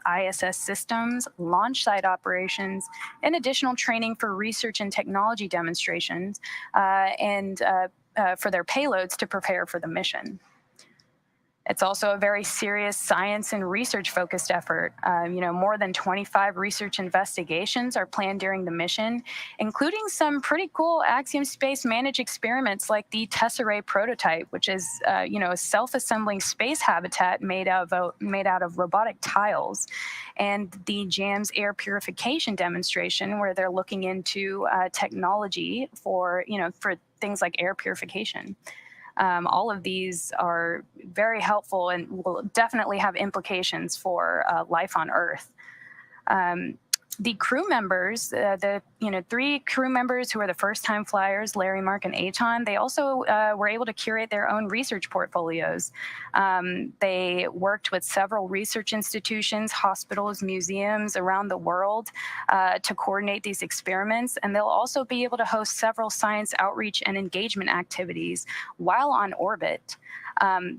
ISS systems, launch site operations, and additional training for research and technology demonstrations, and for their payloads to prepare for the mission. It's also a very serious science and research focused effort. More than 25 research investigations are planned during the mission, including some pretty cool Axiom Space managed experiments like the Tesserae prototype, which is a self-assembling space habitat made out of robotic tiles, and the JAMS air purification demonstration, where they're looking into technology for things like air purification. All of these are very helpful and will definitely have implications for life on Earth. The crew members, the three crew members who are the first-time flyers, Larry, Mark, and Aton, they also were able to curate their own research portfolios. They worked with several research institutions, hospitals, museums around the world to coordinate these experiments, and they'll also be able to host several science outreach and engagement activities while on orbit.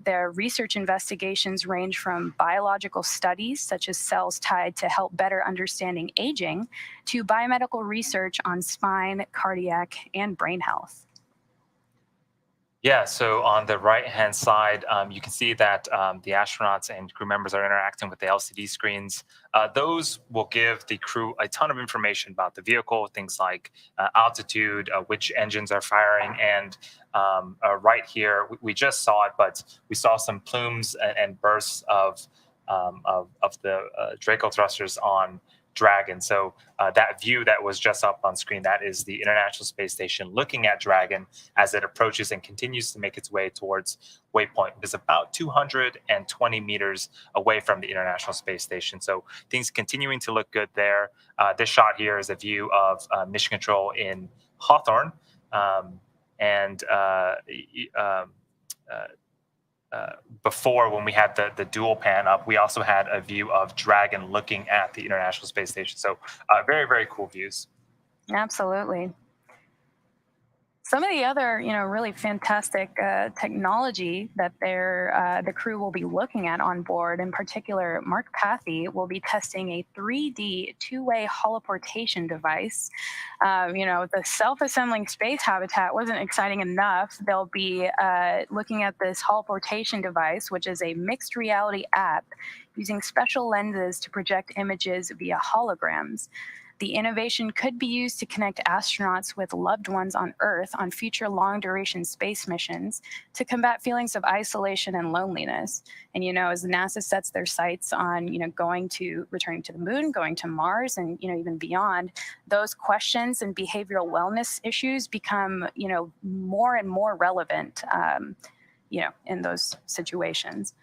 Their research investigations range from biological studies, such as cells tied to help better understanding aging, to biomedical research on spine, cardiac, and brain health. Yeah, so on the right-hand side, you can see that the astronauts and crew members are interacting with the LCD screens. Those will give the crew a ton of information about the vehicle, things like altitude, which engines are firing, and right here, we just saw it, but we saw some plumes and bursts of the Draco thrusters on Dragon. So that view that was just up on screen, that is the International Space Station looking at Dragon as it approaches and continues to make its way towards Waypoint. It is about 220 meters away from the International Space Station. So things continuing to look good there. This shot here is a view of Mission Control in Hawthorne. Before, when we had the dual pan up, we also had a view of Dragon looking at the International Space Station. So very, very cool views. Absolutely. Some of the other, really fantastic technology that the crew will be looking at on board, in particular, Mark Pathy will be testing a 3D two-way holoportation device. The self-assembling space habitat wasn't exciting enough. They'll be looking at this holoportation device, which is a mixed reality app using special lenses to project images via holograms. The innovation could be used to connect astronauts with loved ones on Earth on future long-duration space missions to combat feelings of isolation and loneliness. And, as NASA sets their sights on, returning to the moon, going to Mars, and, even beyond, those questions and behavioral wellness issues become, more and more relevant, in those situations.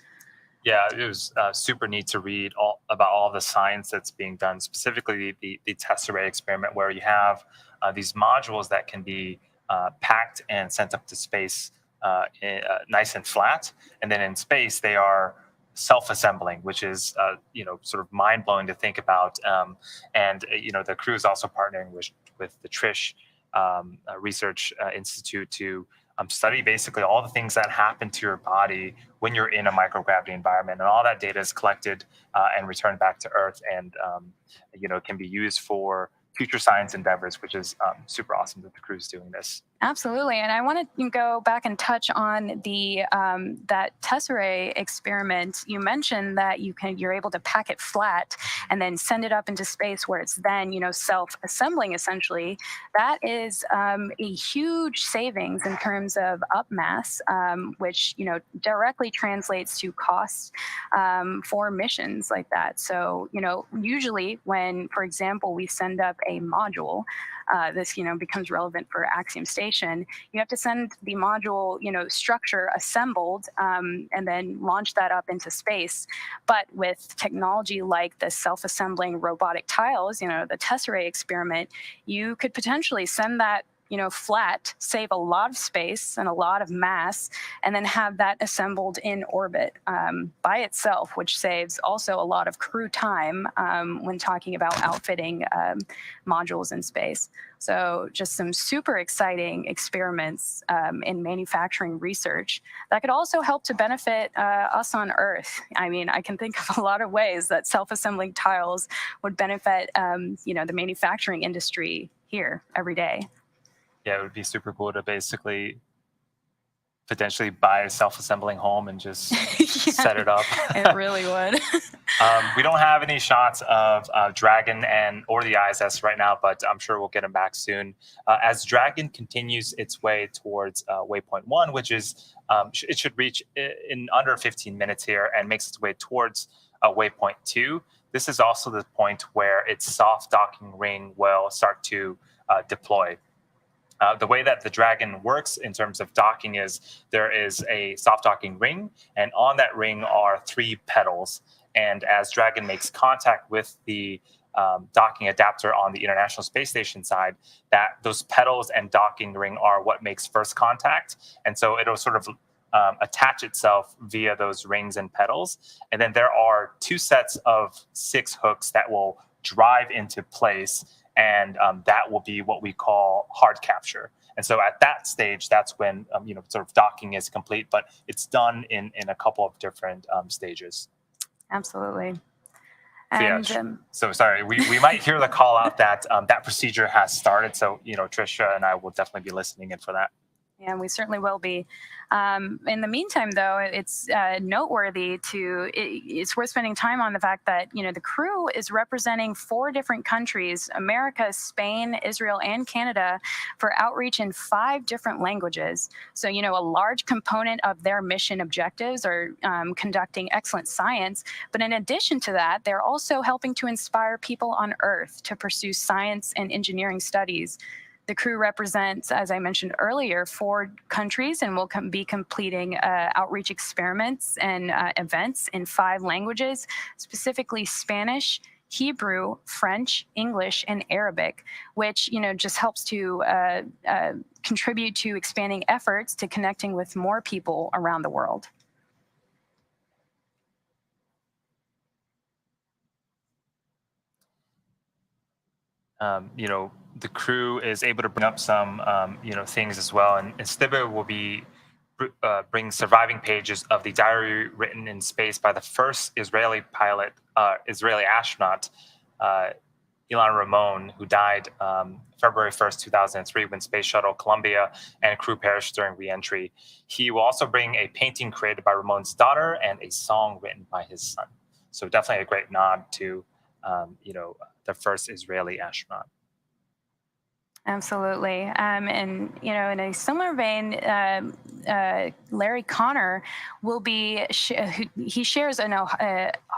Yeah, it was super neat to read about all the science that's being done, specifically the Tesserae experiment, where you have these modules that can be packed and sent up to space nice and flat. And then in space, they are self-assembling, which is, sort of mind-blowing to think about. The crew is also partnering with the Trish Research Institute to study basically all the things that happen to your body when you're in a microgravity environment, and all that data is collected and returned back to Earth, and can be used for future science endeavors, which is super awesome that the crew is doing this. Absolutely, and I want to go back and touch on the that Tesserae experiment. You mentioned that you're able to pack it flat and then send it up into space, where it's then self-assembling essentially. That is a huge savings in terms of up mass, which directly translates to costs for missions like that. So usually when, for example, we send up a module, this becomes relevant for Axiom Station. You have to send the module, structure assembled, and then launch that up into space. But with technology like the self-assembling robotic tiles, the Tesserae experiment, you could potentially send that flat, save a lot of space and a lot of mass, and then have that assembled in orbit by itself, which saves also a lot of crew time when talking about outfitting modules in space. So just some super exciting experiments in manufacturing research that could also help to benefit us on Earth. I mean, I can think of a lot of ways that self-assembling tiles would benefit, the manufacturing industry here every day. Yeah, it would be super cool to basically potentially buy a self-assembling home and just Yeah, set it up. it really would. We don't have any shots of Dragon and or the ISS right now, but I'm sure we'll get them back soon. As Dragon continues its way towards waypoint 1, which is it should reach in under 15 minutes here, and makes its way towards waypoint 2. This is also the point where its soft docking ring will start to deploy. The way that the Dragon works in terms of docking is there is a soft docking ring, and on that ring are 3 pedals. And as Dragon makes contact with the docking adapter on the International Space Station side, that those pedals and docking ring are what makes first contact. And so it'll sort of attach itself via those rings and pedals. And then there are 2 sets of 6 hooks that will drive into place, and that will be what we call hard capture. And so at that stage, that's when sort of docking is complete, but it's done in a couple of different stages. Absolutely. So yeah, And so sorry, we might hear the call out that that procedure has started. So Trisha and I will definitely be listening in for that. Yeah, we certainly will be. In the meantime, though, it's noteworthy it's worth spending time on the fact that, the crew is representing 4 different countries: America, Spain, Israel, and Canada, for outreach in 5 different languages. So, a large component of their mission objectives are conducting excellent science. But in addition to that, they're also helping to inspire people on Earth to pursue science and engineering studies. The crew represents, as I mentioned earlier, 4 countries and will be completing outreach experiments and events in 5 languages, specifically Spanish, Hebrew, French, English, and Arabic, which just helps to contribute to expanding efforts to connecting with more people around the world. The crew is able to bring up some, things as well. And Stibbe will be bring surviving pages of the diary written in space by the first Israeli astronaut, Ilan Ramon, who died February 1st, 2003, when Space Shuttle Columbia and crew perished during reentry. He will also bring a painting created by Ramon's daughter and a song written by his son. So definitely a great nod to, the first Israeli astronaut. Absolutely. And, in a similar vein, Larry Connor will be, he shares an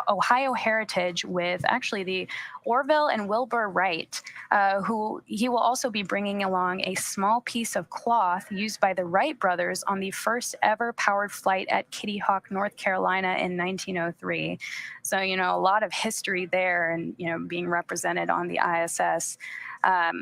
Ohio heritage with actually the Orville and Wilbur Wright, who he will also be bringing along a small piece of cloth used by the Wright brothers on the first ever powered flight at Kitty Hawk, North Carolina in 1903. So, a lot of history there and, being represented on the ISS.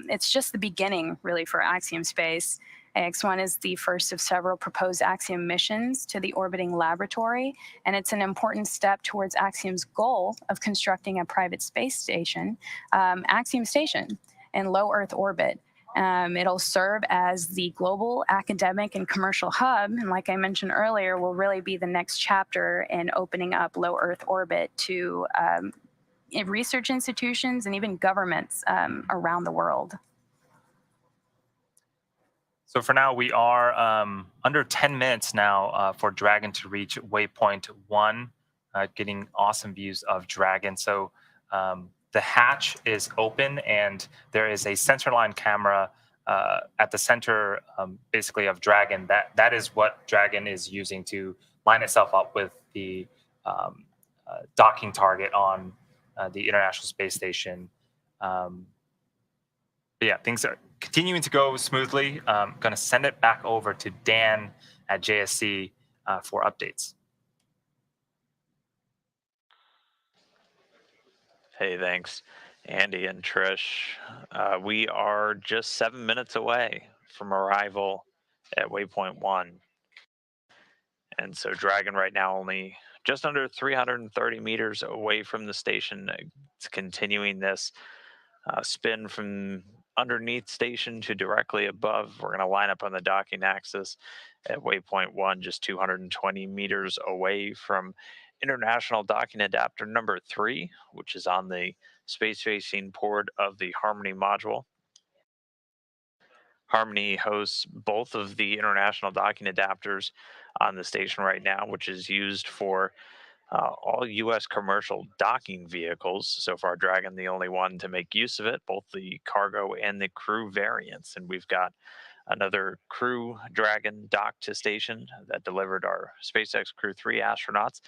It's just the beginning, really, for Axiom Space. AX-1 is the first of several proposed Axiom missions to the orbiting laboratory, and it's an important step towards Axiom's goal of constructing a private space station, Axiom Station, in low Earth orbit. It'll serve as the global academic and commercial hub, and like I mentioned earlier, will really be the next chapter in opening up low Earth orbit to research institutions and even governments around the world. So for now, we are under 10 minutes now for Dragon to reach waypoint 1, getting awesome views of Dragon. So the hatch is open, and there is a centerline camera at the center, basically, of Dragon. That is what Dragon is using to line itself up with the docking target on the International Space Station. But yeah, things are continuing to go smoothly. I'm going to send it back over to Dan at JSC for updates. Hey, thanks, Andy and Trish. We are just 7 minutes away from arrival at waypoint 1. And so Dragon right now only just under 330 meters away from the station. It's continuing this spin from underneath station to directly above. We're going to line up on the docking axis at waypoint 1, just 220 meters away from International Docking Adapter number 3, which is on the space-facing port of the Harmony module. Harmony hosts both of the international docking adapters on the station right now, which is used for all U.S. commercial docking vehicles. So far, Dragon the only one to make use of it, both the cargo and the crew variants. And we've got another Crew Dragon docked to station that delivered our SpaceX Crew 3 astronauts.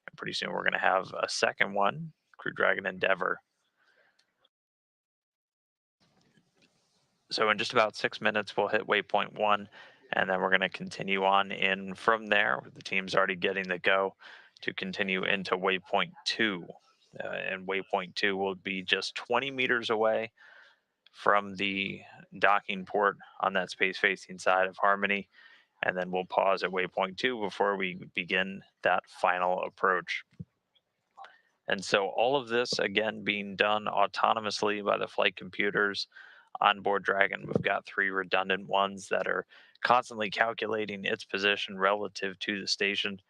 And pretty soon we're going to have a second one, Crew Dragon Endeavour. So in just about 6 minutes, we'll hit waypoint 1, and then we're going to continue on in from there. The team's already getting the go to continue into waypoint 2. And waypoint 2 will be just 20 meters away from the docking port on that space-facing side of Harmony. And then we'll pause at waypoint 2 before we begin that final approach. And so all of this, again, being done autonomously by the flight computers on board Dragon. We've got 3 redundant ones that are constantly calculating its position relative to the station.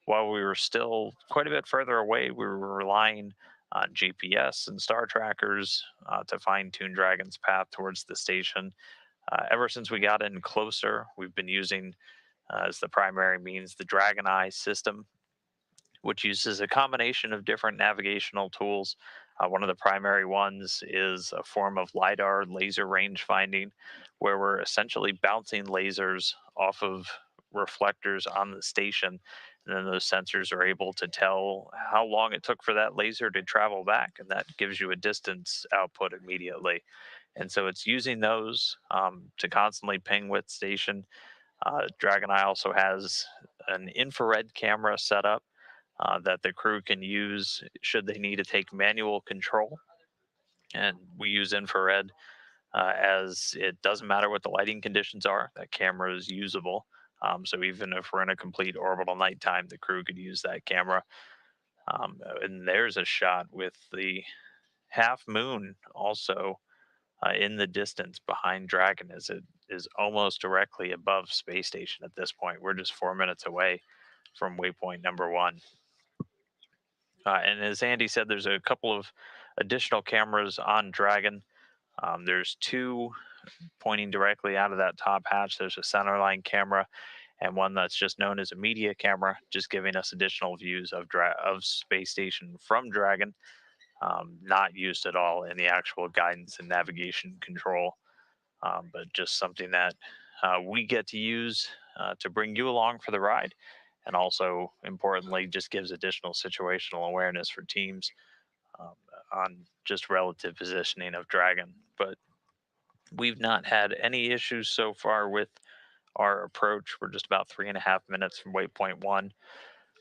While we were still quite a bit further away, we were relying on GPS and star trackers to fine-tune Dragon's path towards the station. Ever since we got in closer, we've been using as the primary means the Dragon Eye system, which uses a combination of different navigational tools. One of the primary ones is a form of LiDAR laser range finding, where we're essentially bouncing lasers off of reflectors on the station. And then those sensors are able to tell how long it took for that laser to travel back, and that gives you a distance output immediately. And so it's using those to constantly ping with station. Dragon Eye also has an infrared camera set up that the crew can use should they need to take manual control. And we use infrared as it doesn't matter what the lighting conditions are, that camera is usable. So even if we're in a complete orbital nighttime, the crew could use that camera. And there's a shot with the half moon also in the distance behind Dragon, as it is almost directly above space station at this point. We're just 4 minutes away from waypoint number 1. And as Andy said, there's a couple of additional cameras on Dragon. There's 2 pointing directly out of that top hatch. There's a Centerline camera and one that's just known as a media camera, just giving us additional views of space station from Dragon, not used at all in the actual guidance and navigation control, but just something that we get to use to bring you along for the ride. And also, importantly, just gives additional situational awareness for teams on just relative positioning of Dragon. But we've not had any issues so far with our approach. We're just about 3.5 minutes from waypoint 1.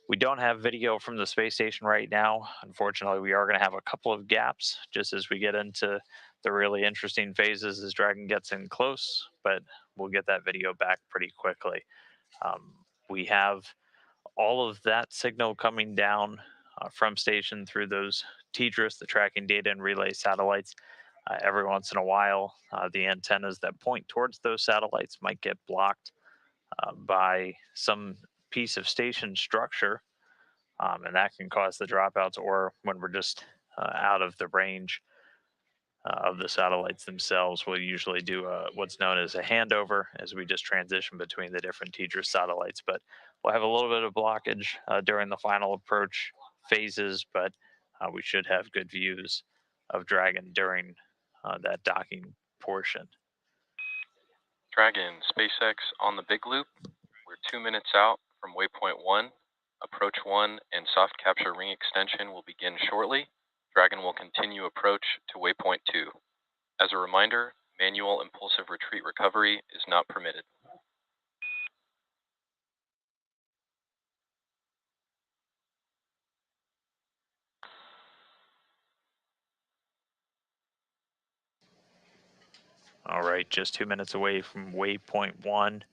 We don't have video from the space station right now. Unfortunately, we are going to have a couple of gaps just as we get into the really interesting phases as Dragon gets in close, but we'll get that video back pretty quickly. We have all of that signal coming down from station through those TDRS, the tracking data and relay satellites. Every once in a while, the antennas that point towards those satellites might get blocked by some piece of station structure, and that can cause the dropouts, or when we're just out of the range of the satellites themselves, we'll usually do what's known as a handover as we just transition between the different TDRS satellites. But we'll have a little bit of blockage during the final approach phases, but we should have good views of Dragon during that docking portion. Dragon, SpaceX on the big loop. We're 2 minutes out from waypoint 1. Approach 1 and soft capture ring extension will begin shortly. Dragon will continue approach to waypoint 2. As a reminder, manual impulsive retreat recovery is not permitted. All right, just 2 minutes away from waypoint 1.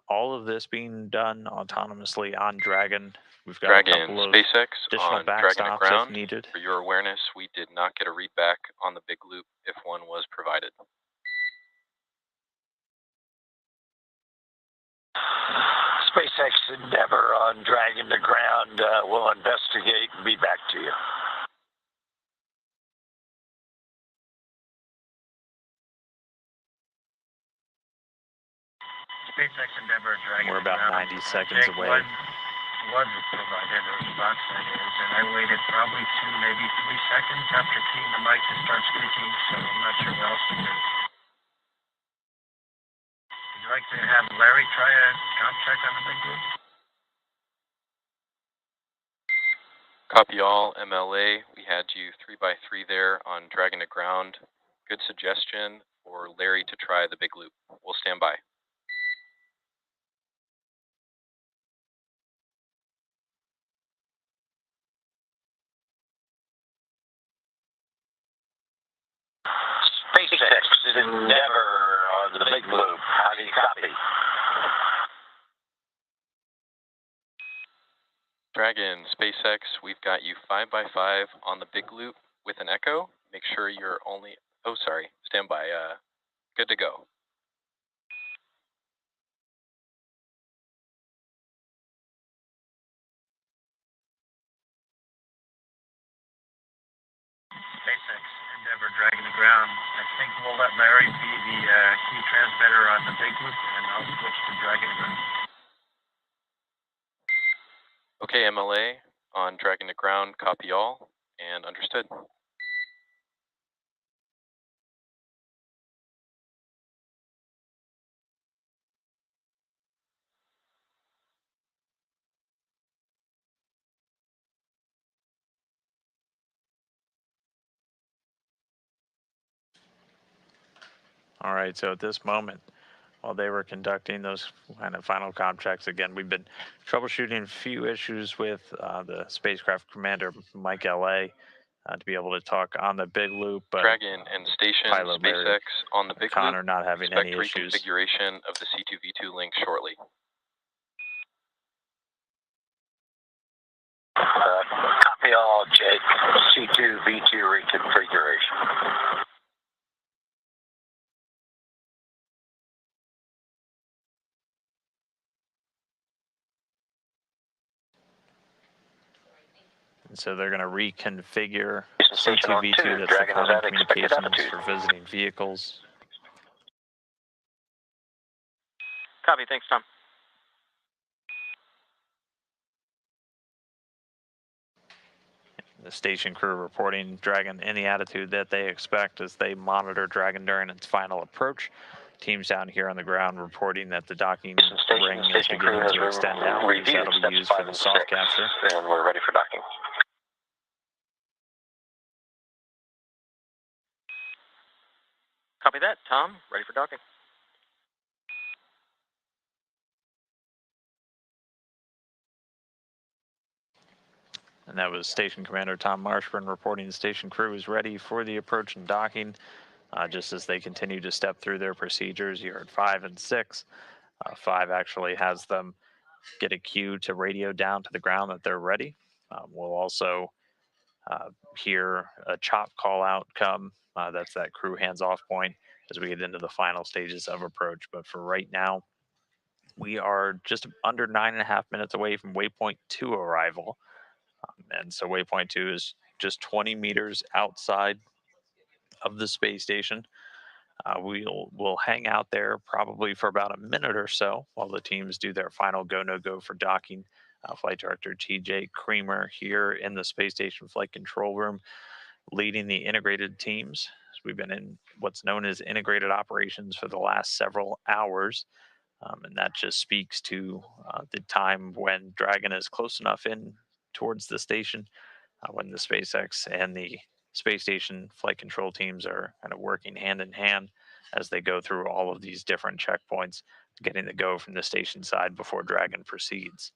All of this being done autonomously on Dragon. We've got a Dragon, couple of SpaceX additional on Dragon to backstops if ground. needed. For your awareness, we did not get a readback on the big loop if one was provided. SpaceX Endeavor on Dragon to ground. We'll investigate and be back to you. SpaceX Endeavor Dragon. We're about 90 seconds Jake away. was provided a response, that is, and I waited probably 2, maybe 3 seconds after seeing the mic to start speaking, so I'm not sure what else to do. Would you like to have Larry try a comp check on the big group? Copy all, MLA. We had you 3x3 there on Dragon to ground. Good suggestion for Larry to try the big loop. We'll stand by. SpaceX Endeavor on the big loop. How do you copy? Dragon, SpaceX, we've got you 5x5 on the big loop with an echo. Make sure you're only, oh, sorry, stand by. Good to go. SpaceX Endeavor Dragon to ground. I think we'll let Larry be the key transmitter on the big loop, and I'll switch to Dragon to ground. Okay, MLA on Dragon to ground, copy all, and understood. All right, so at this moment, while they were conducting those kind of final comp checks, again, we've been troubleshooting a few issues with the spacecraft commander, Mike LA, to be able to talk on the big loop. But Dragon and station, pilot Larry SpaceX on the big Connor loop. not having Expect any issues. reconfiguration of the C2V2 link shortly. Copy all, Jake. C2V2 reconfiguration. And so they're going to reconfigure Station on C2V2 two. that's Dragon has supporting had expected communications attitude. for visiting vehicles. Copy. Thanks, Tom. The station crew reporting Dragon in the attitude that they expect as they monitor Dragon during its final approach. Teams down here on the ground reporting that the docking ring is beginning to extend out. That'll be used for the soft capture. And we're ready for docking. Copy that, Tom. Ready for docking. And that was Station Commander Tom Marshburn reporting the station crew is ready for the approach and docking. Just as they continue to step through their procedures, you heard 5 and 6. 5 actually has them get a cue to radio down to the ground that they're ready. We'll also hear a chop call out come. That's that crew hands-off point as we get into the final stages of approach. But for right now, we are just under 9.5 minutes away from waypoint 2 arrival. And so waypoint 2 is just 20 meters outside of the space station. We'll hang out there probably for about a minute or so while the teams do their final go no go for docking. Flight Director TJ Creamer here in the space station flight control room, leading the integrated teams. We've been in what's known as integrated operations for the last several hours, and that just speaks to the time when Dragon is close enough in towards the station, when the SpaceX and the space station flight control teams are kind of working hand in hand as they go through all of these different checkpoints, getting the go from the station side before Dragon proceeds.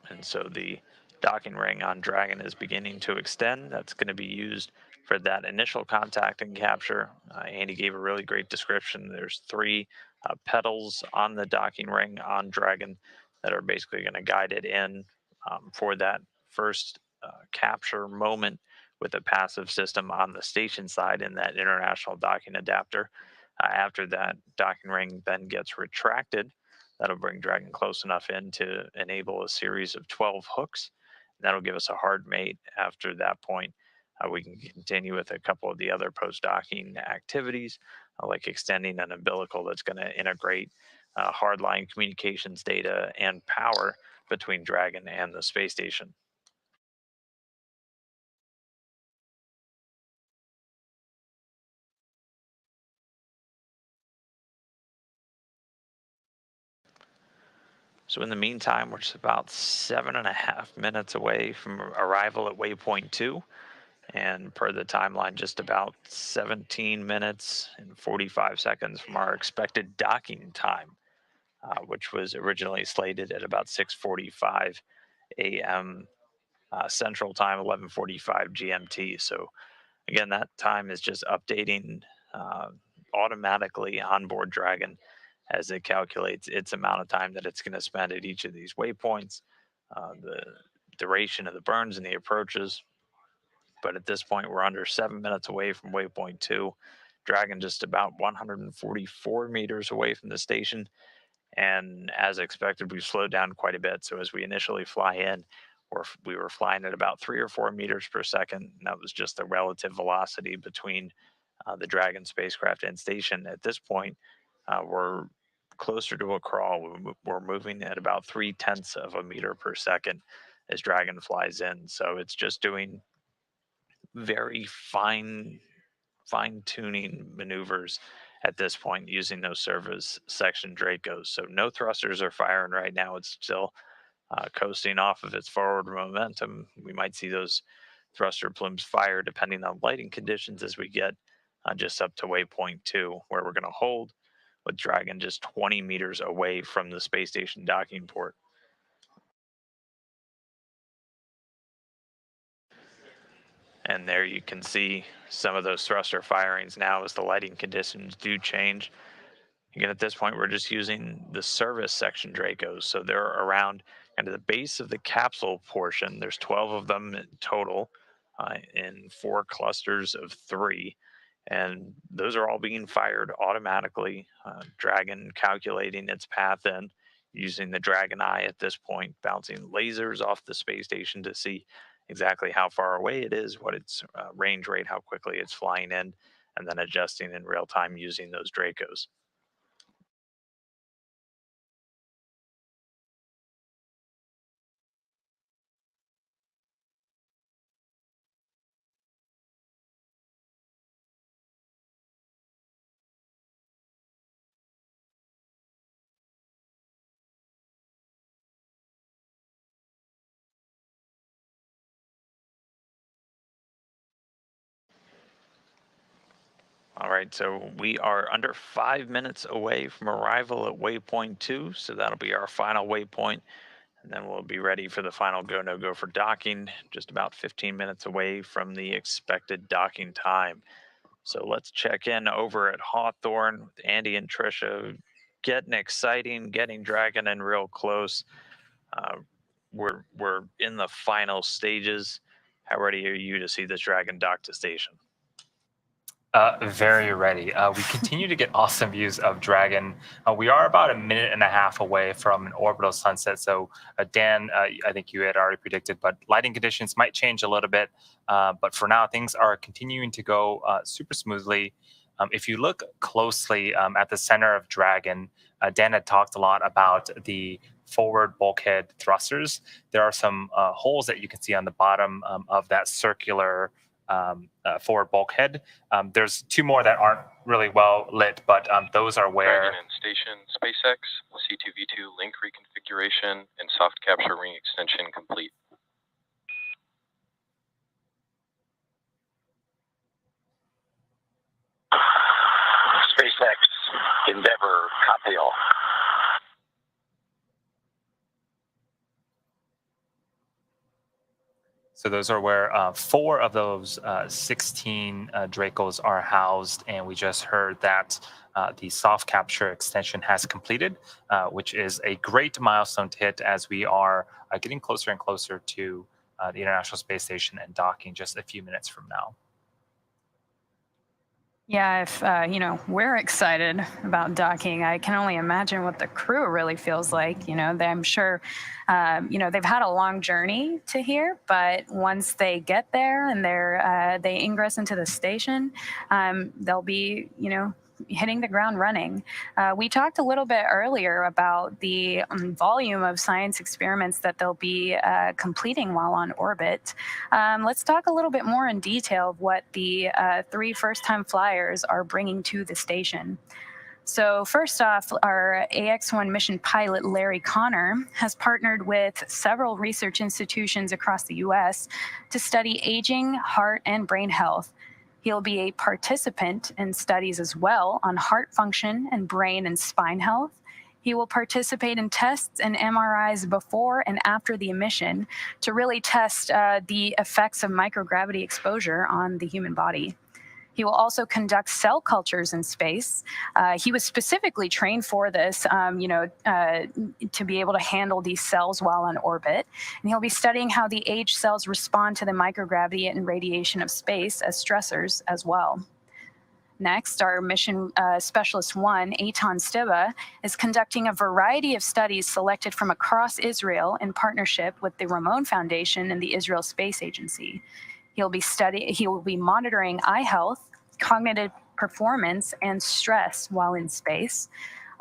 And And so the docking ring on Dragon is beginning to extend. That's going to be used for that initial contact and capture. Andy gave a really great description. There's 3 pedals on the docking ring on Dragon that are basically going to guide it in for that first capture moment with a passive system on the station side in that international docking adapter. After that docking ring then gets retracted, that'll bring Dragon close enough in to enable a series of 12 hooks. That'll give us a hard mate. After that point, we can continue with a couple of the other post-docking activities, like extending an umbilical that's going to integrate hardline communications data and power between Dragon and the space station. So in the meantime, we're just about 7.5 minutes away from arrival at waypoint 2. And per the timeline, just about 17 minutes and 45 seconds from our expected docking time, which was originally slated at about 6:45 a.m. Central Time, 11:45 GMT. So again, that time is just updating automatically on board Dragon as it calculates its amount of time that it's going to spend at each of these waypoints, the duration of the burns and the approaches. But at this point, we're under 7 minutes away from waypoint 2. Dragon just about 144 meters away from the station. And as expected, we've slowed down quite a bit. So as we initially fly in, we were flying at about 3 or 4 meters per second. And that was just the relative velocity between the Dragon spacecraft and station. At this point, we're closer to a crawl. We're moving at about 0.3 of a meter per second as Dragon flies in. So it's just doing very fine tuning maneuvers at this point using those service section Dracos. So no thrusters are firing right now. It's still coasting off of its forward momentum. We might see those thruster plumes fire depending on lighting conditions as we get just up to waypoint 2, where we're going to hold with Dragon just 20 meters away from the space station docking port. And there you can see some of those thruster firings now as the lighting conditions do change. Again, at this point, we're just using the service section Dracos. So they're around kind of the base of the capsule portion. There's 12 of them in total in 4 clusters of 3. And those are all being fired automatically. Dragon calculating its path in using the Dragon Eye at this point, bouncing lasers off the space station to see exactly how far away it is, what its range rate, how quickly it's flying in, and then adjusting in real time using those Dracos. All right, so we are under 5 minutes away from arrival at waypoint 2, so that'll be our final waypoint, and then we'll be ready for the final go, no go for docking, just about 15 minutes away from the expected docking time. So let's check in over at Hawthorne with Andy and Trisha. Getting exciting, getting Dragon in real close. We're in the final stages. How ready are you to see this Dragon dock to station? Very ready. We continue to get awesome views of Dragon. We are about 1.5 minutes away from an orbital sunset. So, Dan, I think you had already predicted, but lighting conditions might change a little bit. But for now, things are continuing to go super smoothly. If you look closely at the center of Dragon, Dan had talked a lot about the forward bulkhead thrusters. There are some holes that you can see on the bottom of that circular forward bulkhead. There's 2 more that aren't really well lit, but those are where... Dragon and station, SpaceX, C2V2 link reconfiguration, and soft capture ring extension complete. SpaceX, Endeavor, copy all. So those are where 4 of those 16 Dracos are housed, and we just heard that the soft capture extension has completed, which is a great milestone to hit as we are getting closer and closer to the International Space Station and docking just a few minutes from now. Yeah, if we're excited about docking, I can only imagine what the crew really feels like. I'm sure, they've had a long journey to here, but once they get there and they ingress into the station, they'll be, hitting the ground running. We talked a little bit earlier about the volume of science experiments that they'll be completing while on orbit. Let's talk a little bit more in detail of what the 3 first-time flyers are bringing to the station. So first off, our AX-1 mission pilot, Larry Connor, has partnered with several research institutions across the U.S. to study aging, heart, and brain health. He'll be a participant in studies as well on heart function and brain and spine health. He will participate in tests and MRIs before and after the mission to really test the effects of microgravity exposure on the human body. He will also conduct cell cultures in space. He was specifically trained for this, to be able to handle these cells while on orbit. And he'll be studying how the aged cells respond to the microgravity and radiation of space as stressors as well. Next, our mission specialist 1, Eitan Stiba, is conducting a variety of studies selected from across Israel in partnership with the Ramon Foundation and the Israel Space Agency. He will be monitoring eye health, cognitive performance, and stress while in space.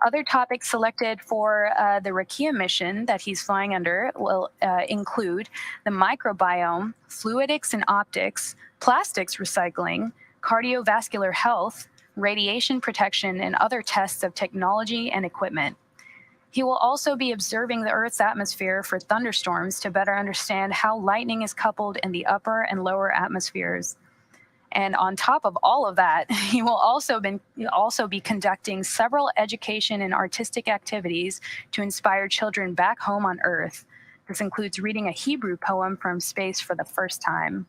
Other topics selected for the Rakia mission that he's flying under will include the microbiome, fluidics and optics, plastics recycling, cardiovascular health, radiation protection, and other tests of technology and equipment. He will also be observing the Earth's atmosphere for thunderstorms to better understand how lightning is coupled in the upper and lower atmospheres. And on top of all of that, he will also be conducting several education and artistic activities to inspire children back home on Earth. This includes reading a Hebrew poem from space for the first time.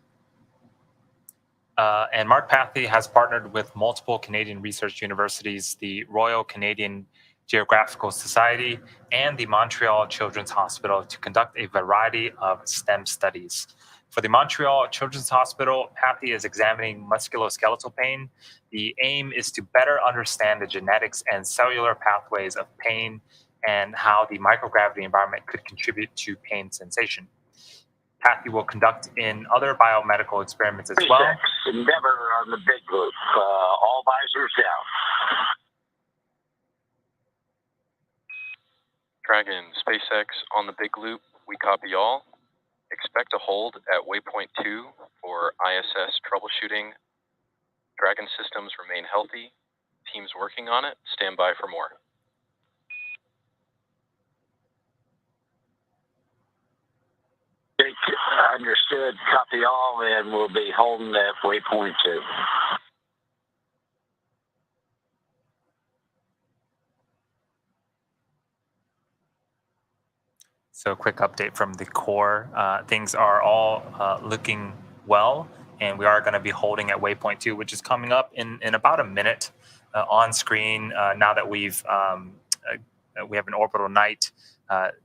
And Mark Pathy has partnered with multiple Canadian research universities, the Royal Canadian Geographical Society, and the Montreal Children's Hospital to conduct a variety of STEM studies. For the Montreal Children's Hospital, Pathy is examining musculoskeletal pain. The aim is to better understand the genetics and cellular pathways of pain and how the microgravity environment could contribute to pain sensation. Pathy will conduct in other biomedical experiments as well. SpaceX Endeavor on the big group. All visors down. Dragon, SpaceX on the big loop. We copy all. Expect a hold at waypoint 2 for ISS troubleshooting. Dragon systems remain healthy. Teams working on it. Stand by for more. Understood. Copy all, and we'll be holding at waypoint 2. So, quick update from the core. Things are all looking well, and we are going to be holding at waypoint 2, which is coming up in about a minute on screen. Now that we have an orbital night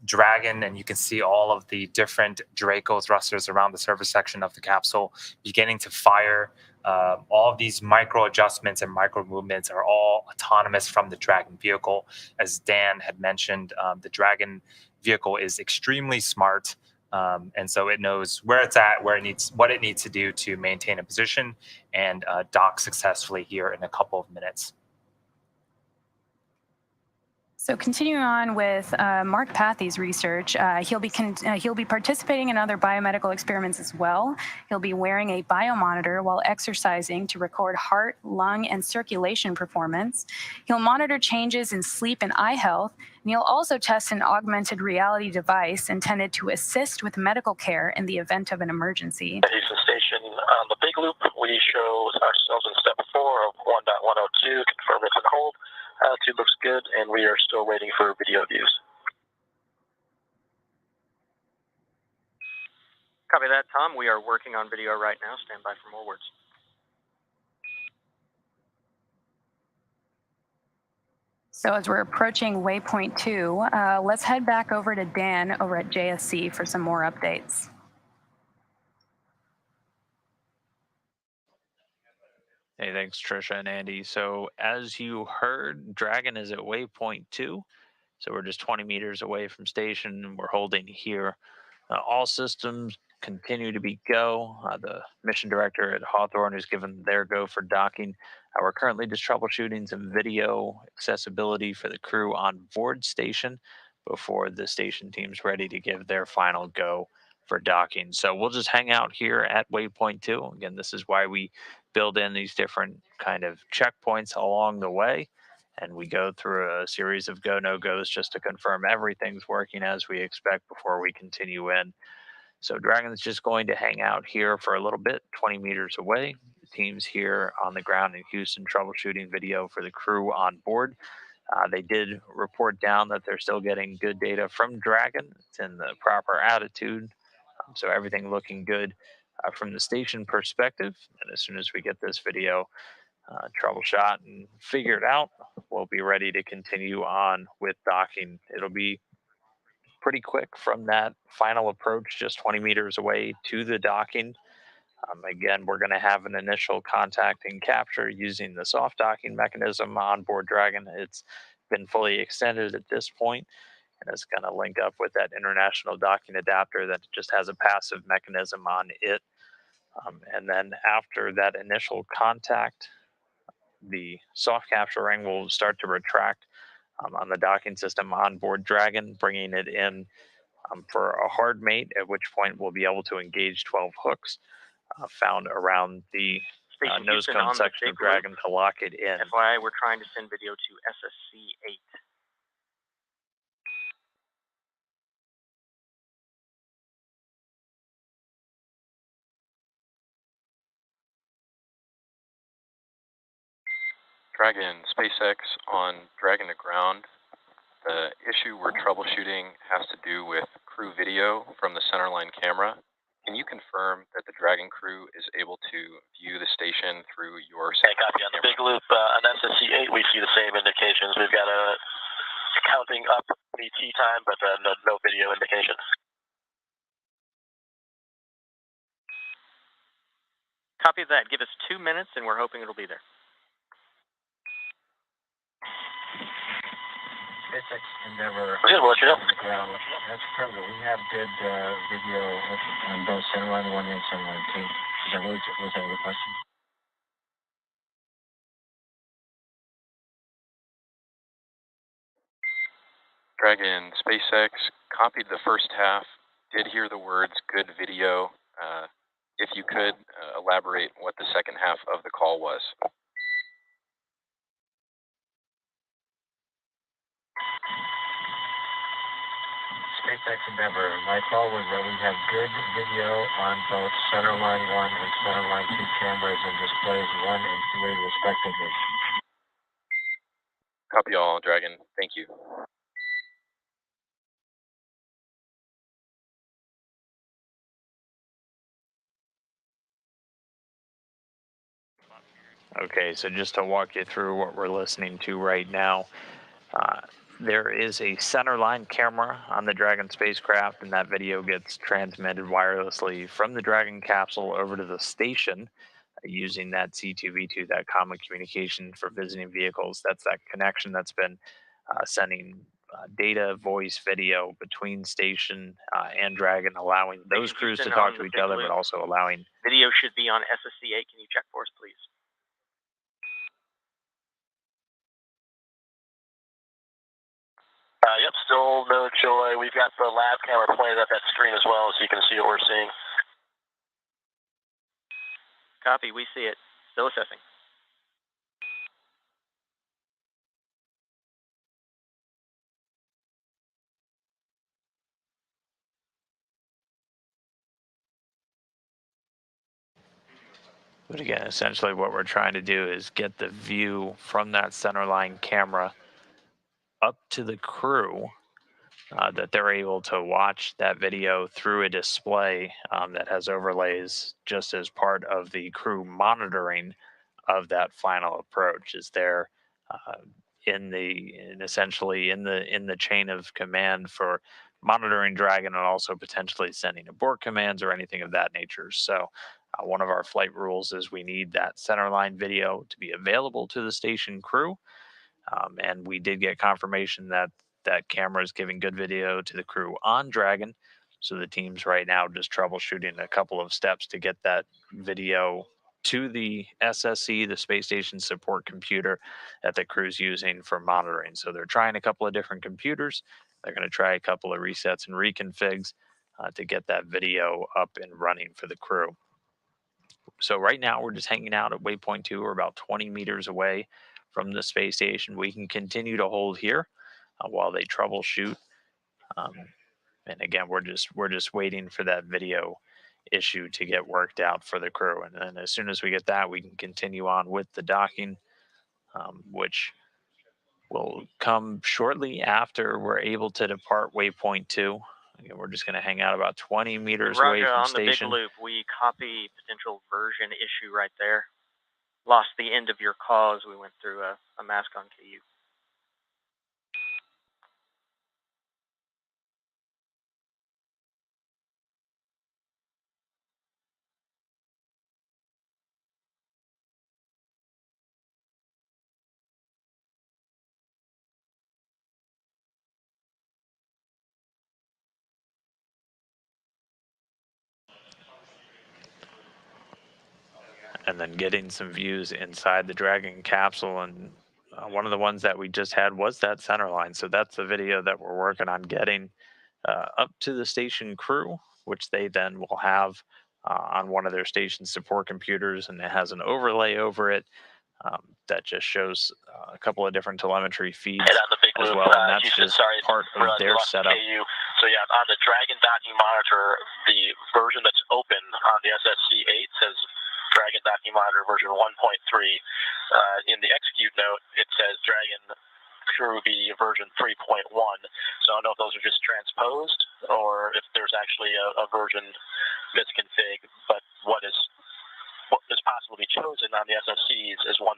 Dragon, and you can see all of the different Draco thrusters around the surface section of the capsule beginning to fire. All of these micro adjustments and micro movements are all autonomous from the Dragon vehicle. As Dan had mentioned, the Dragon vehicle is extremely smart, and so it knows where it's at, what it needs to do to maintain a position and dock successfully here in a couple of minutes. So continuing on with Mark Pathy's research, he'll be participating in other biomedical experiments as well. He'll be wearing a biomonitor while exercising to record heart, lung, and circulation performance. He'll monitor changes in sleep and eye health, and he'll also test an augmented reality device intended to assist with medical care in the event of an emergency. Houston Station on the big loop, we show ourselves in step 4 of 1.102, confirm it's on hold. Altitude looks good, and we are still waiting for video views. Copy that, Tom. We are working on video right now. Stand by for more words. So as we're approaching waypoint 2, let's head back over to Dan over at JSC for some more updates. Hey, thanks, Trisha and Andy. So as you heard, Dragon is at waypoint 2. So we're just 20 meters away from station, and we're holding here. All systems continue to be go. The mission director at Hawthorne has given their go for docking. We're currently just troubleshooting some video accessibility for the crew on board station before the station team's ready to give their final go for docking. So we'll just hang out here at waypoint 2. Again, this is why we build in these different kind of checkpoints along the way. And we go through a series of go, no goes just to confirm everything's working as we expect before we continue in. So Dragon's just going to hang out here for a little bit, 20 meters away. The team's here on the ground in Houston troubleshooting video for the crew on board. They did report down that they're still getting good data from Dragon. It's in the proper attitude. So everything looking good from the station perspective. And as soon as we get this video troubleshot and figured out, we'll be ready to continue on with docking. It'll be pretty quick from that final approach, just 20 meters away to the docking. Again, we're going to have an initial contact and capture using the soft docking mechanism on board Dragon. It's been fully extended at this point, and it's going to link up with that international docking adapter that just has a passive mechanism on it. And then after that initial contact, the soft capture ring will start to retract on the docking system on board Dragon, bringing it in for a hard mate, at which point we'll be able to engage 12 hooks found around the nose cone section of Dragon to lock it in. FYI, we're trying to send video to SSC 8. Dragon, SpaceX on Dragon to ground. The issue we're troubleshooting has to do with crew video from the Centerline camera. Can you confirm that the Dragon crew is able to view the station through your Hey, copy. On the big loop on SSC 8, we see the same indications. We've got a counting up ET time, but no video indications. Copy that. Give us 2 minutes, and we're hoping it'll be there. SpaceX Endeavor Good, we'll let you know. on the ground. That's perfect. We have good video on both Centerline 1 and Centerline 2. Was that the question? Dragon, SpaceX copied the first half, did hear the words good video. If you could elaborate what the second half of the call was. SpaceX Endeavor. My call was that we have good video on both Centerline 1 and Centerline 2 cameras and displays 1 and 3 respectively. Copy all, Dragon. Thank you. Okay, so just to walk you through what we're listening to right now, there is a Centerline camera on the Dragon spacecraft, and that video gets transmitted wirelessly from the Dragon capsule over to the station using that C2V2, that common communication for visiting vehicles. That's that connection that's been sending data, voice, video between station and Dragon, allowing those crews to talk to each other, but also allowing... Video should be on SSC 8. Can you check for us, please? Yep, still no joy. We've got the lab camera pointed at that screen as well, so you can see what we're seeing. Copy, we see it. Still assessing. But again, essentially what we're trying to do is get the view from that Centerline camera up to the crew that they're able to watch that video through a display that has overlays just as part of the crew monitoring of that final approach. Is there essentially in the chain of command for monitoring Dragon and also potentially sending abort commands or anything of that nature. So one of our flight rules is we need that centerline video to be available to the station crew. And we did get confirmation that that camera is giving good video to the crew on Dragon. So the team's right now just troubleshooting a couple of steps to get that video to the SSC, the space station support computer that the crew's using for monitoring. So they're trying a couple of different computers. They're going to try a couple of resets and reconfigs to get that video up and running for the crew. So right now we're just hanging out at waypoint 2. We're about 20 meters away from the space station. We can continue to hold here while they troubleshoot. And again, we're just waiting for that video issue to get worked out for the crew. And then as soon as we get that, we can continue on with the docking, which will come shortly after we're able to depart waypoint 2. Again, we're just going to hang out about 20 meters away from on station. the big loop, we copy potential version issue right there. Lost the end of your call as we went through a mask on KU. And then getting some views inside the Dragon capsule. And one of the ones that we just had was that Centerline. So that's the video that we're working on getting up to the station crew, which they then will have on one of their station support computers. And it has an overlay over it that just shows a couple of different telemetry feeds And on the big as loop, well. And that's Houston, just sorry, part of their setup. KU. So yeah, on the Dragon docking monitor, the version that's open on the SSC-8 says Dragon docking monitor version 1.3. In the execute note, it says Dragon crew be version 3.1. So I don't know if those are just transposed or if there's actually a version misconfig, but what is possible to be chosen on the SSCs is 1.3.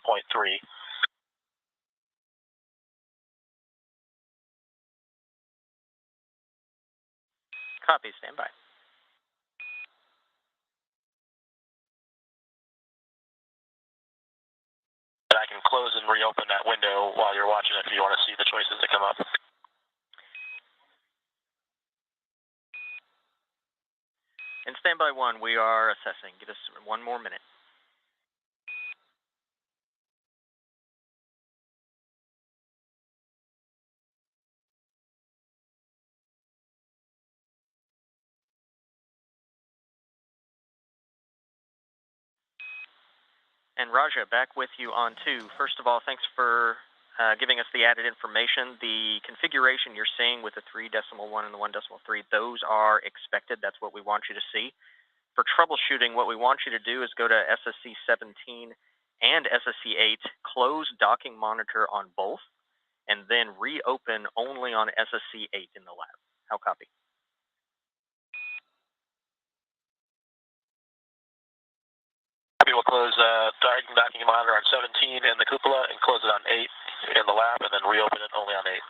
Copy, stand by. And I can close and reopen that window while you're watching it if you want to see the choices that come up. And standby 1, we are assessing. Give us 1 more minute. And Raja, back with you on 2. First of all, thanks for giving us the added information. The configuration you're seeing with the 3.1 and the 1.3, those are expected. That's what we want you to see. For troubleshooting, what we want you to do is go to SSC 17 and SSC 8, close docking monitor on both, and then reopen only on SSC 8 in the lab. How copy? We will close docking monitor on 17 in the cupola and close it on 8 in the lab, and then reopen it only on 8.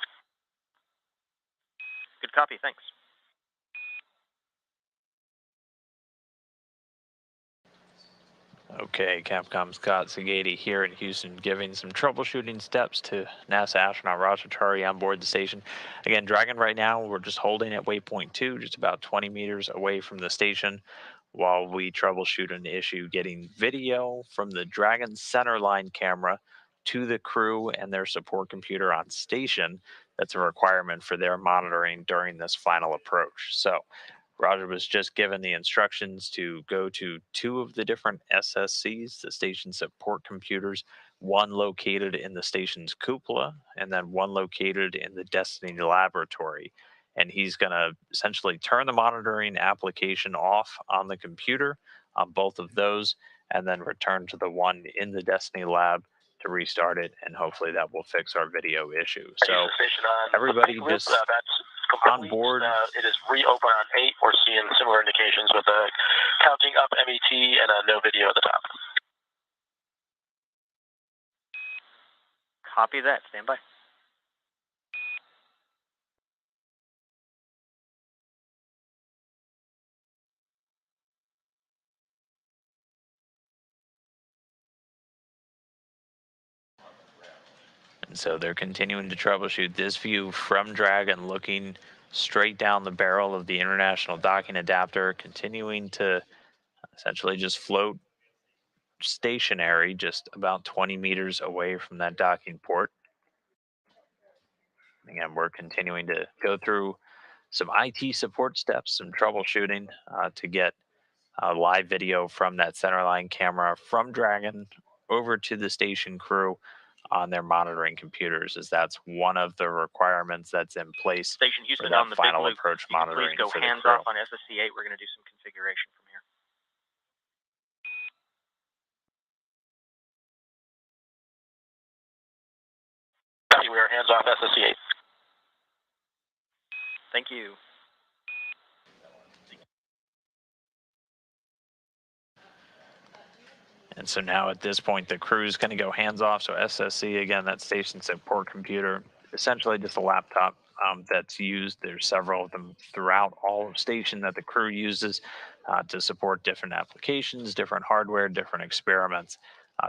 Good copy, thanks. Okay, Capcom Scott Sagady here in Houston giving some troubleshooting steps to NASA astronaut Raja Chari on board the station. Again, Dragon right now, we're just holding at waypoint 2, just about 20 meters away from the station while we troubleshoot an issue getting video from the Dragon Centerline camera to the crew and their support computer on station. That's a requirement for their monitoring during this final approach. So Roger was just given the instructions to go to 2 of the different SSCs, the station support computers, one located in the station's cupola, and then one located in the Destiny laboratory. And he's going to essentially turn the monitoring application off on the computer on both of those, and then return to the one in the Destiny lab to restart it, and hopefully that will fix our video issue. So everybody just on board. It is reopen on 8. We're seeing similar indications with a counting up MET and a no video at the top. Copy that. Stand by. And so they're continuing to troubleshoot this view from Dragon, looking straight down the barrel of the international docking adapter, continuing to essentially just float stationary, just about 20 meters away from that docking port. Again, we're continuing to go through some IT support steps, some troubleshooting to get live video from that Centerline camera from Dragon over to the station crew on their monitoring computers, as that's one of the requirements that's in place Station for Houston that on the final big loop. approach You can monitoring please go for the hands crew. off on SSC 8. We're going to do some configuration from here. We are hands off SSC 8. Thank you. And so now at this point, the crew's going to go hands off. So SSC, again, that station support computer, essentially just a laptop that's used. There's several of them throughout all of station that the crew uses to support different applications, different hardware, different experiments.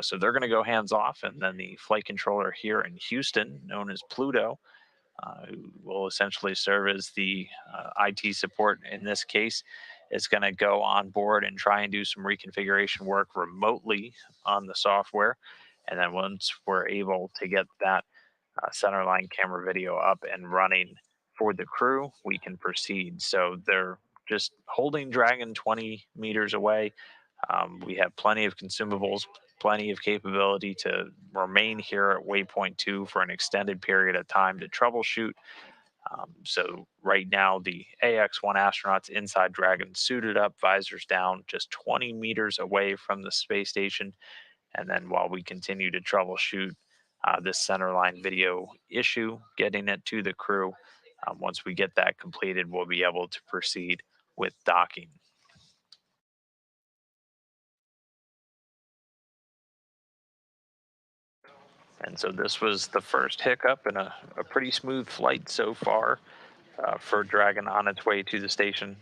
So they're going to go hands off. And then the flight controller here in Houston, known as Pluto, who will essentially serve as the IT support in this case, is going to go on board and try and do some reconfiguration work remotely on the software. And then once we're able to get that Centerline camera video up and running for the crew, we can proceed. So they're just holding Dragon 20 meters away. We have plenty of consumables, plenty of capability to remain here at waypoint 2 for an extended period of time to troubleshoot. So right now, the AX-1 astronauts inside Dragon, suited up, visors down, just 20 meters away from the space station. And then while we continue to troubleshoot this Centerline video issue, getting it to the crew, once we get that completed, we'll be able to proceed with docking. And so this was the first hiccup in a pretty smooth flight so far for Dragon on its way to the station.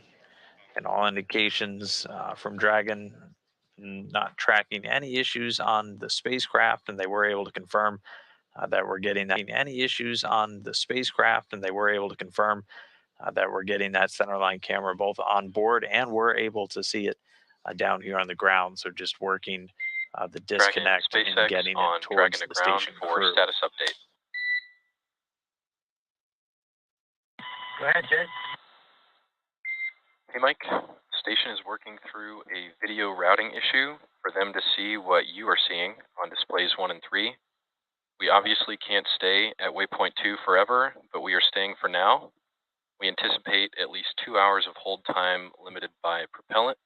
And all indications from Dragon not tracking any issues on the spacecraft, and they were able to confirm that we're getting any issues on the spacecraft, and they were able to confirm that we're getting that Centerline camera both on board and we're able to see it down here on the ground. So just working the disconnect Dragon, and SpaceX getting on it towards Dragon the to ground station for crew. status update. Go ahead, Jay. Hey, Mike. Station is working through a video routing issue for them to see what you are seeing on displays 1 and 3. We obviously can't stay at waypoint 2 forever, but we are staying for now. We anticipate at least 2 hours of hold time limited by propellant,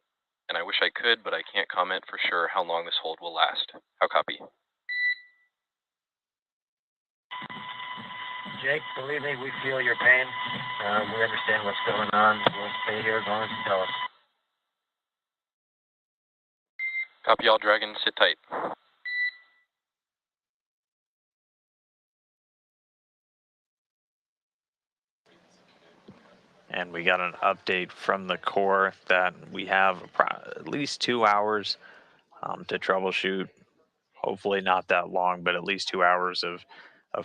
and I wish I could, but I can't comment for sure how long this hold will last. How copy? Jake, believe me, we feel your pain. We understand what's going on. We'll stay here as long as you tell us. Copy all, Dragon. Sit tight. And we got an update from the core that we have at least 2 hours to troubleshoot. Hopefully not that long, but at least 2 hours of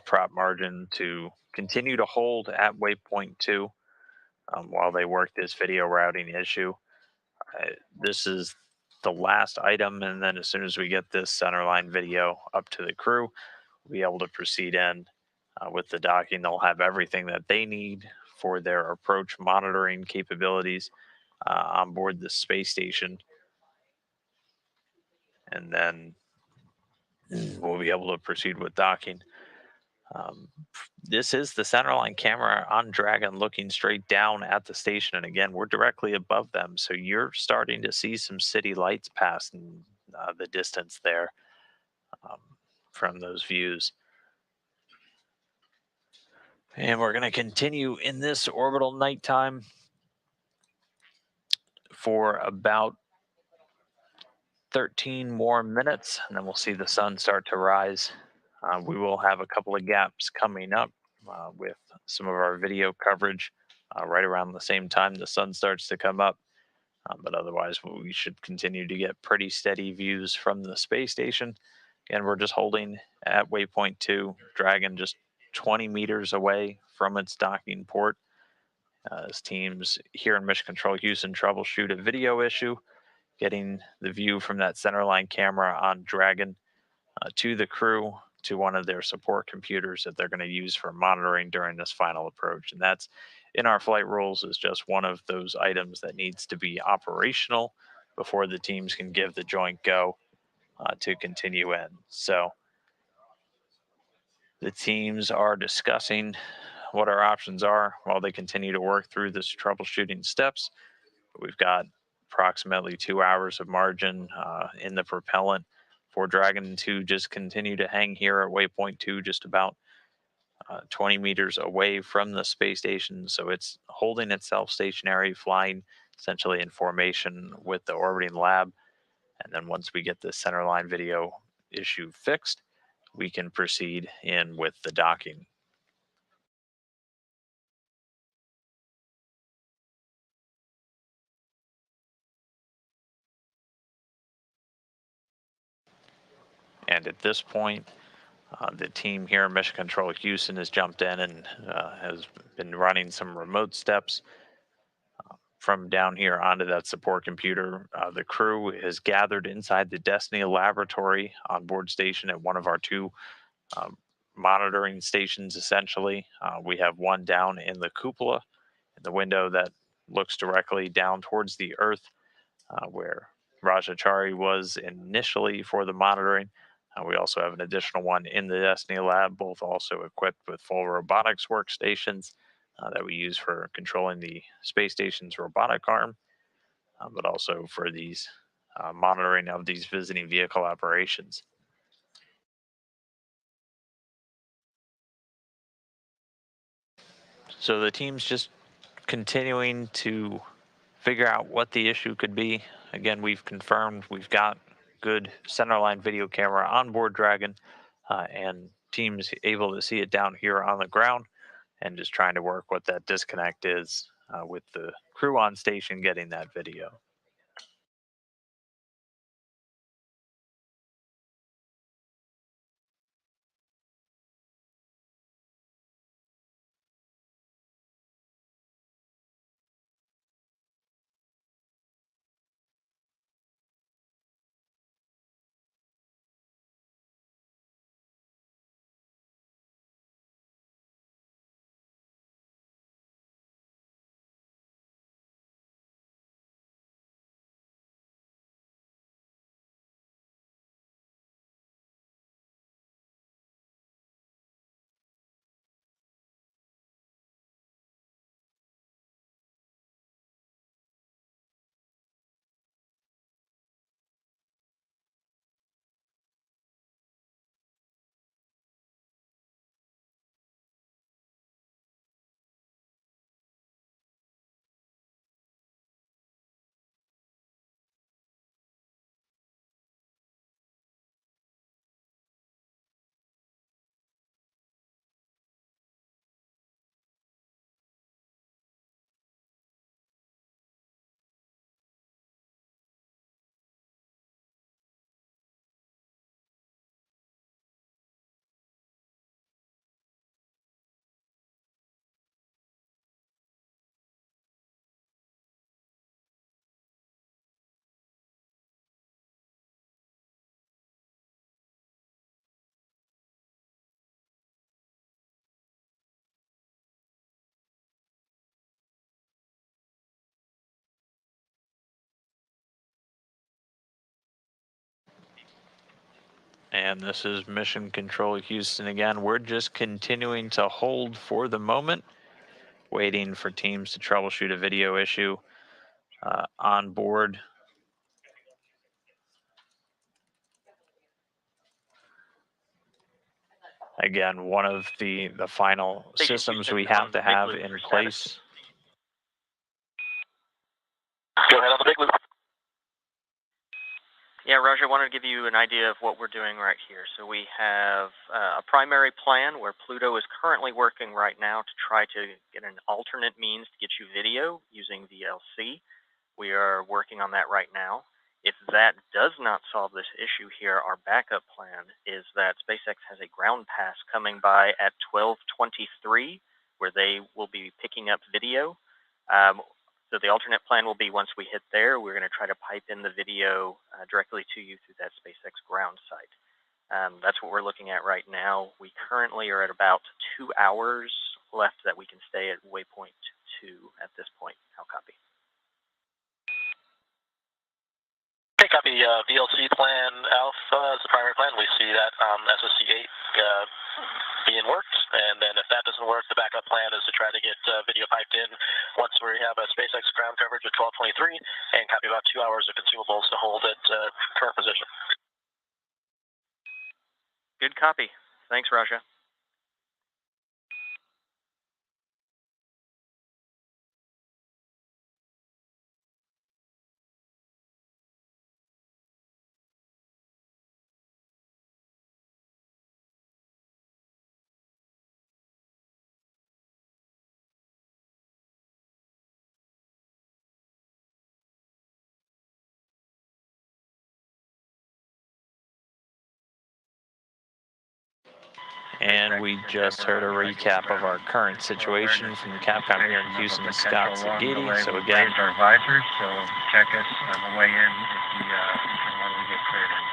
prop margin to continue to hold at waypoint 2 while they work this video routing issue. This is the last item, and then as soon as we get this Centerline video up to the crew, we'll be able to proceed in with the docking. They'll have everything that they need for their approach monitoring capabilities on board the space station. And then we'll be able to proceed with docking. This is the Centerline camera on Dragon looking straight down at the station. And again, we're directly above them. So you're starting to see some city lights pass in the distance there from those views. And we're going to continue in this orbital nighttime for about 13 more minutes, and then we'll see the sun start to rise. We will have a couple of gaps coming up with some of our video coverage right around the same time the sun starts to come up. But otherwise, we should continue to get pretty steady views from the space station. And we're just holding at waypoint 2, Dragon just 20 meters away from its docking port. As teams here in Mission Control Houston troubleshoot a video issue, getting the view from that centerline camera on Dragon to the crew, to one of their support computers that they're going to use for monitoring during this final approach. And that's in our flight rules, is just one of those items that needs to be operational before the teams can give the joint go to continue in. So the teams are discussing what our options are while they continue to work through this troubleshooting steps. We've got approximately 2 hours of margin in the propellant for Dragon to just continue to hang here at waypoint 2, just about 20 meters away from the space station. So it's holding itself stationary, flying essentially in formation with the orbiting lab. And then once we get the centerline video issue fixed, we can proceed in with the docking. And at this point, the team here in Mission Control Houston has jumped in and has been running some remote steps from down here onto that support computer. The crew is gathered inside the Destiny laboratory on board station at one of our 2 monitoring stations, essentially. We have one down in the cupola, in the window that looks directly down towards the Earth, where Rajachari was initially for the monitoring. We also have an additional one in the Destiny lab, both also equipped with full robotics workstations that we use for controlling the space station's robotic arm, but also for these monitoring of these visiting vehicle operations. So the team's just continuing to figure out what the issue could be. Again, we've confirmed we've got good centerline video camera on board Dragon, and teams able to see it down here on the ground, and just trying to work what that disconnect is with the crew on station getting that video. And this is Mission Control Houston again. We're just continuing to hold for the moment, waiting for teams to troubleshoot a video issue on board. Again, one of the final Station systems Houston we on have the to big have loop in for status. place. Go ahead on the big loop. Yeah, Roger, I wanted to give you an idea of what we're doing right here. So we have a primary plan where Pluto is currently working right now to try to get an alternate means to get you video using VLC. We are working on that right now. If that does not solve this issue here, our backup plan is that SpaceX has a ground pass coming by at 12:23, where they will be picking up video. So the alternate plan will be once we hit there, we're going to try to pipe in the video directly to you through that SpaceX ground site. That's what we're looking at right now. We currently are at about 2 hours left that we can stay at waypoint 2 at this point. How copy? Okay, copy. VLC plan Alpha is the primary plan. We see that SSC8 being worked, and then if that doesn't work, the backup plan is to try to get video piped in once we have a SpaceX ground coverage at 12:23, and copy about 2 hours of consumables to hold at current position. Good copy. Thanks, Raja. And we just heard a recap of our current situation from the Capcom here in Houston, Scott Zagidi. So again, raised our visors, so check us on the way in when we get cleared in.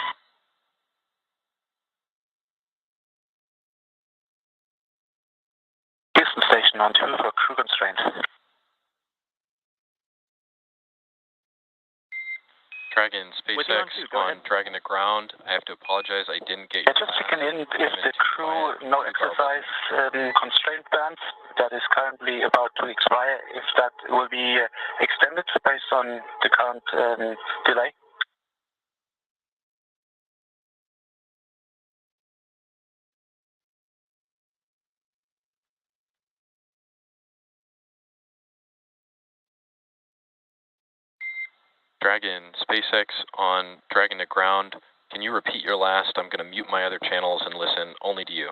Houston station on 2 for crew constraint. Dragon, SpaceX on Dragon to ground. I have to apologize, I didn't get your Just checking in if the crew no exercise constraint bands that is currently about to expire, if that will be extended based on the current delay. Dragon, SpaceX on Dragon to ground. Can you repeat your last? I'm going to mute my other channels and listen only to you.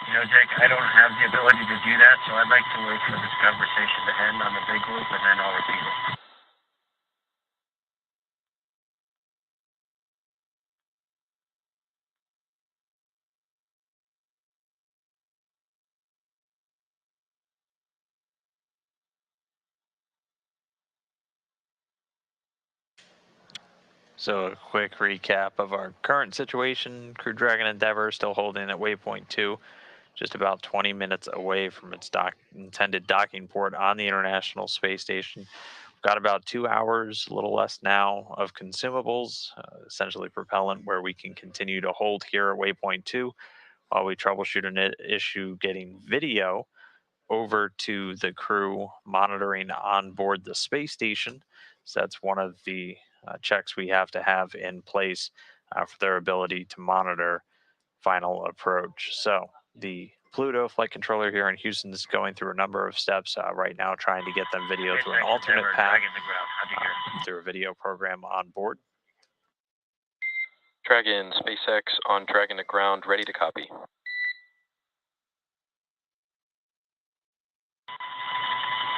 You know, Jake, I don't have the ability to do that, so I'd like to wait for this conversation to end on the big loop, and then I'll repeat it. so a quick recap of our current situation. Crew Dragon Endeavour still holding at waypoint 2, just about 20 minutes away from its intended docking port on the International Space Station. We've got about 2 hours, a little less now, of consumables, essentially propellant, where we can continue to hold here at waypoint 2 while we troubleshoot an issue getting video over to the crew monitoring on board the space station. So that's one of the checks we have to have in place for their ability to monitor final approach. So the Pluto flight controller here in Houston is going through a number of steps right now, trying to get them video through an alternate path through a video program on board. Dragon, SpaceX on Dragon to ground, ready to copy.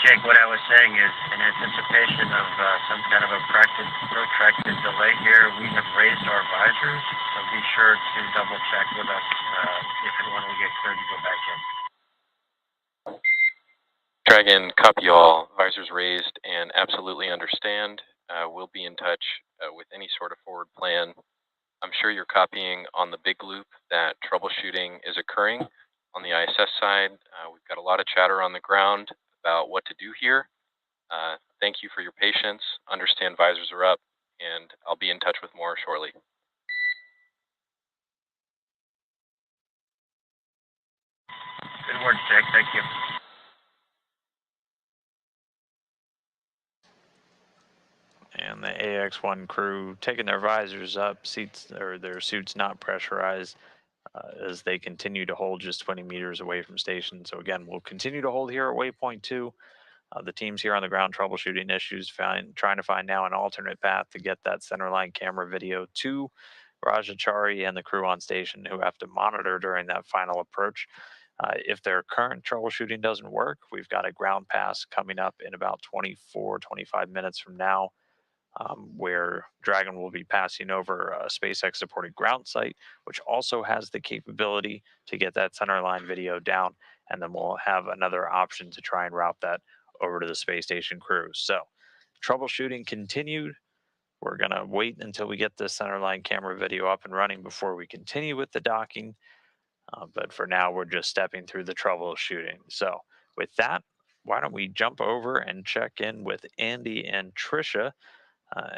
Jake, what I was saying is, in anticipation of some kind of a protracted delay here, we have raised our visors, so be sure to double check with us if and when we get cleared to go back in. Dragon, copy all. Visors raised and absolutely understand. We'll be in touch with any sort of forward plan. I'm sure you're copying on the big loop that troubleshooting is occurring on the ISS side. We've got a lot of chatter on the ground about what to do here. Thank you for your patience. Understand visors are up, and I'll be in touch with more shortly. Good work, Jake. Thank you. And the AX-1 crew taking their visors up, their suits not pressurized, as they continue to hold just 20 meters away from station. So again, we'll continue to hold here at waypoint 2. The teams here on the ground troubleshooting issues, trying to find now an alternate path to get that centerline camera video to Rajachari and the crew on station, who have to monitor during that final approach. If their current troubleshooting doesn't work, we've got a ground pass coming up in about 25 minutes from now, where Dragon will be passing over a SpaceX supported ground site, which also has the capability to get that centerline video down. And then we'll have another option to try and route that over to the space station crew. So troubleshooting continued. We're going to wait until we get the centerline camera video up and running before we continue with the docking. But for now, we're just stepping through the troubleshooting. So with that, why don't we jump over and check in with Andy and Trisha,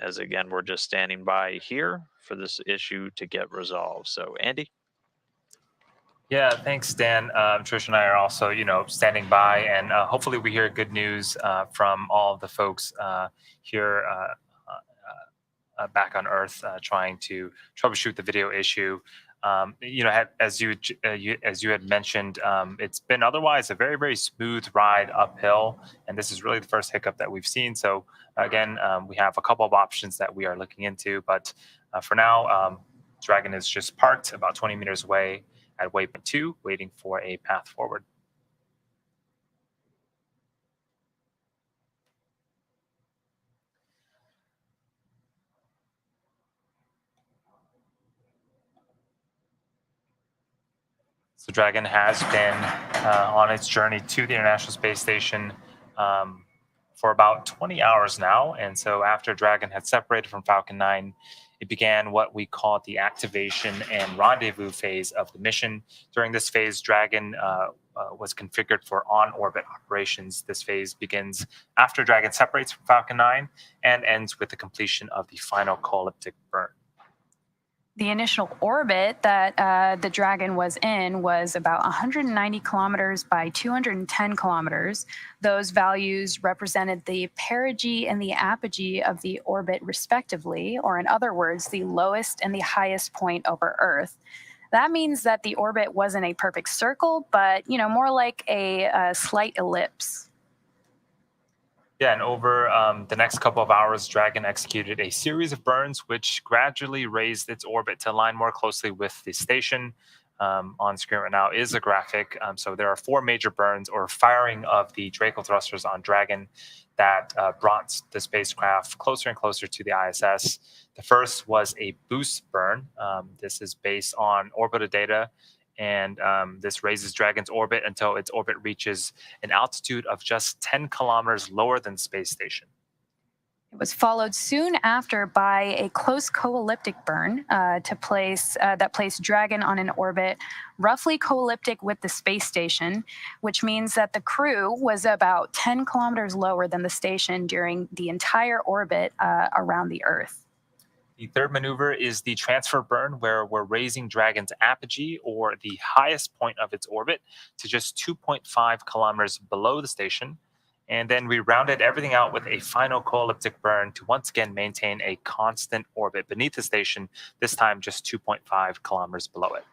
as again, we're just standing by here for this issue to get resolved. So Andy? Yeah, thanks, Dan. Trish and I are also, standing by, and hopefully we hear good news from all of the folks here back on Earth trying to troubleshoot the video issue. As you had mentioned, it's been otherwise a very, very smooth ride uphill, and this is really the first hiccup that we've seen. So again, we have a couple of options that we are looking into, but for now, Dragon is just parked about 20 meters away at waypoint 2, waiting for a path forward. So Dragon has been on its journey to the International Space Station for about 20 hours now. And so after Dragon had separated from Falcon 9, it began what we call the activation and rendezvous phase of the mission. During this phase, Dragon was configured for on-orbit operations. This phase begins after Dragon separates from Falcon 9 and ends with the completion of the final co-elliptic burn. The initial orbit that the Dragon was in was about 190 kilometers by 210 kilometers. Those values represented the perigee and the apogee of the orbit respectively, or in other words, the lowest and the highest point over Earth. That means that the orbit wasn't a perfect circle, but more like a slight ellipse. Yeah, and over the next couple of hours, Dragon executed a series of burns, which gradually raised its orbit to align more closely with the station. On screen right now is a graphic. So there are 4 major burns or firing of the Draco thrusters on Dragon that brought the spacecraft closer and closer to the ISS. The first was a boost burn. This is based on orbital data, and this raises Dragon's orbit until its orbit reaches an altitude of just 10 kilometers lower than the space station. It was followed soon after by a close co-elliptic burn that placed Dragon on an orbit roughly co-elliptic with the space station, which means that the crew was about 10 kilometers lower than the station during the entire orbit around the Earth. The third maneuver is the transfer burn, where we're raising Dragon's apogee, or the highest point of its orbit, to just 2.5 kilometers below the station. And then we rounded everything out with a final co-elliptic burn to once again maintain a constant orbit beneath the station, this time just 2.5 kilometers below it.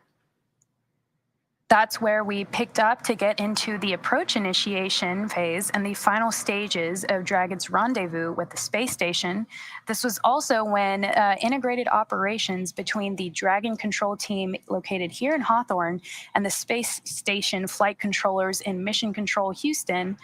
That's where we picked up to get into the approach initiation phase and the final stages of Dragon's rendezvous with the space station. This was also when integrated operations between the Dragon control team located here in Hawthorne and the space station flight controllers in Mission Control Houston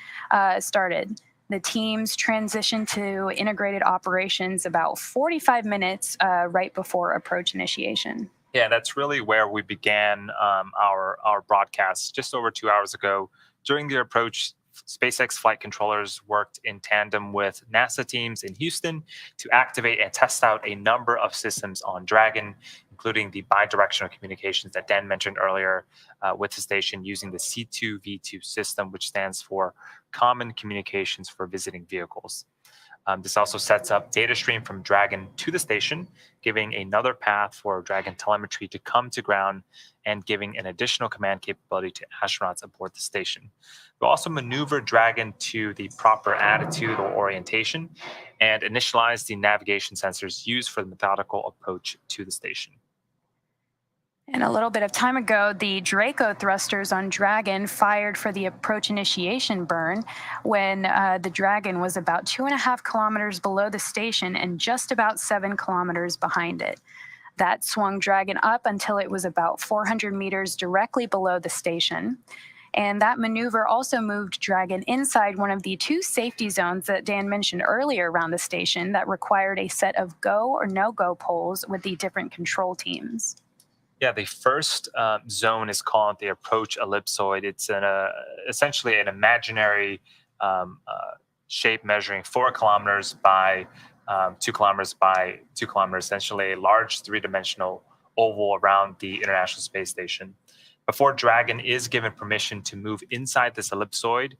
started. The teams transitioned to integrated operations about 45 minutes right before approach initiation. Yeah, that's really where we began our broadcast just over 2 hours ago. During the approach, SpaceX flight controllers worked in tandem with NASA teams in Houston to activate and test out a number of systems on Dragon, including the bidirectional communications that Dan mentioned earlier with the station using the C2V2 system, which stands for Common Communications for Visiting Vehicles. This also sets up data stream from Dragon to the station, giving another path for Dragon telemetry to come to ground and giving an additional command capability to astronauts aboard the station. We'll also maneuver Dragon to the proper attitude or orientation and initialize the navigation sensors used for the methodical approach to the station. And a little bit of time ago, the Draco thrusters on Dragon fired for the approach initiation burn when the Dragon was about 2.5 kilometers below the station and just about 7 kilometers behind it. That swung Dragon up until it was about 400 meters directly below the station. And that maneuver also moved Dragon inside one of the 2 safety zones that Dan mentioned earlier around the station that required a set of go or no-go poles with the different control teams. Yeah, the first zone is called the approach ellipsoid. It's essentially an imaginary shape measuring 4 kilometers by 2 kilometers by 2 kilometers, essentially a large 3-dimensional oval around the International Space Station. Before Dragon is given permission to move inside this ellipsoid,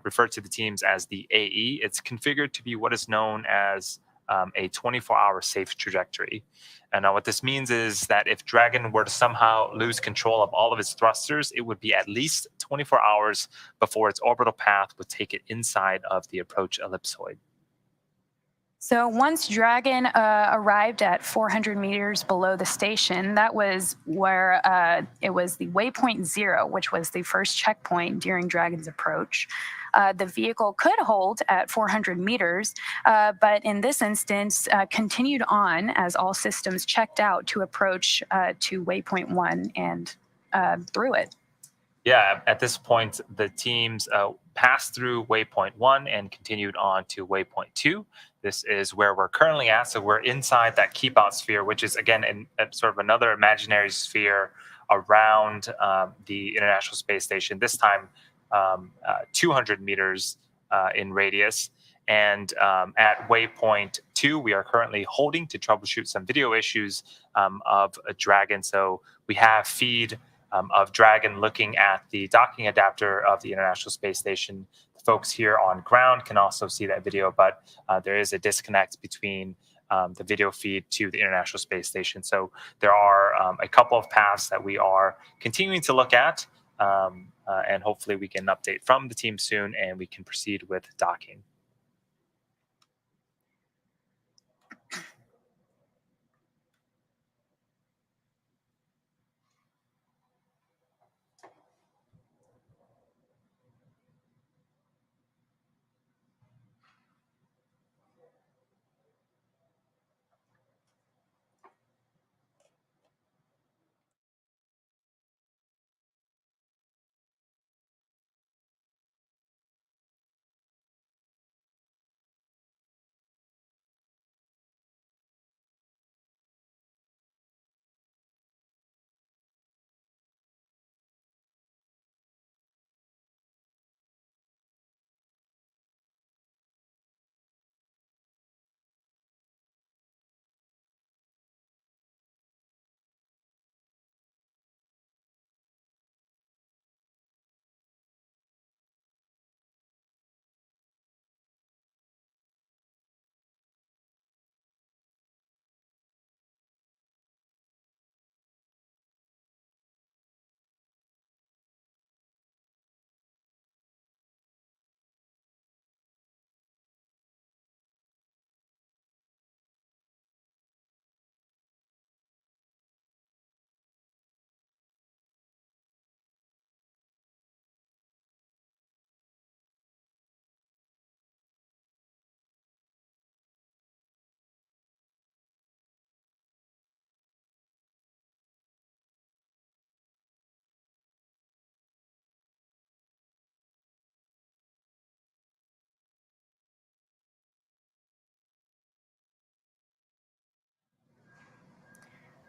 referred to the teams as the AE, it's configured to be what is known as a 24-hour safe trajectory. And what this means is that if Dragon were to somehow lose control of all of its thrusters, it would be at least 24 hours before its orbital path would take it inside of the approach ellipsoid. So once Dragon arrived at 400 meters below the station, that was where it was the waypoint 0, which was the first checkpoint during Dragon's approach. The vehicle could hold at 400 meters, but in this instance, continued on as all systems checked out to approach to waypoint 1 and through it. Yeah, at this point, the teams passed through waypoint 1 and continued on to waypoint 2. This is where we're currently at. So we're inside that keep out sphere, which is, again, sort of another imaginary sphere around the International Space Station, this time 200 meters in radius. And at waypoint 2, we are currently holding to troubleshoot some video issues of a Dragon. So we have feed of Dragon looking at the docking adapter of the International Space Station. The folks here on ground can also see that video, but there is a disconnect between the video feed to the International Space Station. So there are a couple of paths that we are continuing to look at, and hopefully we can update from the team soon and we can proceed with docking.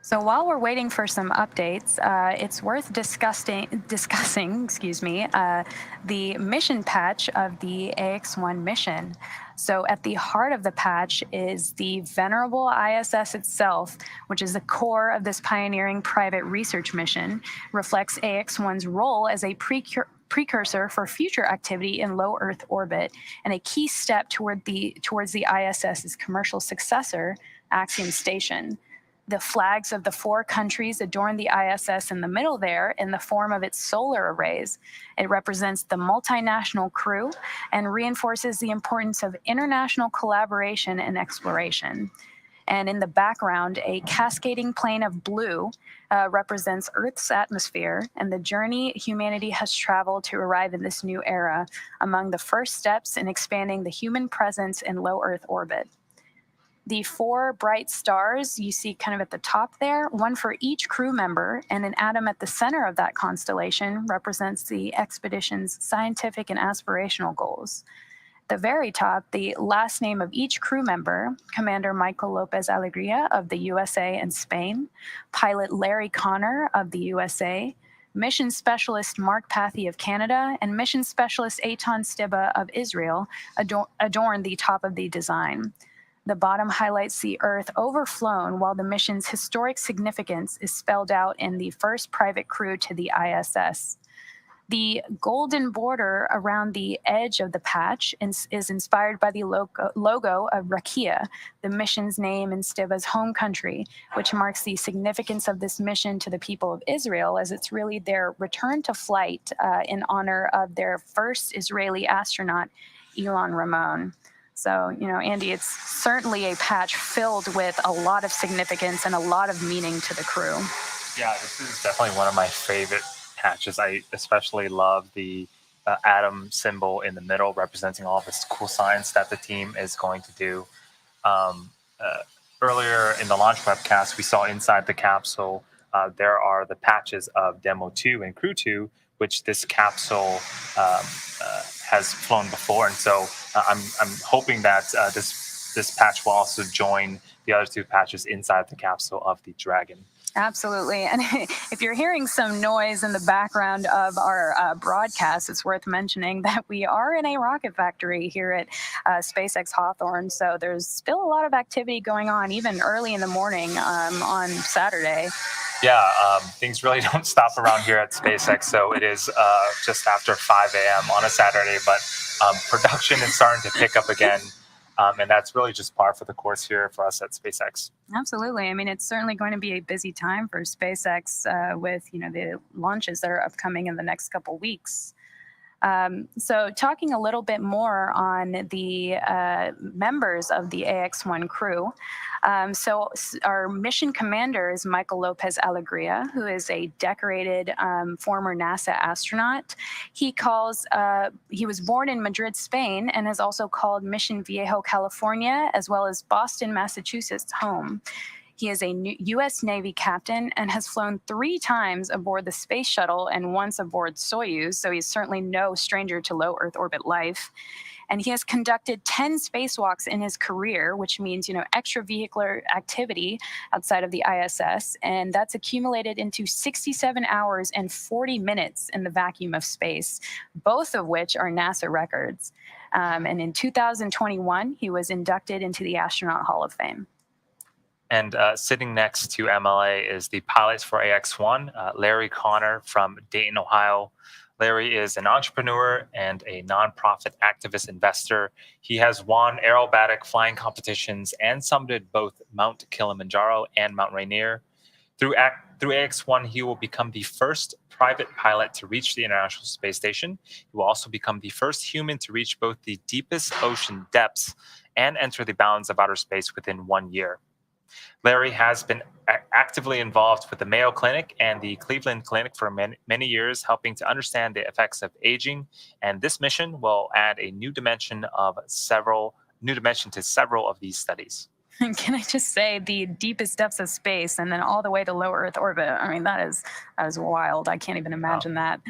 So while we're waiting for some updates, it's worth discussing, the mission patch of the AX-1 mission. So at the heart of the patch is the venerable ISS itself, which is the core of this pioneering private research mission, reflects AX-1's role as a precursor for future activity in low Earth orbit and a key step towards the ISS's commercial successor, Axiom Station. The flags of the 4 countries adorn the ISS in the middle there in the form of its solar arrays. It represents the multinational crew and reinforces the importance of international collaboration and exploration. And in the background, a cascading plane of blue represents Earth's atmosphere and the journey humanity has traveled to arrive in this new era, among the first steps in expanding the human presence in low Earth orbit. The 4 bright stars you see kind of at the top there, one for each crew member, and an atom at the center of that constellation represents the expedition's scientific and aspirational goals. At the very top, the last name of each crew member, Commander Michael Lopez Alegria of the USA and Spain, pilot Larry Connor of the USA, Mission Specialist Mark Pathy of Canada, and Mission Specialist Eitan Stiba of Israel adorn the top of the design. The bottom highlights the Earth overflown, while the mission's historic significance is spelled out in the first private crew to the ISS. The golden border around the edge of the patch is inspired by the logo of Rakia, the mission's name in Stiba's home country, which marks the significance of this mission to the people of Israel, as it's really their return to flight in honor of their first Israeli astronaut, Ilan Ramon. So, Andy, it's certainly a patch filled with a lot of significance and a lot of meaning to the crew. Yeah, this is definitely one of my favorite patches. I especially love the atom symbol in the middle, representing all this cool science that the team is going to do. Earlier in the launch webcast, we saw inside the capsule, there are the patches of Demo 2 and Crew 2, which this capsule has flown before. And so I'm hoping that this patch will also join the other 2 patches inside the capsule of the Dragon. Absolutely. And if you're hearing some noise in the background of our broadcast, it's worth mentioning that we are in a rocket factory here at SpaceX Hawthorne. So there's still a lot of activity going on, even early in the morning on Saturday. Yeah, things really don't stop around here at SpaceX. So it is just after 5 a.m. on a Saturday, but production is starting to pick up again. And that's really just par for the course here for us at SpaceX. Absolutely. I mean, it's certainly going to be a busy time for SpaceX with, the launches that are upcoming in the next couple weeks. So talking a little bit more on the members of the AX-1 crew. So our mission commander is Michael Lopez Alegria, who is a decorated former NASA astronaut. He was born in Madrid, Spain, and has also called Mission Viejo, California, as well as Boston, Massachusetts, home. He is a U.S. Navy captain and has flown 3 times aboard the space shuttle and once aboard Soyuz, so he's certainly no stranger to low Earth orbit life. And he has conducted 10 spacewalks in his career, which means, extravehicular activity outside of the ISS, and that's accumulated into 67 hours and 40 minutes in the vacuum of space, both of which are NASA records. And in 2021, he was inducted into the Astronaut Hall of Fame. And sitting next to MLA is the pilot for AX-1, Larry Connor from Dayton, Ohio. Larry is an entrepreneur and a nonprofit activist investor. He has won aerobatic flying competitions and summited both Mount Kilimanjaro and Mount Rainier. Through AX-1, he will become the first private pilot to reach the International Space Station. He will also become the first human to reach both the deepest ocean depths and enter the bounds of outer space within 1 year. Larry has been actively involved with the Mayo Clinic and the Cleveland Clinic for many years, helping to understand the effects of aging. And this mission will add a new dimension to several of these studies. Can I just say the deepest depths of space and then all the way to low Earth orbit? I mean, that is wild. I can't even imagine that.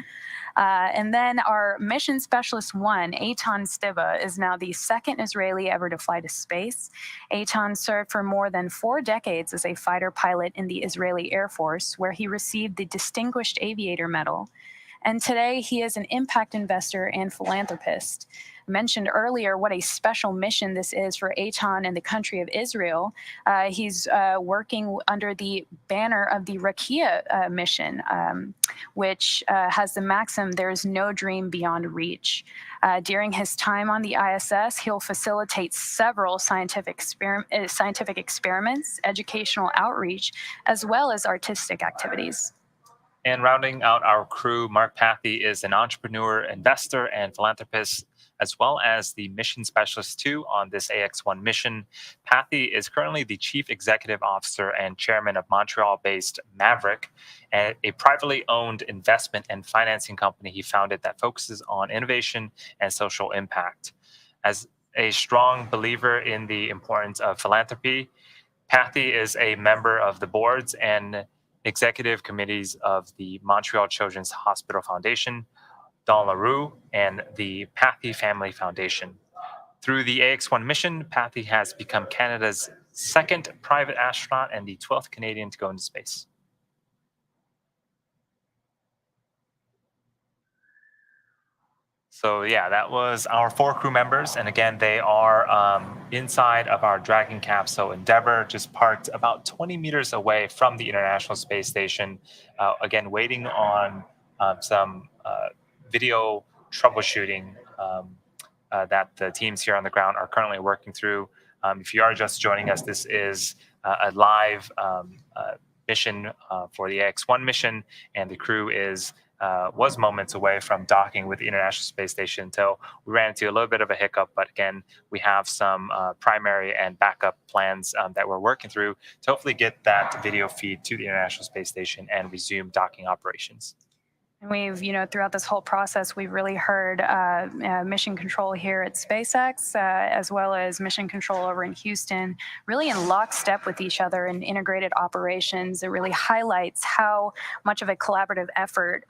And then our Mission Specialist 1, Eitan Stiba, is now the second Israeli ever to fly to space. Eitan served for more than 4 decades as a fighter pilot in the Israeli Air Force, where he received the Distinguished Aviator Medal. And today he is an impact investor and philanthropist. I mentioned earlier what a special mission this is for Eitan and the country of Israel. He's working under the banner of the Rakia mission, which has the maxim, "There is no dream beyond reach." During his time on the ISS, he'll facilitate several scientific experiments, educational outreach, as well as artistic activities. And rounding out our crew, Mark Pathy is an entrepreneur, investor, and philanthropist, as well as the mission specialist too on this AX-1 mission. Pathy is currently the chief executive officer and chairman of Montreal-based Maverick, a privately owned investment and financing company he founded that focuses on innovation and social impact. As a strong believer in the importance of philanthropy, Pathy is a member of the boards and executive committees of the Montreal Children's Hospital Foundation, Don LaRue, and the Pathy Family Foundation. Through the AX-1 mission, Pathy has become Canada's second private astronaut and the 12th Canadian to go into space. So yeah, that was our 4 crew members. And again, they are inside of our Dragon capsule Endeavour, just parked about 20 meters away from the International Space Station. Again, waiting on some video troubleshooting that the teams here on the ground are currently working through. If you are just joining us, this is a live mission for the AX-1 mission, and the crew was moments away from docking with the International Space Station until we ran into a little bit of a hiccup. But again, we have some primary and backup plans that we're working through to hopefully get that video feed to the International Space Station and resume docking operations. And we've, throughout this whole process, we've really heard mission control here at SpaceX, as well as mission control over in Houston, really in lockstep with each other in integrated operations. It really highlights how much of a collaborative effort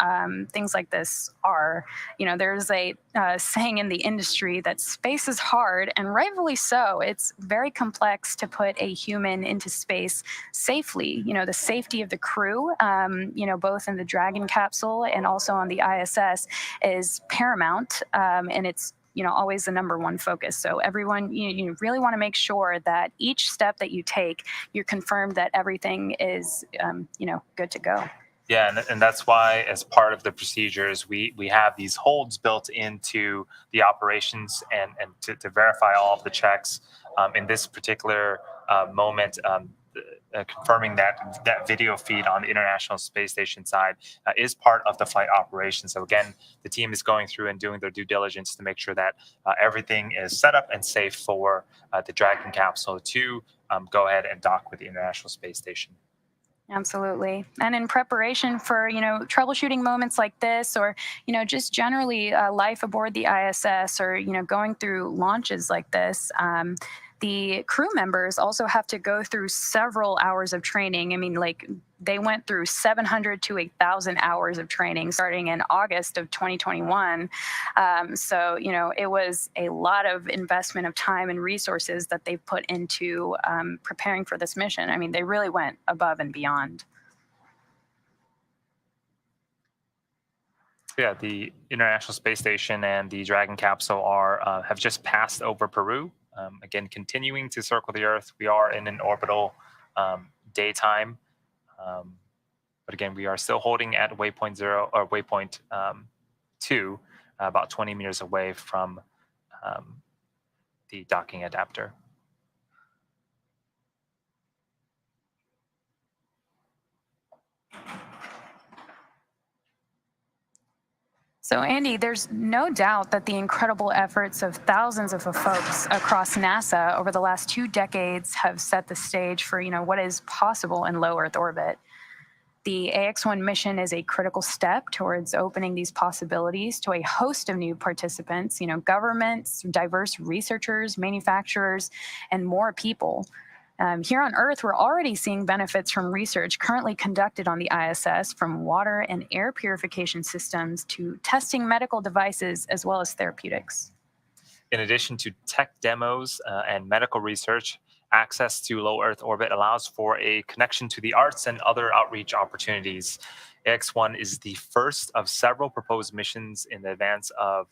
things like this are. There's a saying in the industry that space is hard, and rightfully so. It's very complex to put a human into space safely. The safety of the crew, both in the Dragon capsule and also on the ISS, is paramount, and it's always the number one focus. So everyone, you really want to make sure that each step that you take, you're confirmed that everything is good to go. Yeah, and that's why, as part of the procedures, we have these holds built into the operations and to verify all of the checks. In this particular moment, confirming that video feed on the International Space Station side is part of the flight operation. So again, the team is going through and doing their due diligence to make sure that everything is set up and safe for the Dragon capsule to go ahead and dock with the International Space Station. Absolutely. And in preparation for, troubleshooting moments like this, or, just generally life aboard the ISS, or, going through launches like this, the crew members also have to go through several hours of training. I mean, they went through 700 to 1,000 hours of training starting in August of 2021. So, it was a lot of investment of time and resources that they put into preparing for this mission. I mean, they really went above and beyond. Yeah, the International Space Station and the Dragon capsule have just passed over Peru. Again, continuing to circle the Earth. We are in an orbital daytime. But again, we are still holding at waypoint 0 or waypoint 2, about 20 meters away from the docking adapter. So, Andy, there's no doubt that the incredible efforts of thousands of folks across NASA over the last 2 decades have set the stage for, what is possible in low Earth orbit. The AX-1 mission is a critical step towards opening these possibilities to a host of new participants, governments, diverse researchers, manufacturers, and more people. Here on Earth, we're already seeing benefits from research currently conducted on the ISS, from water and air purification systems to testing medical devices as well as therapeutics. In addition to tech demos and medical research, access to low Earth orbit allows for a connection to the arts and other outreach opportunities. AX-1 is the first of several proposed missions in advance of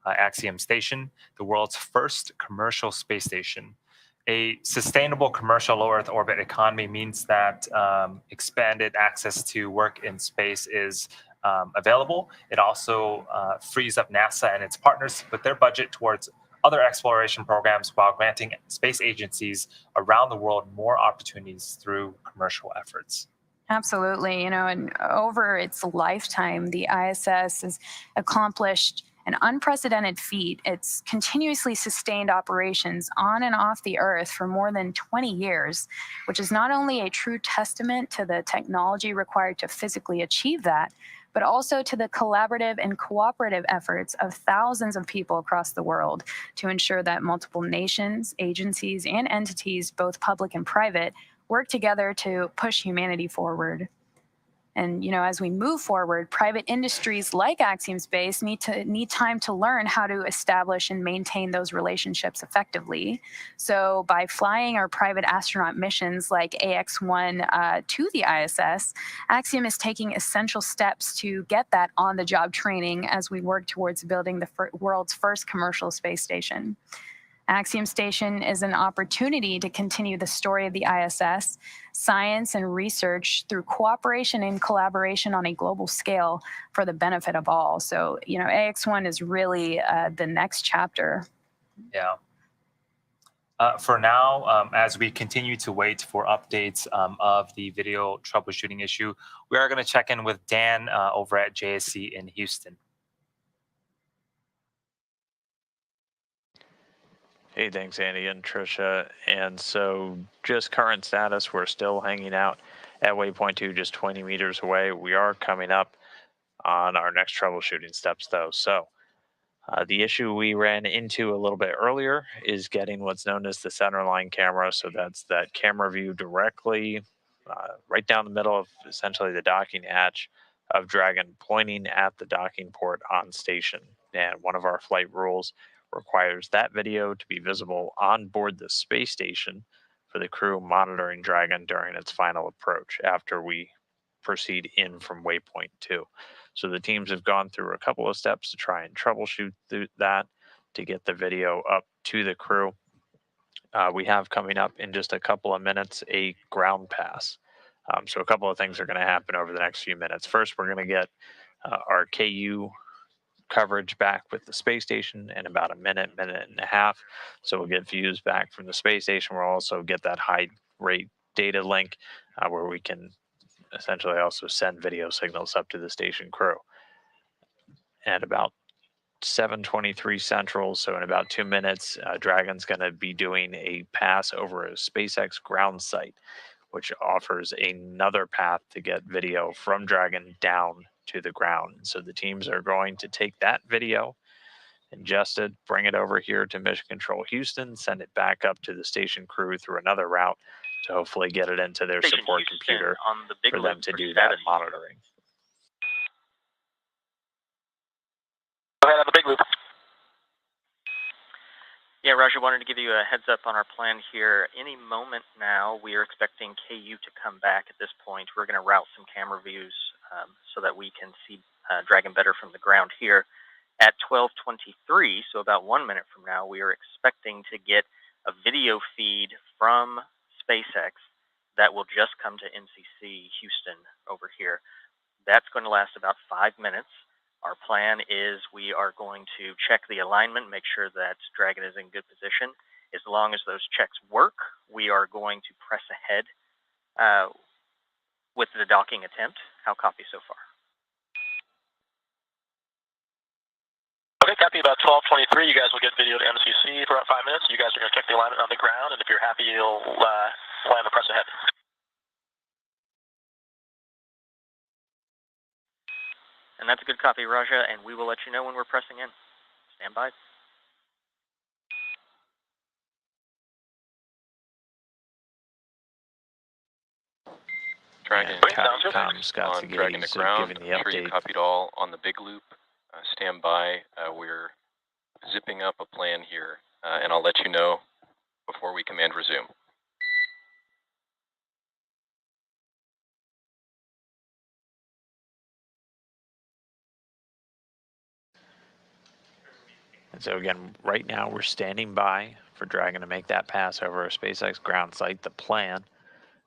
Axiom Station, the world's first commercial space station. A sustainable commercial low Earth orbit economy means that expanded access to work in space is available. It also frees up NASA and its partners to put their budget towards other exploration programs while granting space agencies around the world more opportunities through commercial efforts. Absolutely. And over its lifetime, the ISS has accomplished an unprecedented feat. It's continuously sustained operations on and off the Earth for more than 20 years, which is not only a true testament to the technology required to physically achieve that, but also to the collaborative and cooperative efforts of thousands of people across the world to ensure that multiple nations, agencies, and entities, both public and private, work together to push humanity forward. And as we move forward, private industries like Axiom Space need time to learn how to establish and maintain those relationships effectively. So by flying our private astronaut missions like AX-1 to the ISS, Axiom is taking essential steps to get that on-the-job training as we work towards building the world's first commercial space station. Axiom Station is an opportunity to continue the story of the ISS, science and research through cooperation and collaboration on a global scale for the benefit of all. So, AX-1 is really the next chapter. Yeah. For now, as we continue to wait for updates of the video troubleshooting issue, we are going to check in with Dan over at JSC in Houston. Hey, thanks, Andy and Trisha. And so just current status, we're still hanging out at waypoint 2, just 20 meters away. We are coming up on our next troubleshooting steps, though. So the issue we ran into a little bit earlier is getting what's known as the Centerline camera. So that's that camera view directly right down the middle of essentially the docking hatch of Dragon, pointing at the docking port on station. And one of our flight rules requires that video to be visible on board the space station for the crew monitoring Dragon during its final approach after we proceed in from waypoint 2. So the teams have gone through a couple of steps to try and troubleshoot that to get the video up to the crew. We have coming up in just a couple of minutes a ground pass. So a couple of things are going to happen over the next few minutes. First, we're going to get our KU coverage back with the space station in about a minute and a half. So we'll get views back from the space station. We'll also get that high rate data link where we can essentially also send video signals up to the station crew. At about 7:23 Central, so in about 2 minutes, Dragon's going to be doing a pass over a SpaceX ground site, which offers another path to get video from Dragon down to the ground. So the teams are going to take that video, ingest it, bring it over here to Mission Control Houston, send it back up to the station crew through another route to hopefully get it into their Station support Houston computer on the big for them loop to for do that status. monitoring. Go ahead on the big loop. Yeah, Roger, wanted to give you a heads up on our plan here. Any moment now, we are expecting KU to come back at this point. We're going to route some camera views so that we can see Dragon better from the ground here. At 12:23, so about 1 minute from now, we are expecting to get a video feed from SpaceX that will just come to NCC Houston over here. That's going to last about 5 minutes. Our plan is we are going to check the alignment, make sure that Dragon is in good position. As long as those checks work, we are going to press ahead with the docking attempt. How copy so far? Okay, copy. About 12:23, you guys will get video to MCC for about 5 minutes. You guys are going to check the alignment on the ground, and if you're happy, you'll land the press ahead. And that's a good copy, Raja, and we will let you know when we're pressing in. Stand by. Dragon, Scott's on Dragon to ground. giving the I'm sure you update. copied all on the big loop. Stand by. We're zipping up a plan here, and I'll let you know before we command resume. And so again, right now we're standing by for Dragon to make that pass over a SpaceX ground site. The plan,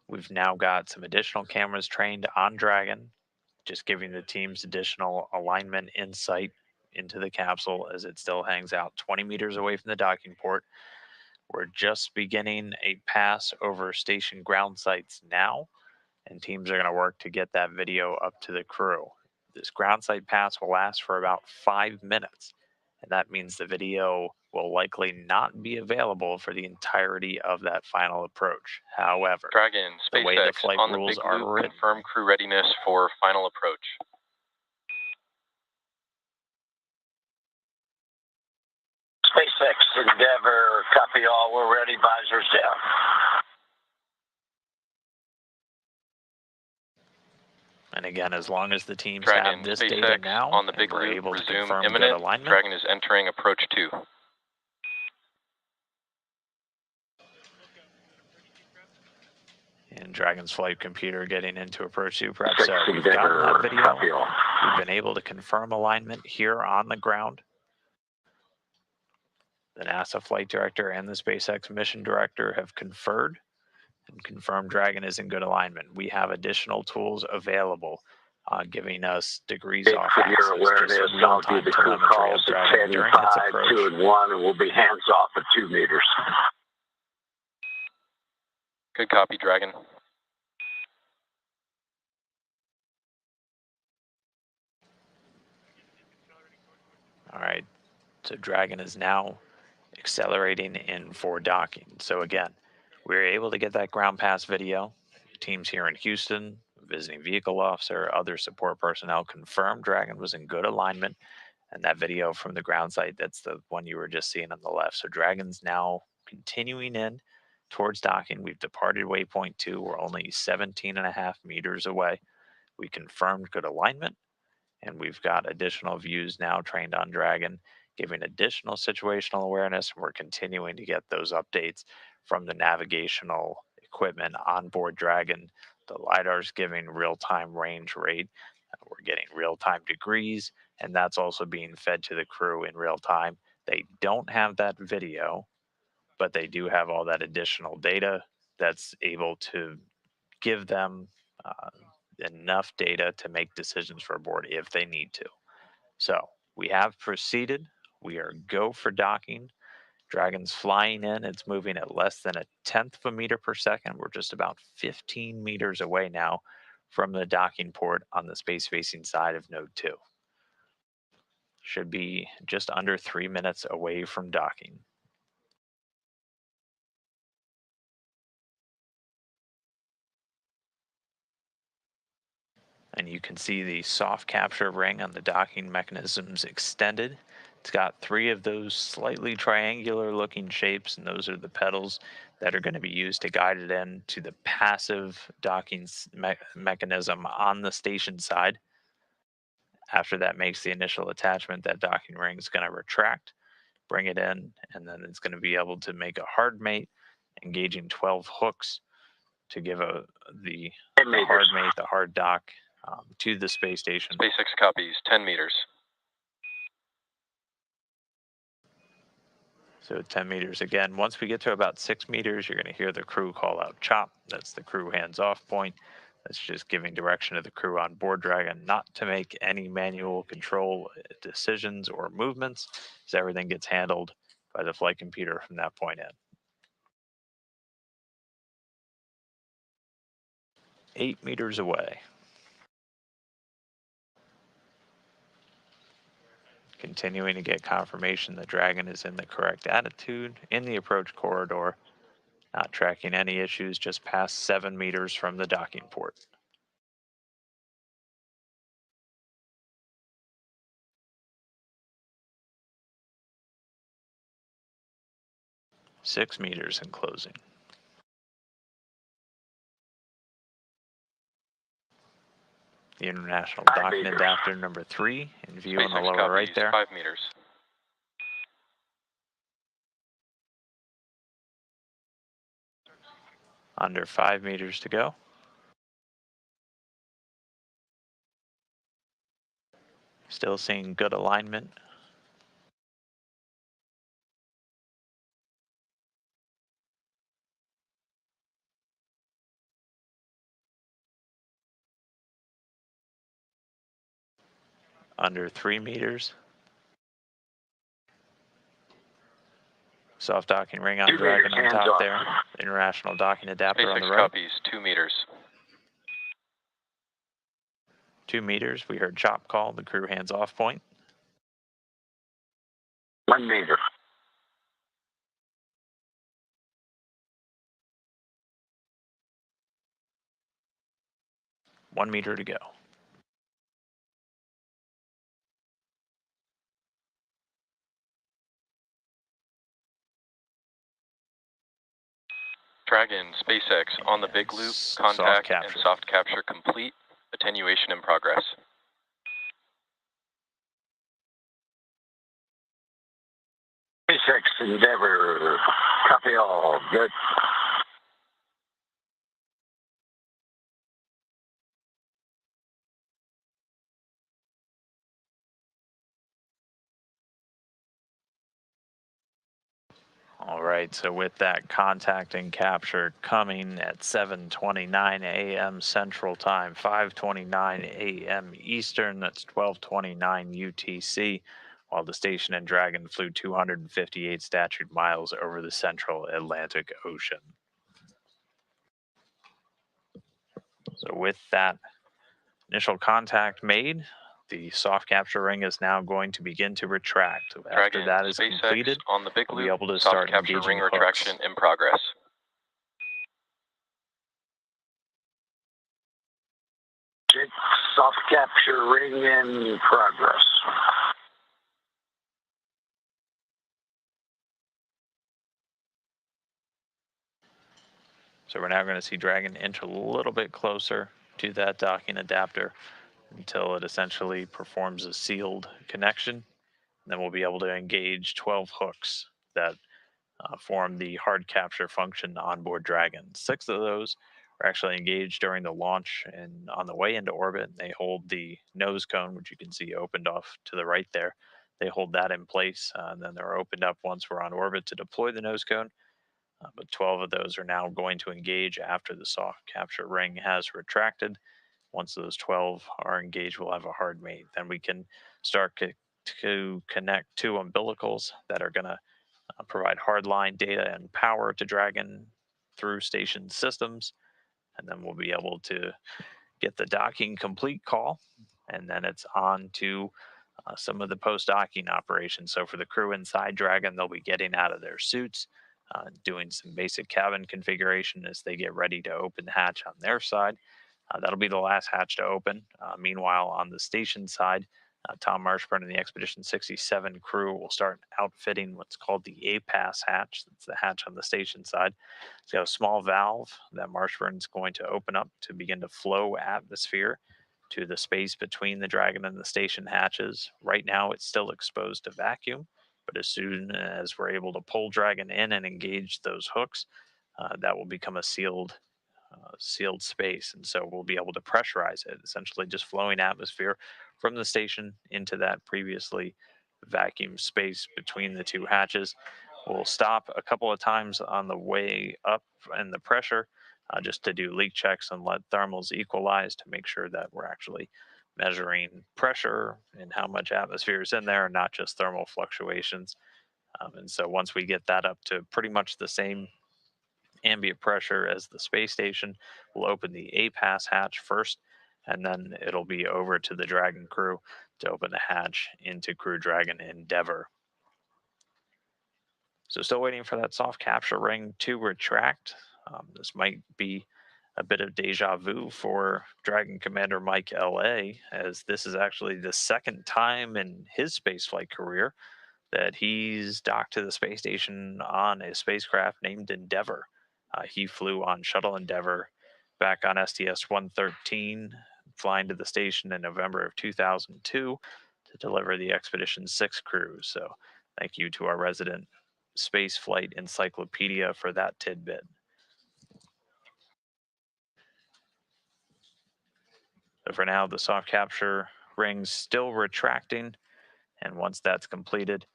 we've now got some additional cameras trained on Dragon, just giving the teams additional alignment insight into the capsule as it still hangs out 20 meters away from the docking port. We're just beginning a pass over station ground sites now, and teams are going to work to get that video up to the crew. This ground site pass will last for about 5 minutes, and that means the video will likely not be available for the entirety of that final approach. However, Dragon, the way the SpaceX, flight on the rules big are loop, written, confirm crew readiness for final approach. SpaceX Endeavor, copy all. We're ready. Visors down. and again, as long as the teams Dragon, have this SpaceX, data now, on the and big we're loop, able to resume confirm good imminent. alignment, Dragon is entering approach 2. and Dragon's flight computer getting into approach 2 prep. So we've gotten that video. We've been able to confirm alignment here on the ground. The NASA flight director and the SpaceX mission director have conferred and confirmed Dragon is in good alignment. We have additional tools available, giving us degrees off axis, just real-time telemetry of Dragon during its approach. 2 and 1, and we'll be hands off at 2 meters. Good copy, Dragon. All right, so Dragon is now accelerating in for docking. So again, we were able to get that ground pass video. Teams here in Houston, visiting vehicle officer, other support personnel confirmed Dragon was in good alignment. And that video from the ground site, that's the one you were just seeing on the left. So Dragon's now continuing in towards docking. We've departed waypoint 2. We're only 17.5 meters away. We confirmed good alignment, and we've got additional views now trained on Dragon, giving additional situational awareness. And we're continuing to get those updates from the navigational equipment on board Dragon. The LiDAR's giving real-time range rate. We're getting real-time degrees, and that's also being fed to the crew in real time. They don't have that video, but they do have all that additional data that's able to give them enough data to make decisions for a board if they need to. So we have proceeded. We are go for docking. Dragon's flying in. It's moving at less than 1/10 of a meter per second. We're just about 15 meters away now from the docking port on the space-facing side of Node 2. Should be just under 3 minutes away from docking. And you can see the soft capture ring on the docking mechanisms extended. It's got 3 of those slightly triangular looking shapes, and those are the pedals that are going to be used to guide it in to the passive docking mechanism on the station side. After that makes the initial attachment, that docking ring is going to retract, bring it in, and then it's going to be able to make a hard mate, engaging 12 hooks to give the hard mate, the hard dock, to the space station. SpaceX copies, 10 meters. So 10 meters again. Once we get to about 6 meters, you're going to hear the crew call out chop. That's the crew hands-off point. That's just giving direction to the crew on board Dragon not to make any manual control decisions or movements, as everything gets handled by the flight computer from that point in. 8 meters away. Continuing to get confirmation the Dragon is in the correct attitude, in the approach corridor, not tracking any issues, just past 7 meters from the docking port. 6 meters in closing. The International Docking Adapter number 3 in view on the SpaceX lower right copies, there. 5 meters. Under 5 meters to go. Still seeing good alignment. under 3 meters. Soft docking ring on 2 meters, Dragon on hands top off. there. International docking adapter on the SpaceX right. copies, 2 meters. 2 meters. We heard chop call, the crew hands off point. 1 meter. 1 meter to go. Dragon, SpaceX on the big loop, Soft contact and capture. soft capture complete. Attenuation in progress. SpaceX Endeavor, copy all, good. All right, so with that contact and capture coming at 7:29 a.m. Central Time, 5:29 a.m. Eastern, that's 12:29 UTC, while the station and Dragon flew 258 statute miles over the central Atlantic Ocean. So with that initial contact made, the soft capture ring is now going to begin to retract. After Dragon, that is SpaceX completed, on the big we'll be loop, able to soft start capture engaging ring hooks. retraction in progress. Check soft capture ring in progress. So we're now going to see Dragon inch a little bit closer to that docking adapter until it essentially performs a sealed connection. And then we'll be able to engage 12 hooks that form the hard capture function on board Dragon. 6 of those are actually engaged during the launch, and on the way into orbit, they hold the nose cone, which you can see opened off to the right there. They hold that in place, and then they're opened up once we're on orbit to deploy the nose cone. But 12 of those are now going to engage after the soft capture ring has retracted. Once those 12 are engaged, we'll have a hard mate. Then we can start to connect 2 umbilicals that are going to provide hardline data and power to Dragon through station systems. And then we'll be able to get the docking complete call. And then it's on to some of the post-docking operations. So for the crew inside Dragon, they'll be getting out of their suits, doing some basic cabin configuration as they get ready to open the hatch on their side. That'll be the last hatch to open. Meanwhile, on the station side, Tom Marshburn and the Expedition 67 crew will start outfitting what's called the A-Pass hatch. That's the hatch on the station side. It's got a small valve that Marshburn's going to open up to begin to flow atmosphere to the space between the Dragon and the station hatches. Right now, it's still exposed to vacuum, but as soon as we're able to pull Dragon in and engage those hooks, that will become a sealed space. And so we'll be able to pressurize it, essentially just flowing atmosphere from the station into that previously vacuum space between the 2 hatches. We'll stop a couple of times on the way up in the pressure just to do leak checks and let thermals equalize to make sure that we're actually measuring pressure and how much atmosphere is in there, not just thermal fluctuations. And so once we get that up to pretty much the same ambient pressure as the space station, we'll open the A-Pass hatch first, and then it'll be over to the Dragon crew to open the hatch into Crew Dragon Endeavor. So still waiting for that soft capture ring to retract. This might be a bit of deja vu for Dragon Commander Mike LA, as this is actually the second time in his spaceflight career that he's docked to the space station on a spacecraft named Endeavor. He flew on Shuttle Endeavor back on STS-113, flying to the station in November of 2002 to deliver the Expedition 6 crew. So thank you to our resident spaceflight encyclopedia for that tidbit. So for now, the soft capture ring's still retracting, and once that's completed,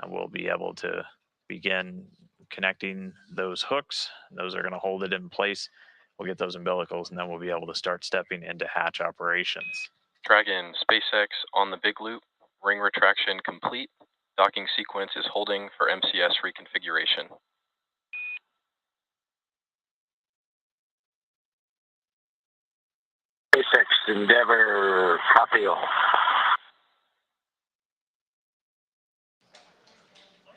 we'll be able to begin connecting those hooks. Those are going to hold it in place. We'll get those umbilicals, and then we'll be able to start stepping into hatch operations. Dragon, SpaceX on the big loop, ring retraction complete. Docking sequence is holding for MCS reconfiguration. SpaceX Endeavor, copy all.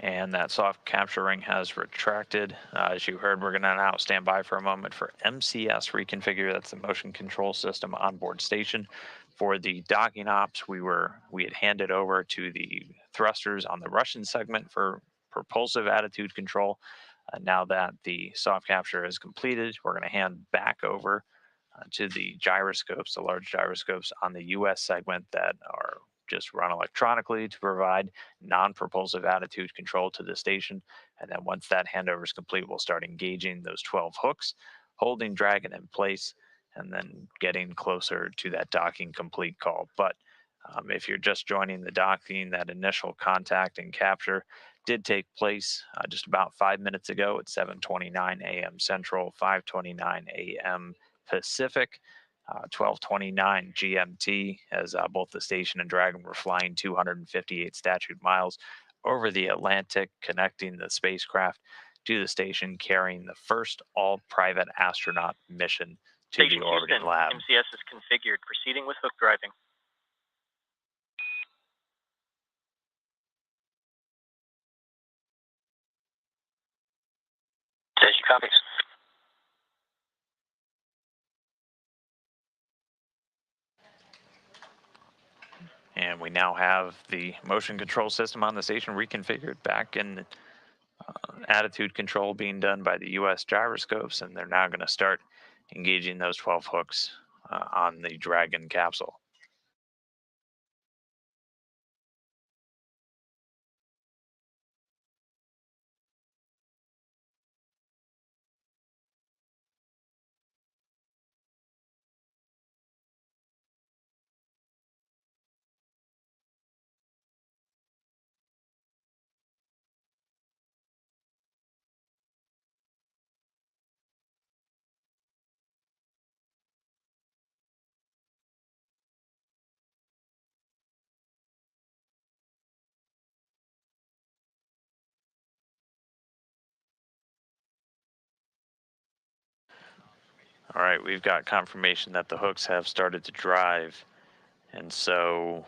And that soft capture ring has retracted. As you heard, we're going to now stand by for a moment for MCS reconfigure. That's the motion control system onboard station. For the docking ops, we had handed over to the thrusters on the Russian segment for propulsive attitude control. Now that the soft capture is completed, we're going to hand back over to the gyroscopes, the large gyroscopes on the U.S. segment that are just run electronically to provide non-propulsive attitude control to the station. And then once that handover is complete, we'll start engaging those 12 hooks, holding Dragon in place, and then getting closer to that docking complete call. But if you're just joining the docking, that initial contact and capture did take place just about 5 minutes ago at 7:29 a.m. Central, 5:29 a.m. Pacific. 12:29 GMT, as both the station and Dragon were flying 258 statute miles over the Atlantic, connecting the spacecraft to the station, carrying the first all-private astronaut mission to Station the orbiting Houston, lab. MCS is configured. Proceeding with hook driving. Station copies. And we now have the motion control system on the station reconfigured back in attitude control being done by the U.S. gyroscopes, and they're now going to start engaging those 12 hooks on the Dragon capsule. All right, we've got confirmation that the hooks have started to drive. And so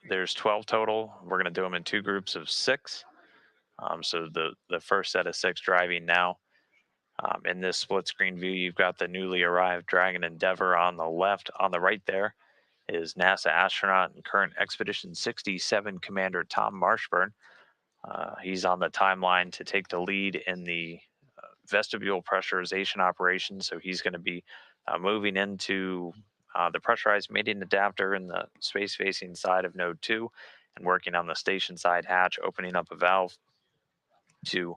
there's 12 total. We're going to do them in two groups of 6. So the first set of 6 driving now. In this split screen view, you've got the newly arrived Dragon Endeavor on the left. On the right there is NASA astronaut and current Expedition 67 Commander Tom Marshburn. He's on the timeline to take the lead in the vestibule pressurization operation. So he's going to be moving into the pressurized mating adapter in the space-facing side of Node 2 and working on the station side hatch, opening up a valve to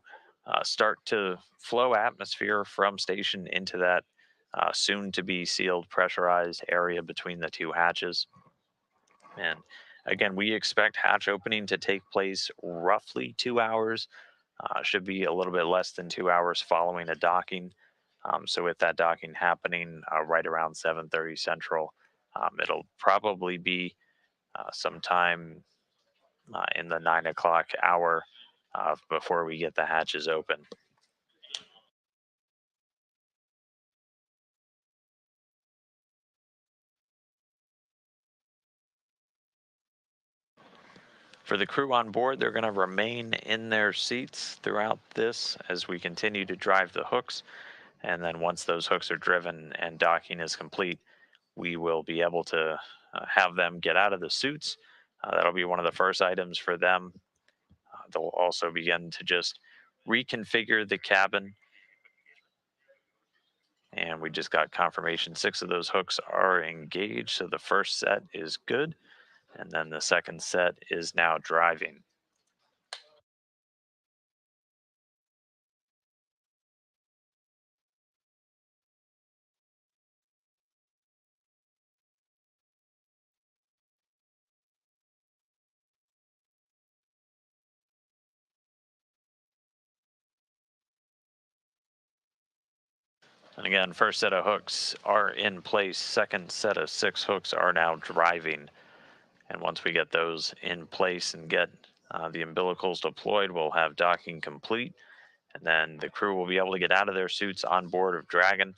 start to flow atmosphere from station into that soon-to-be sealed pressurized area between the 2 hatches. And again, we expect hatch opening to take place roughly 2 hours. Should be a little bit less than 2 hours following a docking. So with that docking happening right around 7:30 Central, it'll probably be sometime in the 9 o'clock hour before we get the hatches open. For the crew on board, they're going to remain in their seats throughout this as we continue to drive the hooks. And then once those hooks are driven and docking is complete, we will be able to have them get out of the suits. That'll be one of the first items for them. They'll also begin to just reconfigure the cabin. And we just got confirmation 6 of those hooks are engaged. So the first set is good. And then the second set is now driving. And again, first set of hooks are in place. Second set of 6 hooks are now driving. And once we get those in place and get the umbilicals deployed, we'll have docking complete. And then the crew will be able to get out of their suits on board of Dragon.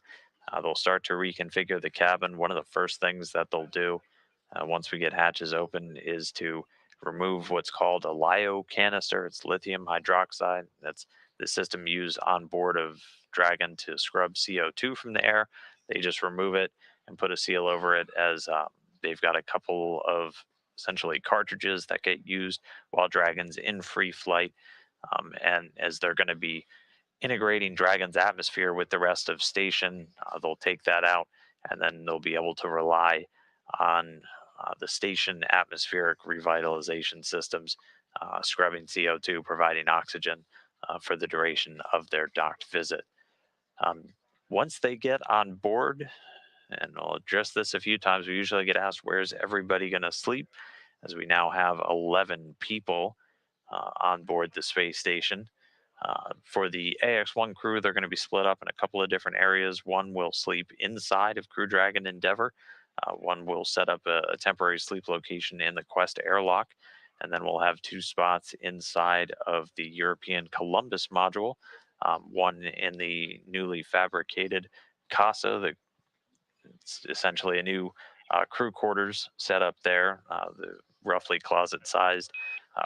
They'll start to reconfigure the cabin. One of the first things that they'll do once we get hatches open is to remove what's called a lyo canister. It's lithium hydroxide. That's the system used on board of Dragon to scrub CO2 from the air. They just remove it and put a seal over it, as they've got a couple of essentially cartridges that get used while Dragon's in free flight. And as they're going to be integrating Dragon's atmosphere with the rest of station, they'll take that out, and then they'll be able to rely on the station atmospheric revitalization systems, scrubbing CO2, providing oxygen for the duration of their docked visit. Once they get on board, and I'll address this a few times, we usually get asked, where's everybody going to sleep? As we now have 11 people on board the space station. For the AX-1 crew, they're going to be split up in a couple of different areas. One will sleep inside of Crew Dragon Endeavour. One will set up a temporary sleep location in the Quest airlock. And then we'll have 2 spots inside of the European Columbus module. One in the newly fabricated Casa. It's essentially a new crew quarters set up there, the roughly closet-sized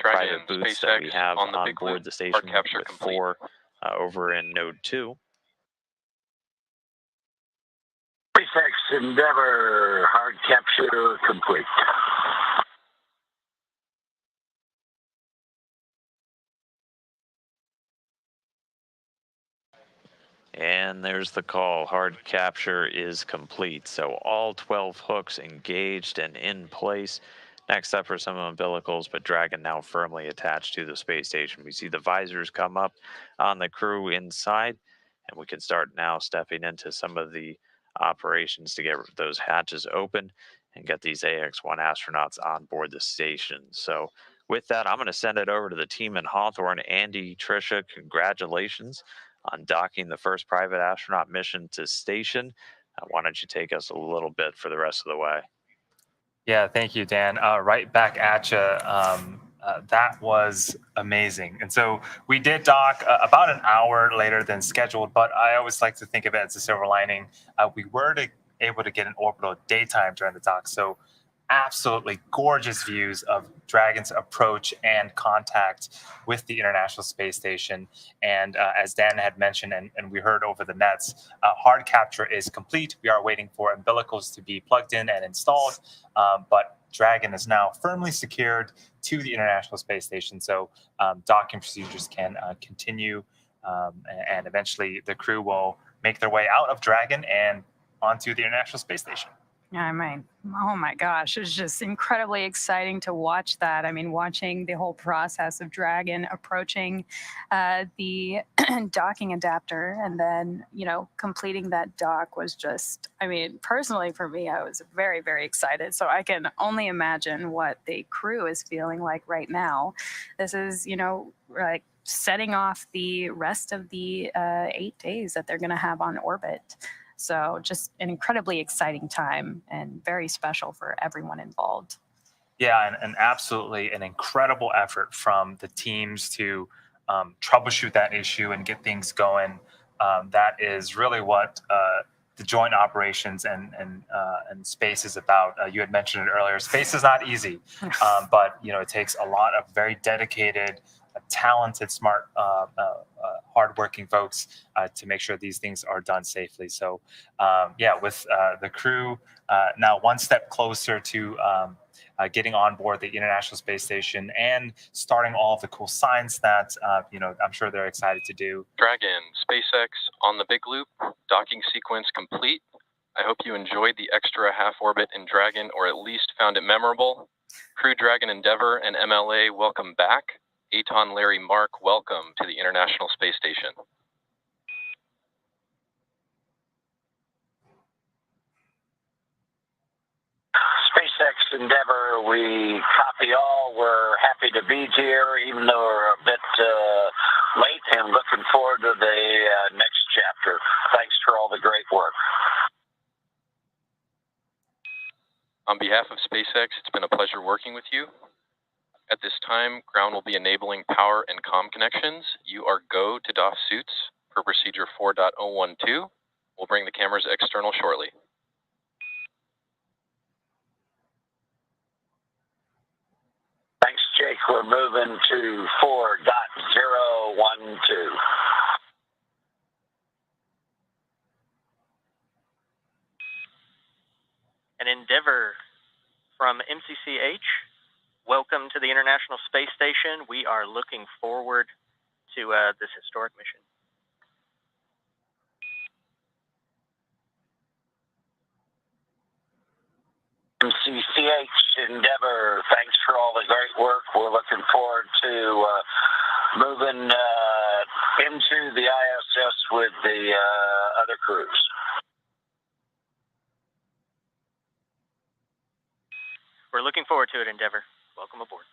private booths that we have on board the station, with 4 over in Node 2. SpaceX Endeavour, hard capture complete. And there's the call. Hard capture is complete. So all 12 hooks engaged and in place. Next up are some umbilicals, but Dragon now firmly attached to the space station. We see the visors come up on the crew inside, and we can start now stepping into some of the operations to get those hatches open and get these AX-1 astronauts on board the station. So with that, I'm going to send it over to the team in Hawthorne. Andy, Tricia, congratulations on docking the first private astronaut mission to station. Why don't you take us a little bit for the rest of the way? Yeah, thank you, Dan. Right back at you. That was amazing. And so we did dock about an hour later than scheduled, but I always like to think of it as a silver lining. We were able to get an orbital daytime during the dock. So absolutely gorgeous views of Dragon's approach and contact with the International Space Station. And as Dan had mentioned, and we heard over the nets, hard capture is complete. We are waiting for umbilicals to be plugged in and installed, but Dragon is now firmly secured to the International Space Station. So docking procedures can continue, and eventually the crew will make their way out of Dragon and onto the International Space Station. Yeah, I mean, oh my gosh, it's just incredibly exciting to watch that. I mean, watching the whole process of Dragon approaching the docking adapter and then, completing that dock was just, I mean, personally for me, I was very, very excited. So I can only imagine what the crew is feeling like right now. This is, like setting off the rest of the 8 days that they're going to have on orbit. So just an incredibly exciting time and very special for everyone involved. Yeah, and absolutely an incredible effort from the teams to troubleshoot that issue and get things going. That is really what the joint operations and space is about. You had mentioned it earlier. Space is not easy, but it takes a lot of very dedicated, talented, smart, hardworking folks to make sure these things are done safely. So, with the crew now one step closer to getting on board the International Space Station and starting all of the cool science that I'm sure they're excited to do. Dragon, SpaceX on the big loop, docking sequence complete. I hope you enjoyed the extra half orbit in Dragon, or at least found it memorable. Crew Dragon Endeavour and MLA, welcome back. Aton, Larry, Mark, welcome to the International Space Station. SpaceX Endeavour, we copy all. We're happy to be here, even though we're a bit late, and looking forward to the next chapter. Thanks for all the great work. On behalf of SpaceX, it's been a pleasure working with you. At this time, ground will be enabling power and comm connections. You are go to doff suits per procedure 4.012. We'll bring the cameras external shortly. Thanks, Jake. We're moving to 4.012. An Endeavour from MCCH. Welcome to the International Space Station. We are looking forward to this historic mission. MCCH Endeavour, thanks for all the great work. We're looking forward to moving into the ISS with the other crews. We're looking forward to it, Endeavour. Welcome aboard.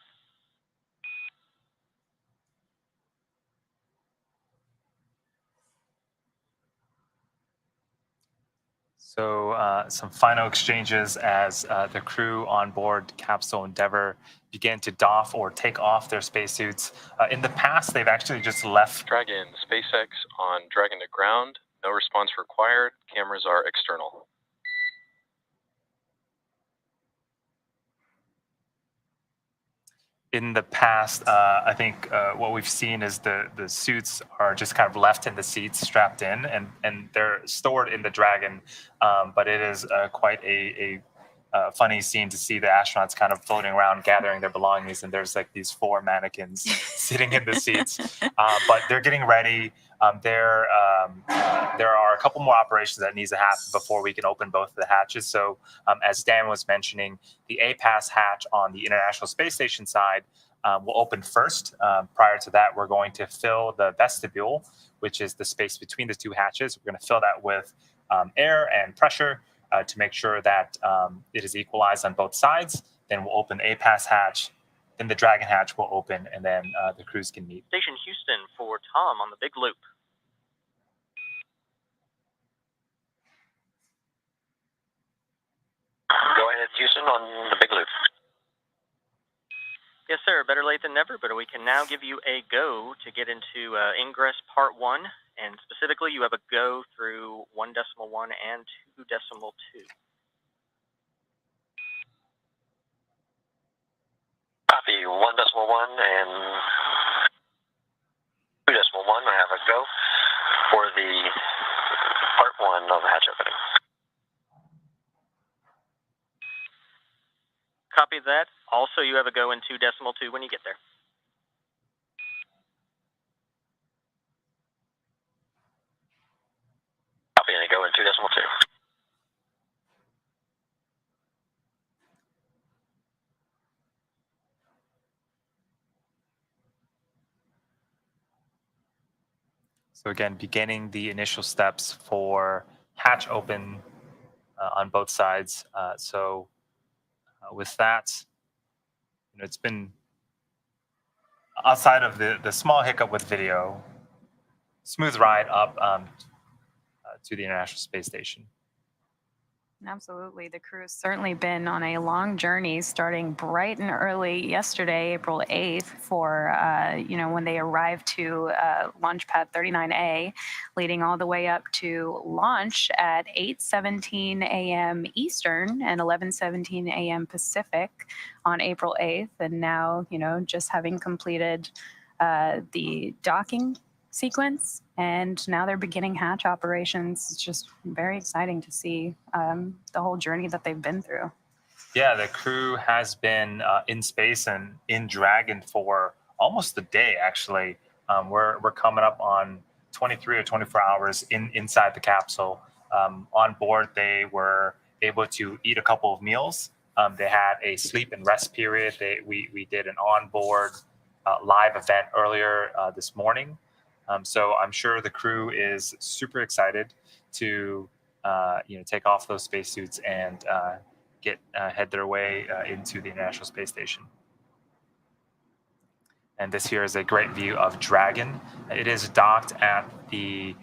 So some final exchanges as the crew on board Capsule Endeavour begin to doff or take off their spacesuits. In the past, they've actually just left. Dragon, SpaceX on Dragon to ground. No response required. Cameras are external. In the past, I think what we've seen is the suits are just kind of left in the seats, strapped in, and they're stored in the Dragon. But it is quite a funny scene to see the astronauts kind of floating around, gathering their belongings, and there's like these 4 mannequins sitting in the seats. But they're getting ready. There are a couple more operations that needs to happen before we can open both of the hatches. So as Dan was mentioning, the A-Pass hatch on the International Space Station side will open first. Prior to that, we're going to fill the vestibule, which is the space between the 2 hatches. We're going to fill that with air and pressure to make sure that it is equalized on both sides. Then we'll open the A-Pass hatch. Then the Dragon hatch will open, and then the crews can meet. Station Houston for Tom on the big loop. Go ahead, Houston, on the big loop. Yes, sir. Better late than never, but we can now give you a go to get into ingress part 1. And specifically, you have a go through 1.1 and 2.2. Copy 1.1 and 2.1. I have a go for the part 1 of the hatch opening. Copy that. Also, you have a go in 2.2 when you get there. Copy and a go in 2.2. So again, beginning the initial steps for hatch open on both sides. With that, it's been, outside of the small hiccup with video, smooth ride up to the International Space Station. Absolutely. The crew has certainly been on a long journey starting bright and early yesterday, April 8th, for, when they arrived to launch pad 39A, leading all the way up to launch at 8:17 a.m. Eastern and 11:17 a.m. Pacific on April 8th. And now, just having completed the docking sequence, and now they're beginning hatch operations. It's just very exciting to see the whole journey that they've been through. Yeah, the crew has been in space and in Dragon for almost a day, actually. We're coming up on 23 or 24 hours inside the capsule. On board, they were able to eat a couple of meals. They had a sleep and rest period. We did an onboard live event earlier this morning. So I'm sure the crew is super excited to take off those spacesuits and head their way into the International Space Station. And this here is a great view of Dragon. It is docked at the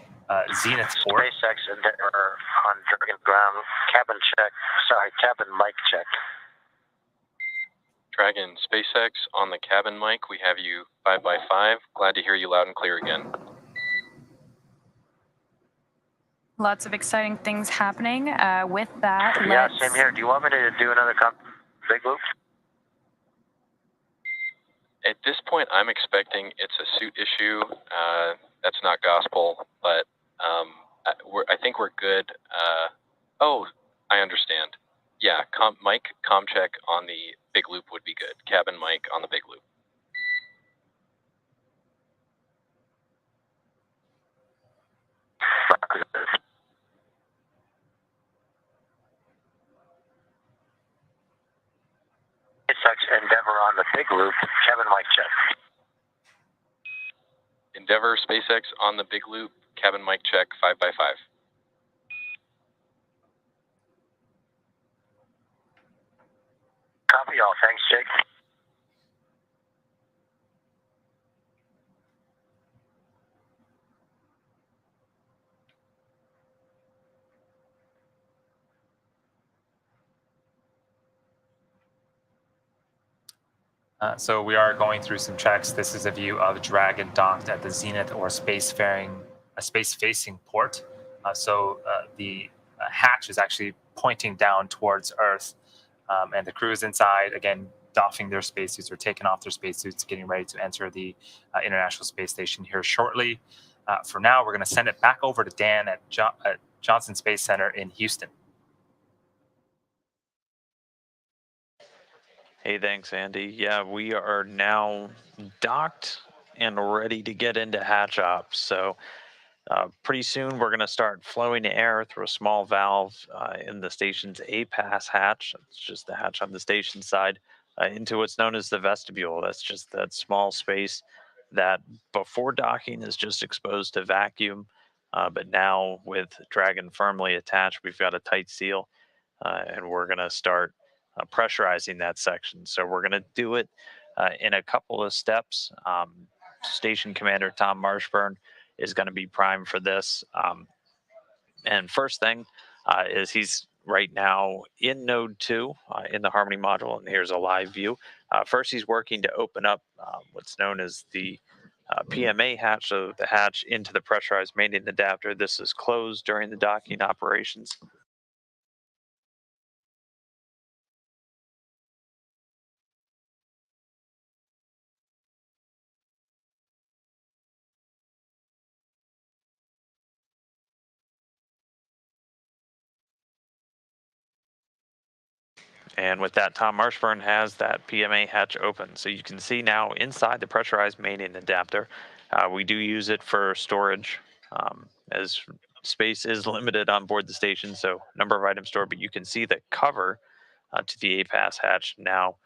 Zenith port. SpaceX Endeavor on Dragon ground. Cabin check. Sorry, cabin mic check. Dragon, SpaceX on the cabin mic. We have you 5x5. Glad to hear you loud and clear again. Lots of exciting things happening. With that, Yeah, let's... same here. Do you want me to do another big loop? At this point, I'm expecting it's a suit issue. That's not gospel, but I think we're good. Oh, I understand. Yeah, com check on the big loop would be good. Cabin mic on the big loop. SpaceX Endeavor on the big loop. Cabin mic check. Endeavor, SpaceX on the big loop. Cabin mic check 5x5. Copy all. Thanks, Jake. So we are going through some checks. This is a view of Dragon docked at the Zenith or space-facing port. The hatch is actually pointing down towards Earth, and the crew is inside, again, doffing their spacesuits or taking off their spacesuits, getting ready to enter the International Space Station here shortly. For now, we're going to send it back over to Dan at Johnson Space Center in Houston. Hey, thanks, Andy. Yeah, we are now docked and ready to get into hatch ops. So pretty soon we're going to start flowing air through a small valve in the station's A-pass hatch. It's just the hatch on the station side into what's known as the vestibule. That's just that small space that before docking is just exposed to vacuum. But now with Dragon firmly attached, we've got a tight seal and we're going to start pressurizing that section. So we're going to do it in a couple of steps. Station Commander Tom Marshburn is going to be primed for this. And first thing is he's right now in node 2 in the Harmony module, and here's a live view. First, he's working to open up what's known as the PMA hatch, so the hatch into the pressurized mating adapter. This is closed during the docking operations. And with that, Tom Marshburn has that PMA hatch open. So you can see now inside the pressurized mating adapter, we do use it for storage as space is limited on board the station. So number of items stored, but you can see the cover to the A-pass hatch now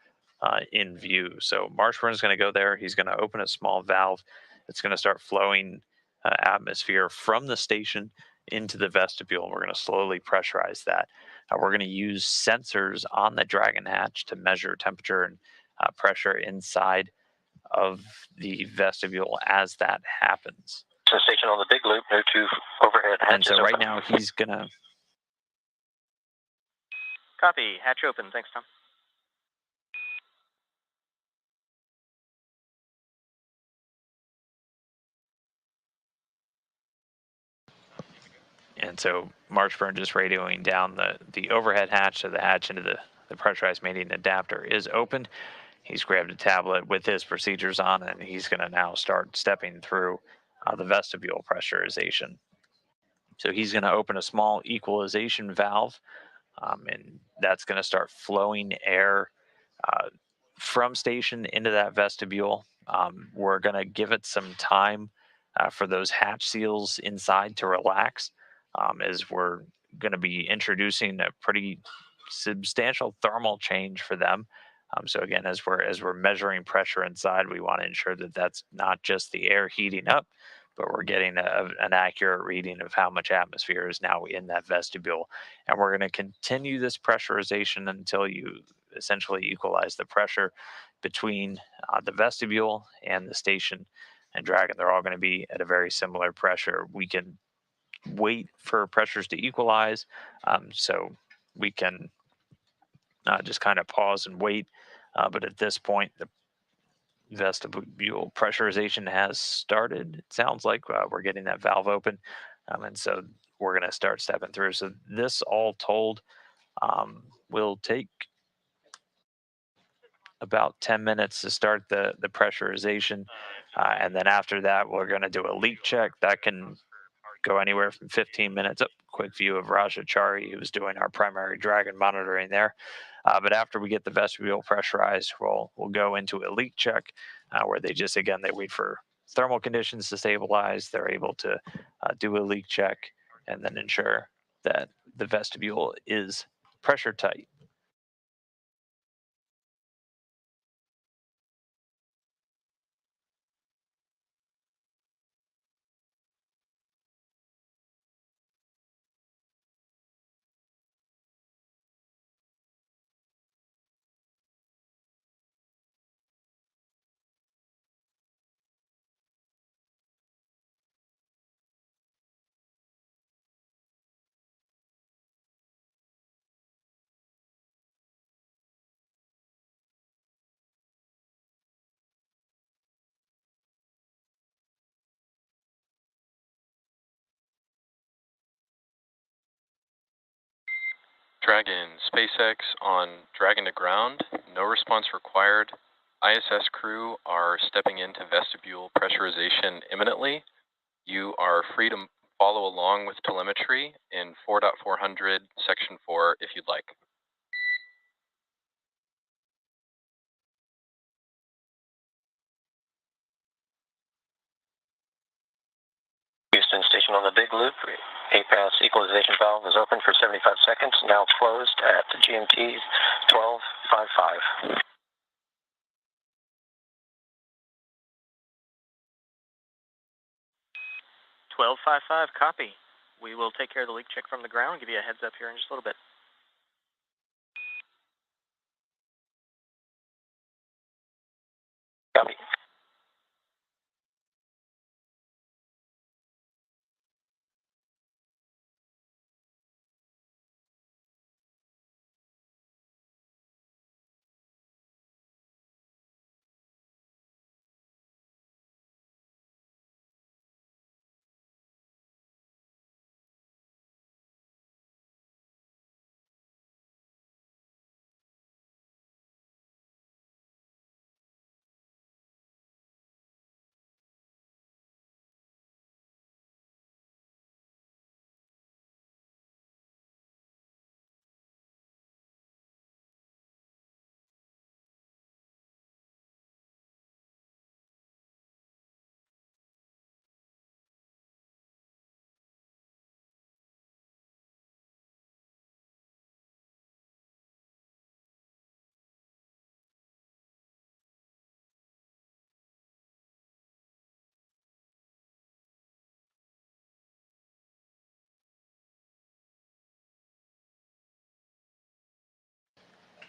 in view. So Marshburn is going to go there. He's going to open a small valve. It's going to start flowing atmosphere from the station into the vestibule. We're going to slowly pressurize that. We're going to use sensors on the Dragon hatch to measure temperature and pressure inside of the vestibule as that happens. So station on the big loop, no 2 overhead hatches. And so right now he's going to... Copy. Hatch open. Thanks, Tom. And so Marshburn just radioing down the overhead hatch, so the hatch into the pressurized mating adapter is opened. He's grabbed a tablet with his procedures on, and he's going to now start stepping through the vestibule pressurization. So he's going to open a small equalization valve, and that's going to start flowing air from station into that vestibule. We're going to give it some time for those hatch seals inside to relax, as we're going to be introducing a pretty substantial thermal change for them. So again, as we're measuring pressure inside, we want to ensure that that's not just the air heating up, but we're getting an accurate reading of how much atmosphere is now in that vestibule. And we're going to continue this pressurization until you essentially equalize the pressure between the vestibule and the station and Dragon. They're all going to be at a very similar pressure. We can wait for pressures to equalize. So we can just kind of pause and wait. But at this point, the vestibule pressurization has started. It sounds like we're getting that valve open. And so we're going to start stepping through. So this all told will take about 10 minutes to start the pressurization. And then after that, we're going to do a leak check. That can go anywhere from 15 minutes up. Quick view of Raja Chari, who's doing our primary Dragon monitoring there. But after we get the vestibule pressurized, we'll go into a leak check where they just, again, they wait for thermal conditions to stabilize. They're able to do a leak check and then ensure that the vestibule is pressure tight. Dragon, SpaceX on Dragon to ground, no response required. ISS crew are stepping into vestibule pressurization imminently. You are free to follow along with telemetry in 4.400 section 4 if you'd like. Houston station on the big loop. APAS equalization valve is open for 75 seconds, now closed at GMT 12:55. 1255, copy. We will take care of the leak check from the ground and give you a heads up here in just a little bit. Copy.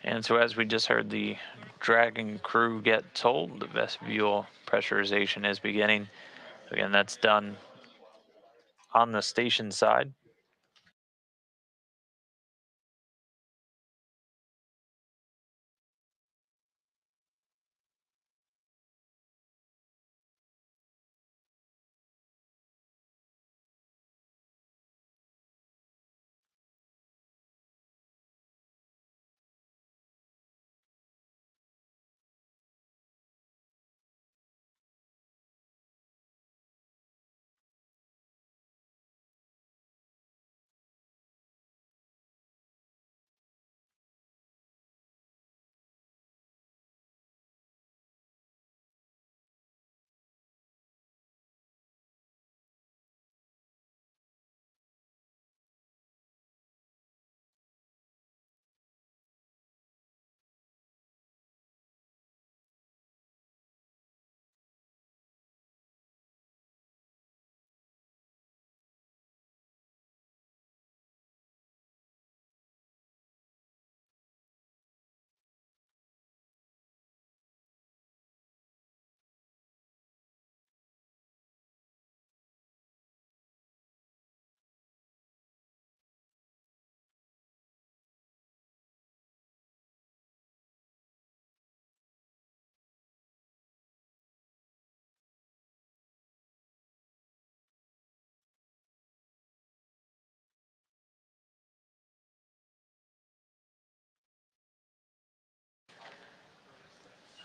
And so as we just heard the Dragon crew get told, the vestibule pressurization is beginning. Again, that's done on the station side.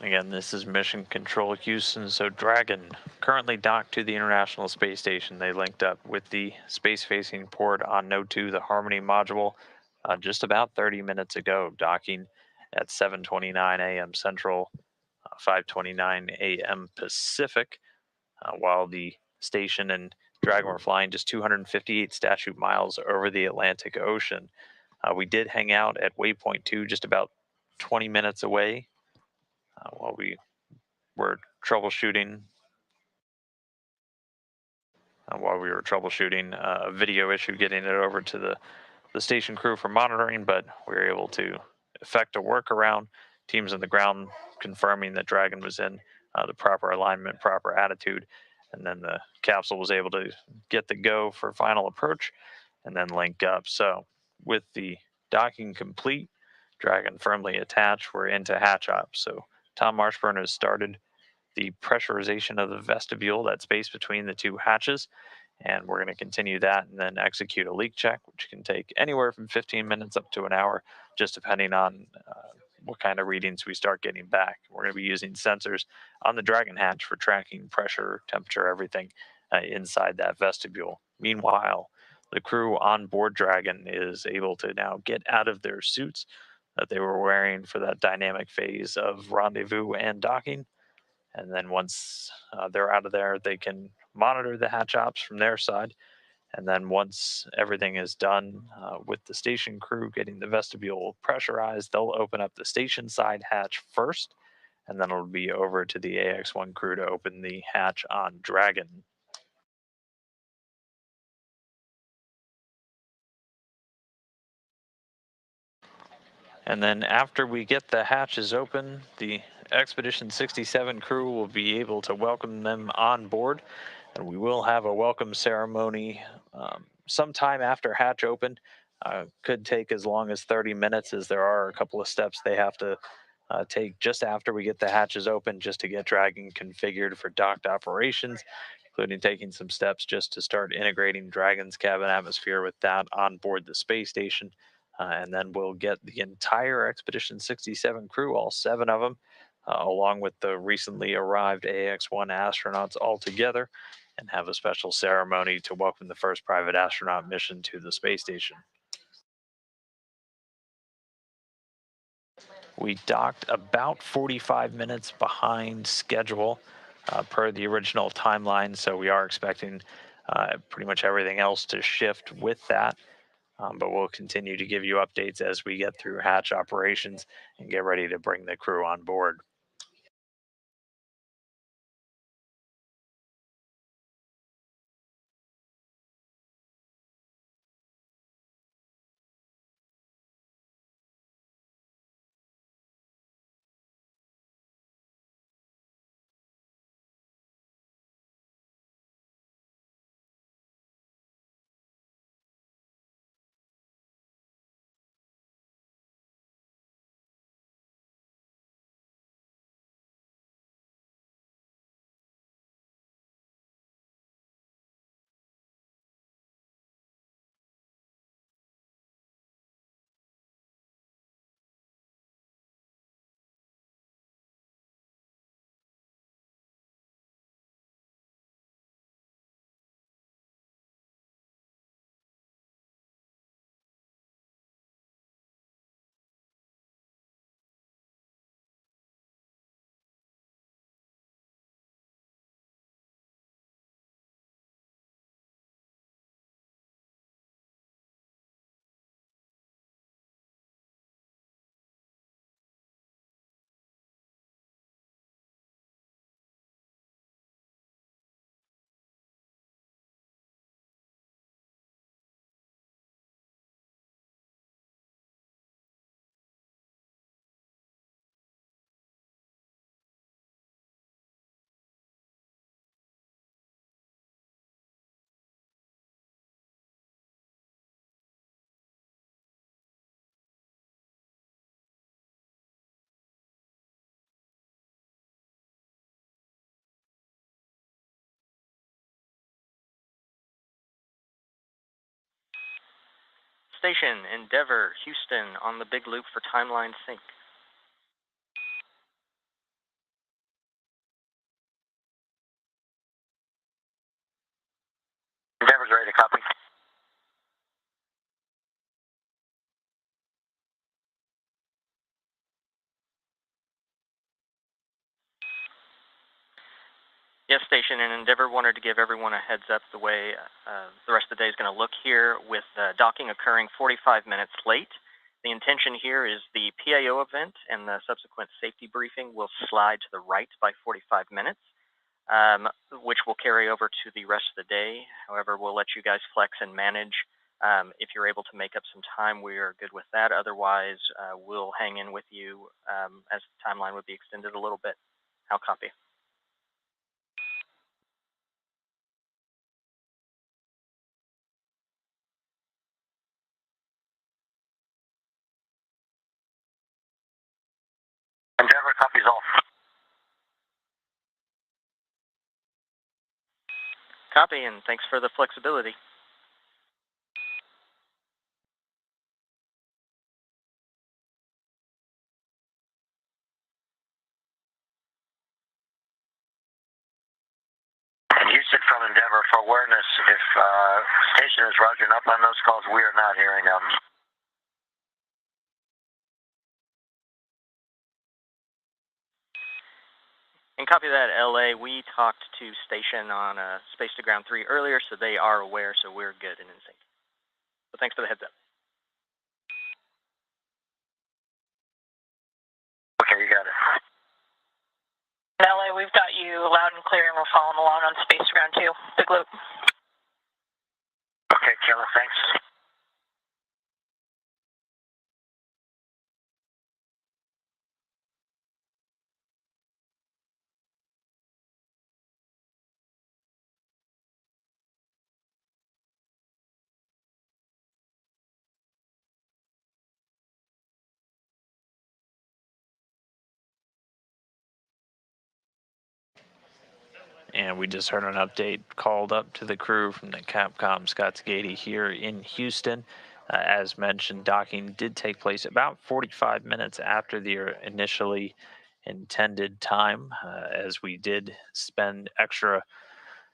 Again, this is Mission Control Houston. So Dragon currently docked to the International Space Station. They linked up with the space-facing port on Node 2, the Harmony module, just about 30 minutes ago, docking at 7:29 a.m. Central, 5:29 a.m. Pacific, while the station and Dragon were flying just 258 statute miles over the Atlantic Ocean. We did hang out at waypoint 2 just about 20 minutes away while we were troubleshooting a video issue, getting it over to the station crew for monitoring, but we were able to effect a workaround. Teams on the ground confirming that Dragon was in the proper alignment, proper attitude, and then the capsule was able to get the go for final approach and then link up. So with the docking complete, Dragon firmly attached, we're into hatch up. So Tom Marshburn has started the pressurization of the vestibule, that space between the two hatches. And we're going to continue that and then execute a leak check, which can take anywhere from 15 minutes up to an hour, just depending on what kind of readings we start getting back. We're going to be using sensors on the Dragon hatch for tracking pressure, temperature, everything inside that vestibule. Meanwhile, the crew on board Dragon is able to now get out of their suits that they were wearing for that dynamic phase of rendezvous and docking. And then once they're out of there, they can monitor the hatch ops from their side. And then once everything is done with the station crew getting the vestibule pressurized, they'll open up the station side hatch first, and then it'll be over to the AX-1 crew to open the hatch on Dragon. And then after we get the hatches open, the Expedition 67 crew will be able to welcome them on board. And we will have a welcome ceremony sometime after hatch open. Could take as long as 30 minutes, as there are a couple of steps they have to take just after we get the hatches open, just to get Dragon configured for docked operations, including taking some steps just to start integrating Dragon's cabin atmosphere with that on board the space station. And then we'll get the entire Expedition 67 crew, all 7 of them, along with the recently arrived AX-1 astronauts all together, and have a special ceremony to welcome the first private astronaut mission to the space station. We docked about 45 minutes behind schedule per the original timeline, so we are expecting pretty much everything else to shift with that. But we'll continue to give you updates as we get through hatch operations and get ready to bring the crew on board. Station Endeavour, Houston, on the big loop for timeline sync. Yes, Station and Endeavour wanted to give everyone a heads up the way the rest of the day is going to look here, with docking occurring 45 minutes late. The intention here is the PAO event and the subsequent safety briefing will slide to the right by 45 minutes, which will carry over to the rest of the day. However, we'll let you guys flex and manage. If you're able to make up some time, we are good with that. Otherwise, we'll hang in with you as the timeline would be extended a little bit. How copy? Endeavor copies all. Copy, and thanks for the flexibility. And Houston from Endeavor, for awareness, if station is rogering up on those calls, we are not hearing them. And copy that, LA. We talked to Station on Space to Ground 3 earlier, so they are aware, so we're good and in sync. So thanks for the heads up. Okay, you got it. LA, we've got you loud and clear, and we're following along on Space to Ground 2. Big loop. Okay, Killer, thanks. And we just heard an update called up to the crew from the Capcom Scotts Gady here in Houston. As mentioned, docking did take place about 45 minutes after the initially intended time, as we did spend extra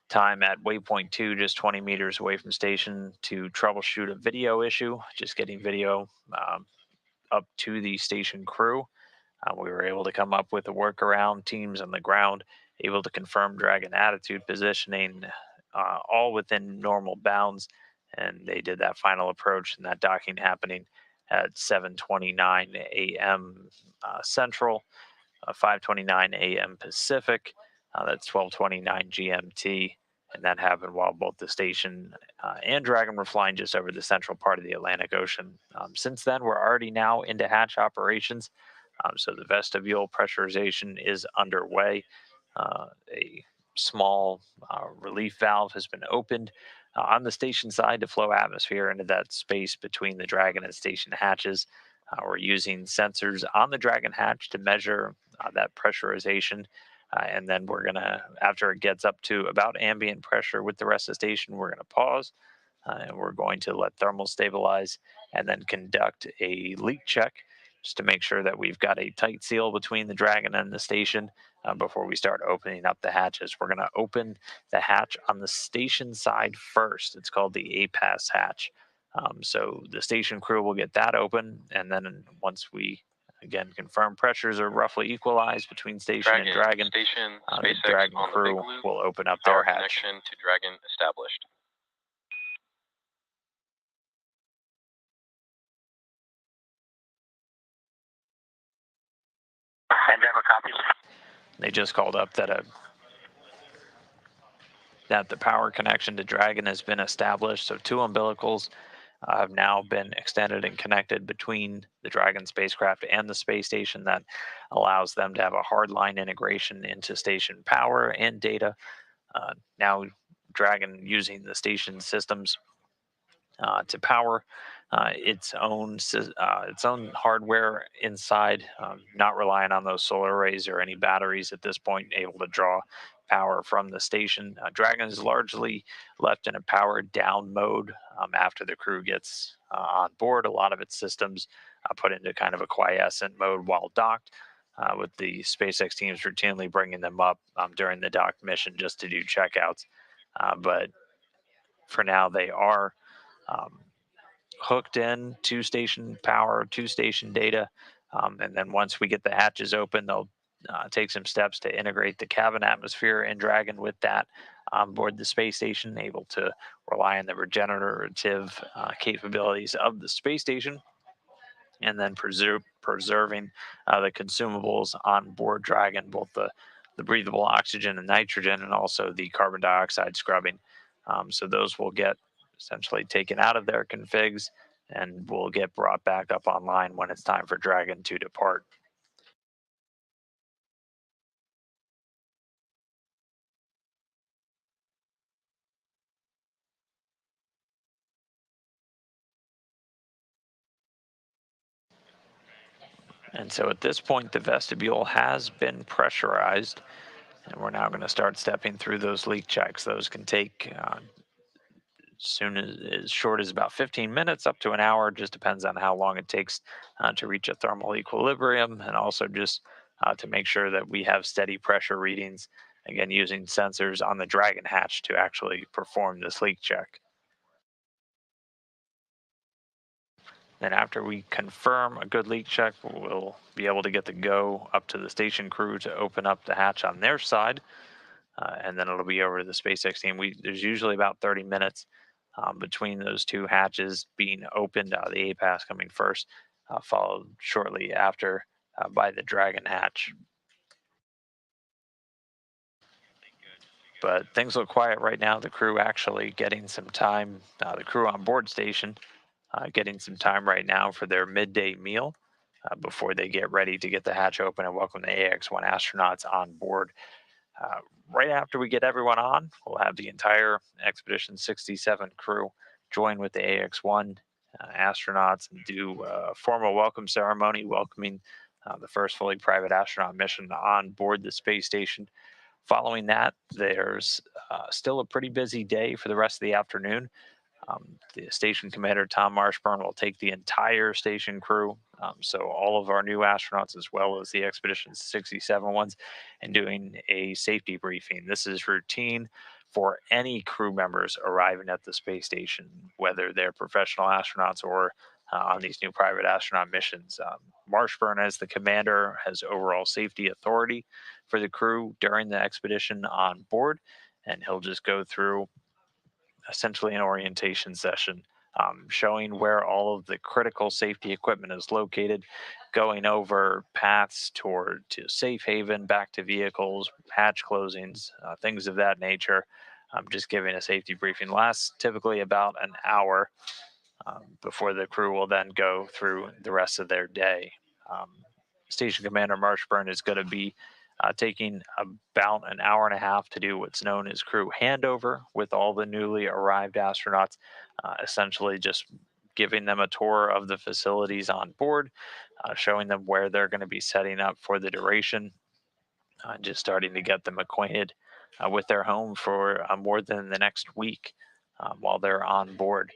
time at waypoint 2, just 20 meters away from station, to troubleshoot a video issue, just getting video up to the station crew. We were able to come up with a workaround, teams on the ground able to confirm Dragon attitude positioning, all within normal bounds. And they did that final approach and that docking happening at 7:29 a.m. Central, 5:29 a.m. Pacific. That's 12:29 GMT. And that happened while both the station and Dragon were flying just over the central part of the Atlantic Ocean. Since then, we're already now into hatch operations. So the vestibule pressurization is underway. A small relief valve has been opened on the station side to flow atmosphere into that space between the Dragon and station hatches. We're using sensors on the Dragon hatch to measure that pressurization. And then we're going to, after it gets up to about ambient pressure with the rest of the station, we're going to pause. And we're going to let thermal stabilize and then conduct a leak check just to make sure that we've got a tight seal between the Dragon and the station before we start opening up the hatches. We're going to open the hatch on the station side first. It's called the APAS hatch. So the station crew will get that open, and then once we again confirm pressures are roughly equalized between station and Dragon, Station, the SpaceX Dragon on the crew big loop. will open up Power their hatch. connection to Dragon established. Endeavor copies. They just called up that the power connection to Dragon has been established. So 2 umbilicals have now been extended and connected between the Dragon spacecraft and the space station. That allows them to have a hardline integration into station power and data. Now Dragon using the station systems to power its own hardware inside, not relying on those solar arrays or any batteries at this point, able to draw power from the station. Dragon is largely left in a powered down mode after the crew gets on board. A lot of its systems put into kind of a quiescent mode while docked, with the SpaceX teams routinely bringing them up during the dock mission just to do checkouts. But for now, they are hooked in to station power, to station data. And then once we get the hatches open, they'll take some steps to integrate the cabin atmosphere in Dragon with that on board the space station, able to rely on the regenerative capabilities of the space station, and then preserving the consumables on board Dragon, both the breathable oxygen and nitrogen, and also the carbon dioxide scrubbing. So those will get essentially taken out of their configs and will get brought back up online when it's time for Dragon to depart. And so at this point, the vestibule has been pressurized, and we're now going to start stepping through those leak checks. Those can take soon as short as about 15 minutes up to an hour. Just depends on how long it takes to reach a thermal equilibrium, and also just to make sure that we have steady pressure readings, again using sensors on the Dragon hatch to actually perform this leak check. Then after we confirm a good leak check, we'll be able to get the go up to the station crew to open up the hatch on their side. And then it'll be over to the SpaceX team. There's usually about 30 minutes between those two hatches being opened, the APAS coming first, followed shortly after by the Dragon hatch. But things look quiet right now. The crew actually getting some time, the crew on board station getting some time right now for their midday meal before they get ready to get the hatch open and welcome the AX-1 astronauts on board. Right after we get everyone on, we'll have the entire Expedition 67 crew join with the AX-1 astronauts and do a formal welcome ceremony welcoming the first fully private astronaut mission on board the space station. Following that, there's still a pretty busy day for the rest of the afternoon. The station commander, Tom Marshburn, will take the entire station crew, so all of our new astronauts as well as the Expedition 67 ones, and doing a safety briefing. This is routine for any crew members arriving at the space station, whether they're professional astronauts or on these new private astronaut missions. Marshburn, as the commander, has overall safety authority for the crew during the expedition on board, and he'll just go through essentially an orientation session, showing where all of the critical safety equipment is located, going over paths to safe haven, back to vehicles, hatch closings, things of that nature. Just giving a safety briefing lasts typically about an hour before the crew will then go through the rest of their day. Station Commander Marshburn is going to be taking about an hour and a half to do what's known as crew handover with all the newly arrived astronauts, essentially just giving them a tour of the facilities on board, showing them where they're going to be setting up for the duration, just starting to get them acquainted with their home for more than the next week while they're on board.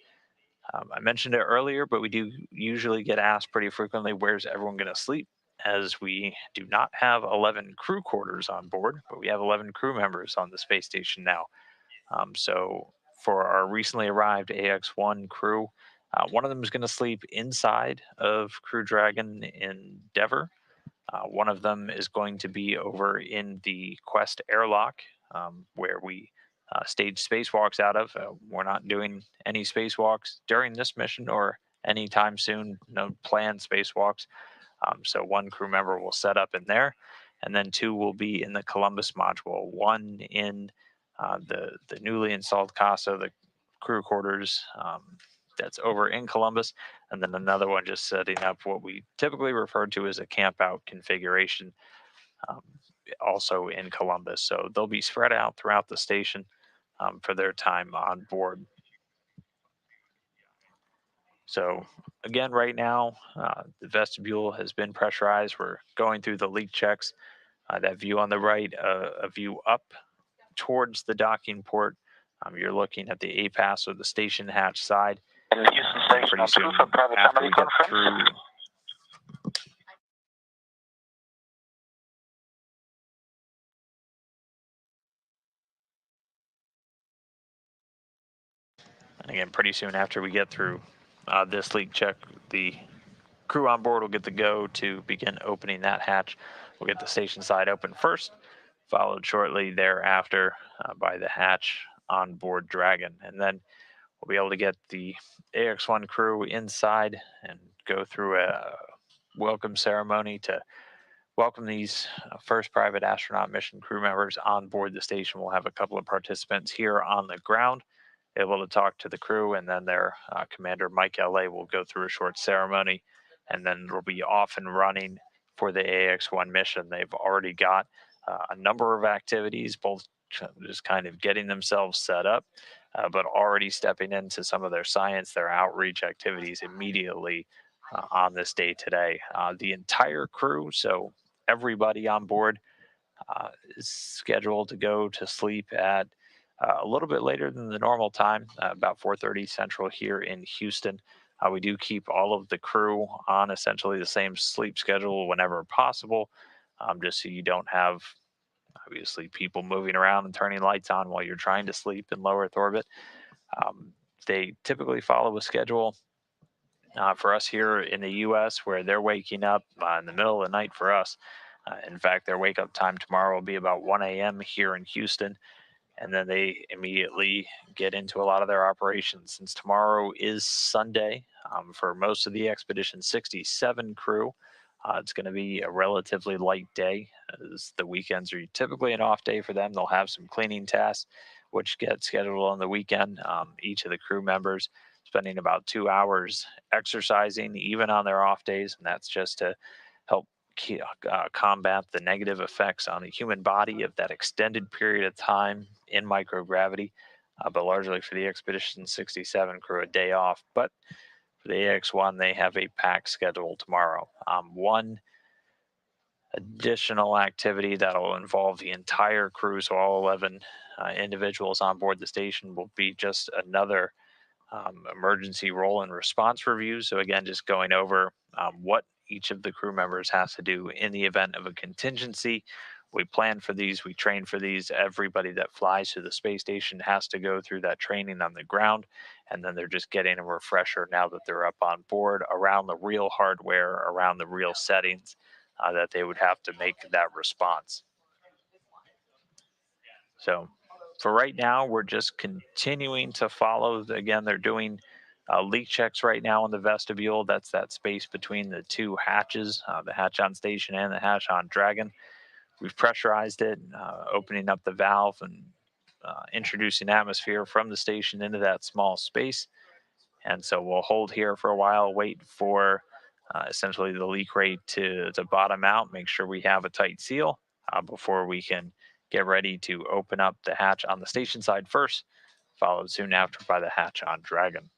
I mentioned it earlier, but we do usually get asked pretty frequently, where's everyone going to sleep? As we do not have 11 crew quarters on board, but we have 11 crew members on the space station now. So for our recently arrived AX-1 crew, one of them is going to sleep inside of Crew Dragon Endeavour. One of them is going to be over in the Quest airlock, where we stage spacewalks out of. We're not doing any spacewalks during this mission or anytime soon, no planned spacewalks. So one crew member will set up in there, and then two will be in the Columbus module, one in the newly installed CASA, the crew quarters that's over in Columbus, and then another one just setting up what we typically refer to as a camp out configuration, also in Columbus. So they'll be spread out throughout the station for their time on board. So again, right now, the vestibule has been pressurized. We're going through the leak checks. That view on the right, a view up towards the docking port. You're looking at the APAS or the station hatch side. In the Houston station, Pretty soon for private after family we get conference. through. And again, pretty soon after we get through this leak check, the crew on board will get the go to begin opening that hatch We'll get the station side open first, followed shortly thereafter by the hatch on board Dragon. And then we'll be able to get the AX-1 crew inside and go through a welcome ceremony to welcome these first private astronaut mission crew members on board the station. We'll have a couple of participants here on the ground able to talk to the crew, and then their commander, Mike LA, will go through a short ceremony, and then we'll be off and running for the AX-1 mission. They've already got a number of activities, both just kind of getting themselves set up, but already stepping into some of their science, their outreach activities immediately on this day today. The entire crew, so everybody on board, is scheduled to go to sleep at a little bit later than the normal time, about 4:30 Central here in Houston. We do keep all of the crew on essentially the same sleep schedule whenever possible, just so you don't have, obviously, people moving around and turning lights on while you're trying to sleep in low Earth orbit. They typically follow a schedule for us here in the U.S. where they're waking up in the middle of the night for us. In fact, their wake up time tomorrow will be about 1 a.m. here in Houston, and then they immediately get into a lot of their operations. Since tomorrow is Sunday, for most of the Expedition 67 crew, it's going to be a relatively light day, as the weekends are typically an off day for them. They'll have some cleaning tasks, which get scheduled on the weekend. Each of the crew members spending about 2 hours exercising, even on their off days, and that's just to help combat the negative effects on the human body of that extended period of time in microgravity. But largely for the Expedition 67 crew, a day off. But for the AX-1, they have a packed schedule tomorrow. One additional activity that'll involve the entire crew, so all 11 individuals on board the station, will be just another emergency roll and response review. So again, just going over what each of the crew members has to do in the event of a contingency. We plan for these, we train for these. Everybody that flies to the space station has to go through that training on the ground, and then they're just getting a refresher now that they're up on board around the real hardware, around the real settings that they would have to make that response. So for right now, we're just continuing to follow. Again, they're doing leak checks right now in the vestibule. That's that space between the two hatches, the hatch on station and the hatch on Dragon. We've pressurized it, opening up the valve and introducing atmosphere from the station into that small space. And so we'll hold here for a while, wait for essentially the leak rate to bottom out, make sure we have a tight seal before we can get ready to open up the hatch on the station side first, followed soon after by the hatch on Dragon.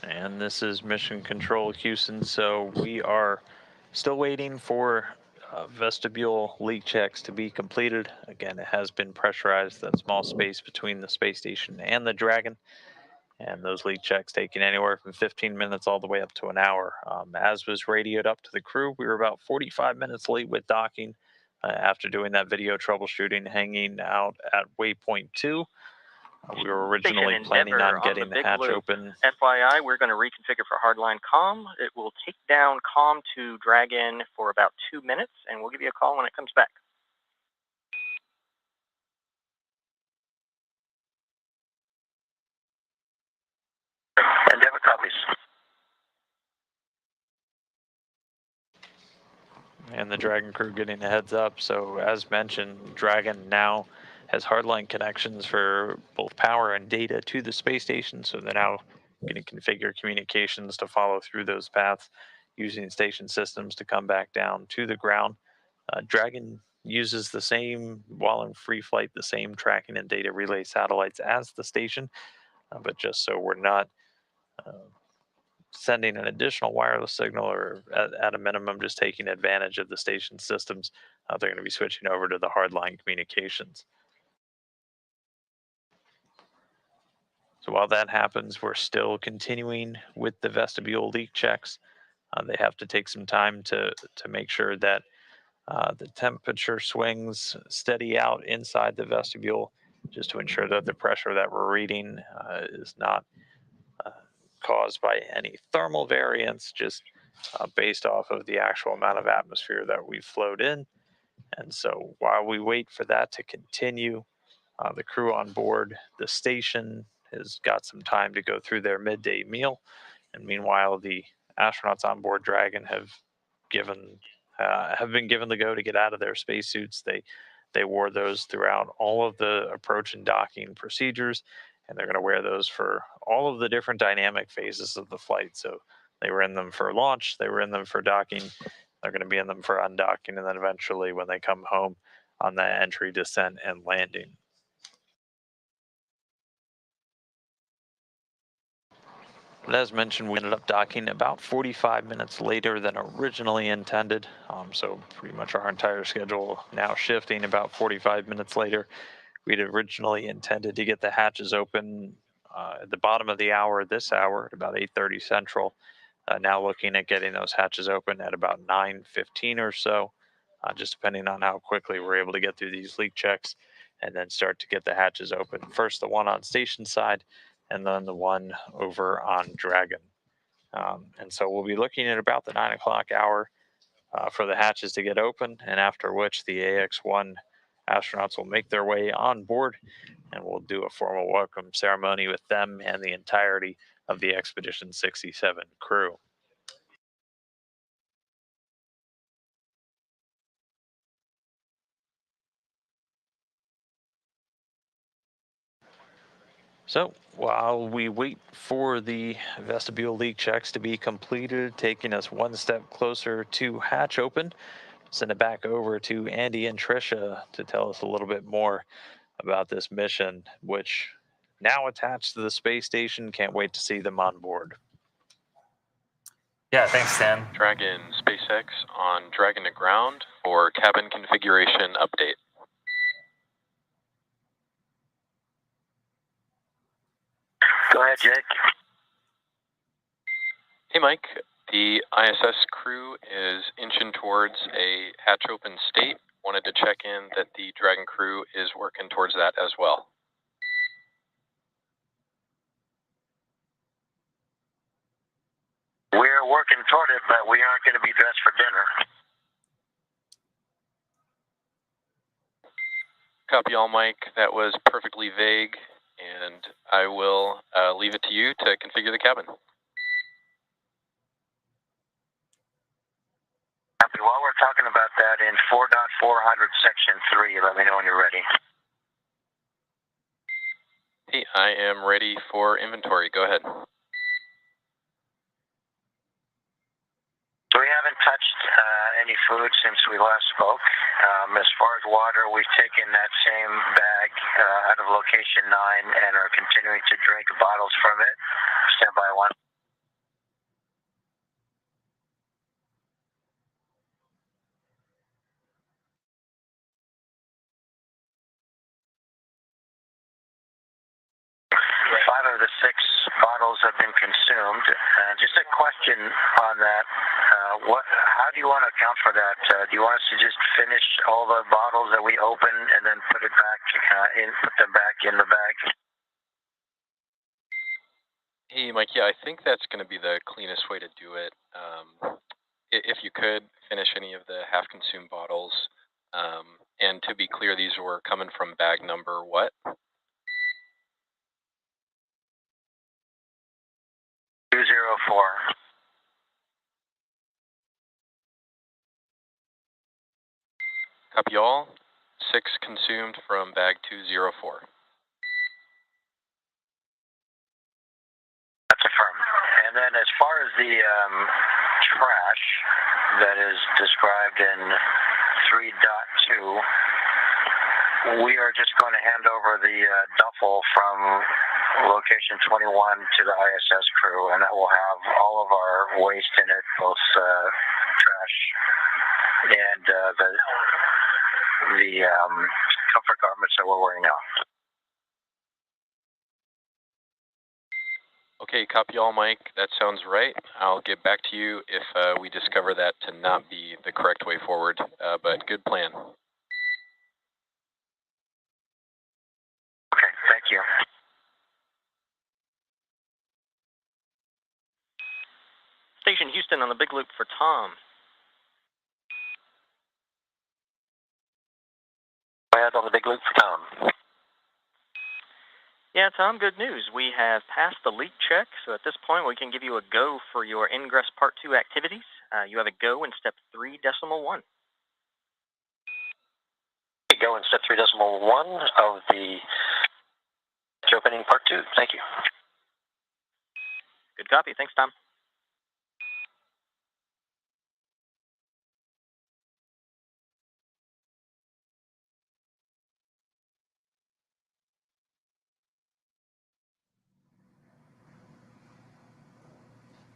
And this is Mission Control Houston, so we are still waiting for vestibule leak checks to be completed. Again, it has been pressurized, that small space between the space station and the Dragon, and those leak checks taking anywhere from 15 minutes all the way up to an hour. As was radioed up to the crew, we were about 45 minutes late with docking after doing that video troubleshooting, hanging out at waypoint 2. We were originally planning on getting the hatch open. FYI, we're going to reconfigure for hardline comm. It will take down comm to Dragon for about 2 minutes, and we'll give you a call when it comes back. Endeavor copies. And the Dragon crew getting a heads up. So as mentioned, Dragon now has hardline connections for both power and data to the space station. So they're now going to configure communications to follow through those paths using station systems to come back down to the ground. Dragon uses the same, while in free flight, the same tracking and data relay satellites as the station. But just so we're not sending an additional wireless signal, or at a minimum just taking advantage of the station systems, they're going to be switching over to the hardline communications. So while that happens, we're still continuing with the vestibule leak checks. They have to take some time to make sure that the temperature swings steady out inside the vestibule, just to ensure that the pressure that we're reading is not caused by any thermal variance, just based off of the actual amount of atmosphere that we've flowed in. And so while we wait for that to continue, the crew on board the station has got some time to go through their midday meal. And meanwhile, the astronauts on board Dragon have been given the go to get out of their spacesuits. They wore those throughout all of the approach and docking procedures, and they're going to wear those for all of the different dynamic phases of the flight. So they were in them for launch, they were in them for docking, they're going to be in them for undocking, and then eventually when they come home on that entry, descent, and landing. But as mentioned, we ended up docking about 45 minutes later than originally intended. So pretty much our entire schedule now shifting about 45 minutes later. We'd originally intended to get the hatches open at the bottom of the hour, this hour, at about 8:30 Central. Now looking at getting those hatches open at about 9:15 or so, just depending on how quickly we're able to get through these leak checks and then start to get the hatches open. First, the one on station side, and then the one over on Dragon. And so we'll be looking at about the 9 o'clock hour for the hatches to get open, and after which the AX-1 astronauts will make their way on board, and we'll do a formal welcome ceremony with them and the entirety of the Expedition 67 crew. So while we wait for the vestibule leak checks to be completed, taking us one step closer to hatch open, send it back over to Andy and Tricia to tell us a little bit more about this mission, which now attached to the space station. Can't wait to see them on board. Yeah, thanks, Dan. Dragon SpaceX on Dragon to ground for cabin configuration update. Go ahead, Jake. Hey, Mike. The ISS crew is inching towards a hatch open state. Wanted to check in that the Dragon crew is working towards that as well. We're working toward it, but we aren't going to be dressed for dinner. Copy all, Mike. That was perfectly vague, and I will leave it to you to configure the cabin. Copy. While we're talking about that, in 4.400 section 3, let me know when you're ready. Hey, I am ready for inventory. Go ahead. So we haven't touched any food since we last spoke. As far as water, we've taken that same bag out of location 9 and are continuing to drink bottles from it. Stand by 1. 5 of the 6 bottles have been consumed. Just a question on that. How do you want to account for that? Do you want us to just finish all the bottles that we open and then put them back in the bag? Hey, Mike, yeah, I think that's going to be the cleanest way to do it. If you could finish any of the half-consumed bottles, and to be clear, these were coming from bag number what? 204. Copy all. 6 consumed from bag 204. That's affirmed. And then as far as the trash that is described in 3.2, we are just going to hand over the duffel from location 21 to the ISS crew, and that will have all of our waste in it, both trash and the comfort garments that we're wearing now. Okay, copy all, Mike. That sounds right. I'll get back to you if we discover that to not be the correct way forward, but good plan. Okay, thank you. Station Houston on the big loop for Tom. Ahead on the big loop for Tom. Yeah, Tom, good news. We have passed the leak check, so at this point we can give you a go for your ingress Part 2 activities. You have a go in step 3.1. Go in step 3.1 of the opening Part 2. Thank you. Good copy. Thanks, Tom.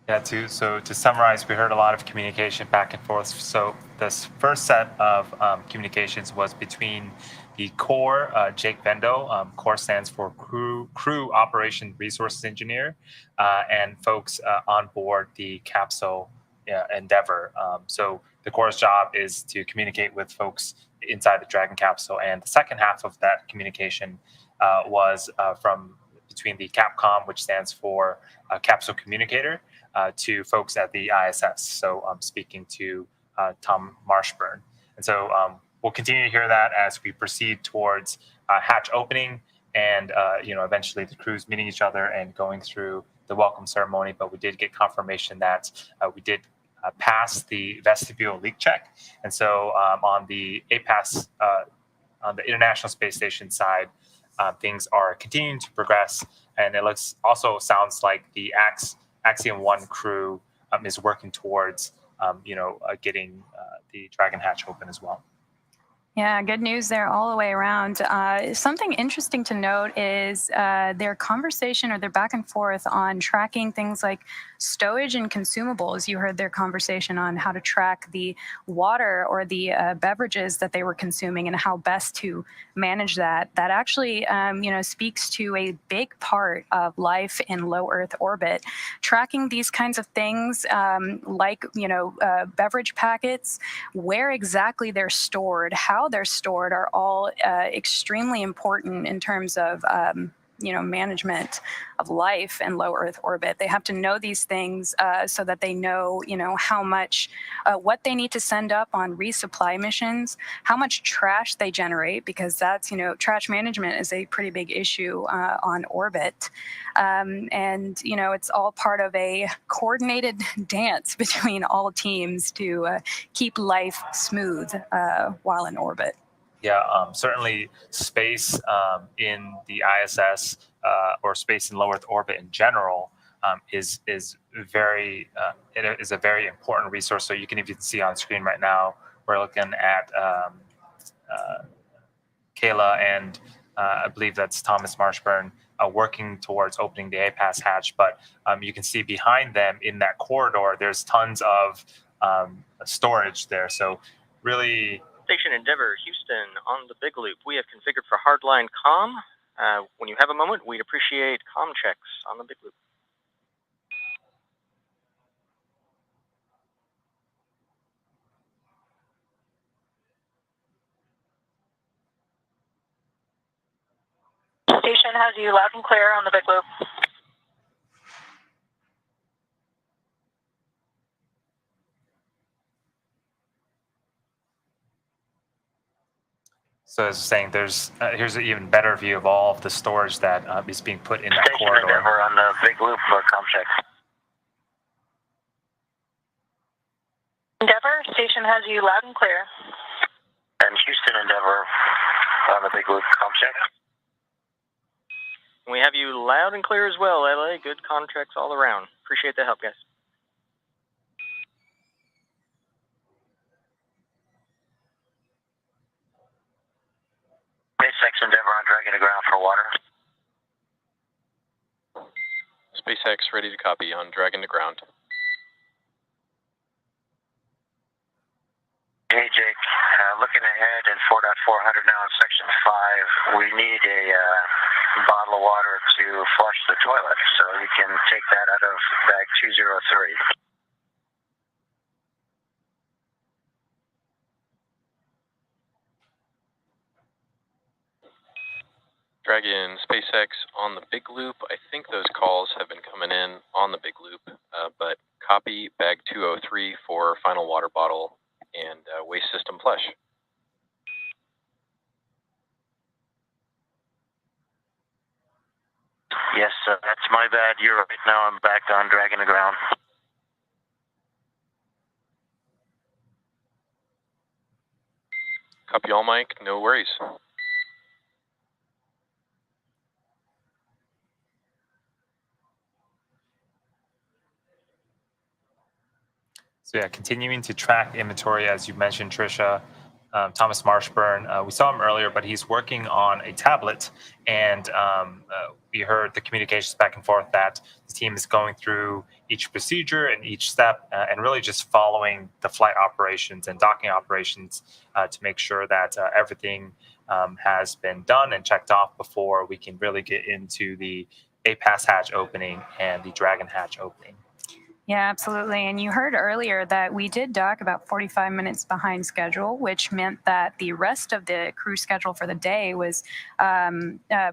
Yeah, so to summarize, we heard a lot of communication back and forth. So this first set of communications was between the core, Jake Vendo. Core stands for Crew Operation Resources Engineer, and folks on board the capsule Endeavor. So the core's job is to communicate with folks inside the Dragon capsule. And the second half of that communication was from between the Capcom, which stands for Capsule Communicator, to folks at the ISS. So I'm speaking to Tom Marshburn. And so we'll continue to hear that as we proceed towards hatch opening and, eventually the crews meeting each other and going through the welcome ceremony. But we did get confirmation that we did pass the vestibule leak check. And so on the APAS, on the International Space Station side, things are continuing to progress. And it sounds like the Axiom 1 crew is working towards, getting the Dragon hatch open as well. Yeah, good news there all the way around. Something interesting to note is their conversation or their back and forth on tracking things like stowage and consumables. You heard their conversation on how to track the water or the beverages that they were consuming and how best to manage that. That actually, speaks to a big part of life in low Earth orbit. Tracking these kinds of things like, beverage packets, where exactly they're stored, how they're stored are all extremely important in terms of management of life in low Earth orbit. They have to know these things so that they know, how much, what they need to send up on resupply missions, how much trash they generate, because that's, trash management is a pretty big issue on orbit. And, it's all part of a coordinated dance between all teams to keep life smooth while in orbit. Yeah, certainly space in the ISS or space in low Earth orbit in general is very it is a very important resource. So you can even see on screen right now, we're looking at Kayla and I believe that's Thomas Marshburn working towards opening the APAS hatch. But you can see behind them in that corridor, there's tons of storage there. So really. Station Endeavor, Houston, on the big loop. We have configured for hardline comm. When you have a moment, we'd appreciate comm checks on the big loop. Station has you loud and clear on the big loop. So as I was saying, there's here's an even better view of all of the storage that is being put in that Station corridor. Endeavor on the big loop for comm check. Endeavor, station has you loud and clear. And Houston Endeavor on the big loop comm check. We have you loud and clear as well, LA. Good contracts all around. Appreciate the help, guys. SpaceX Endeavor on Dragon to ground for water. SpaceX ready to copy on Dragon to ground. Hey Jake, looking ahead in 4.400 now in section 5, we need a bottle of water to flush the toilet, so you can take that out of bag 203. Dragon, SpaceX on the big loop. I think those calls have been coming in on the big loop, but copy bag 203 for final water bottle and waste system flush. Yes, that's my bad. You're right. Now I'm back on Dragon to ground. Copy all, Mike. No worries. So yeah, continuing to track inventory, as you mentioned, Trisha. Thomas Marshburn, we saw him earlier, but he's working on a tablet, and we heard the communications back and forth that the team is going through each procedure and each step, and really just following the flight operations and docking operations to make sure that everything has been done and checked off before we can really get into the APAS hatch opening and the Dragon hatch opening. Yeah, absolutely. And you heard earlier that we did dock about 45 minutes behind schedule, which meant that the rest of the crew schedule for the day was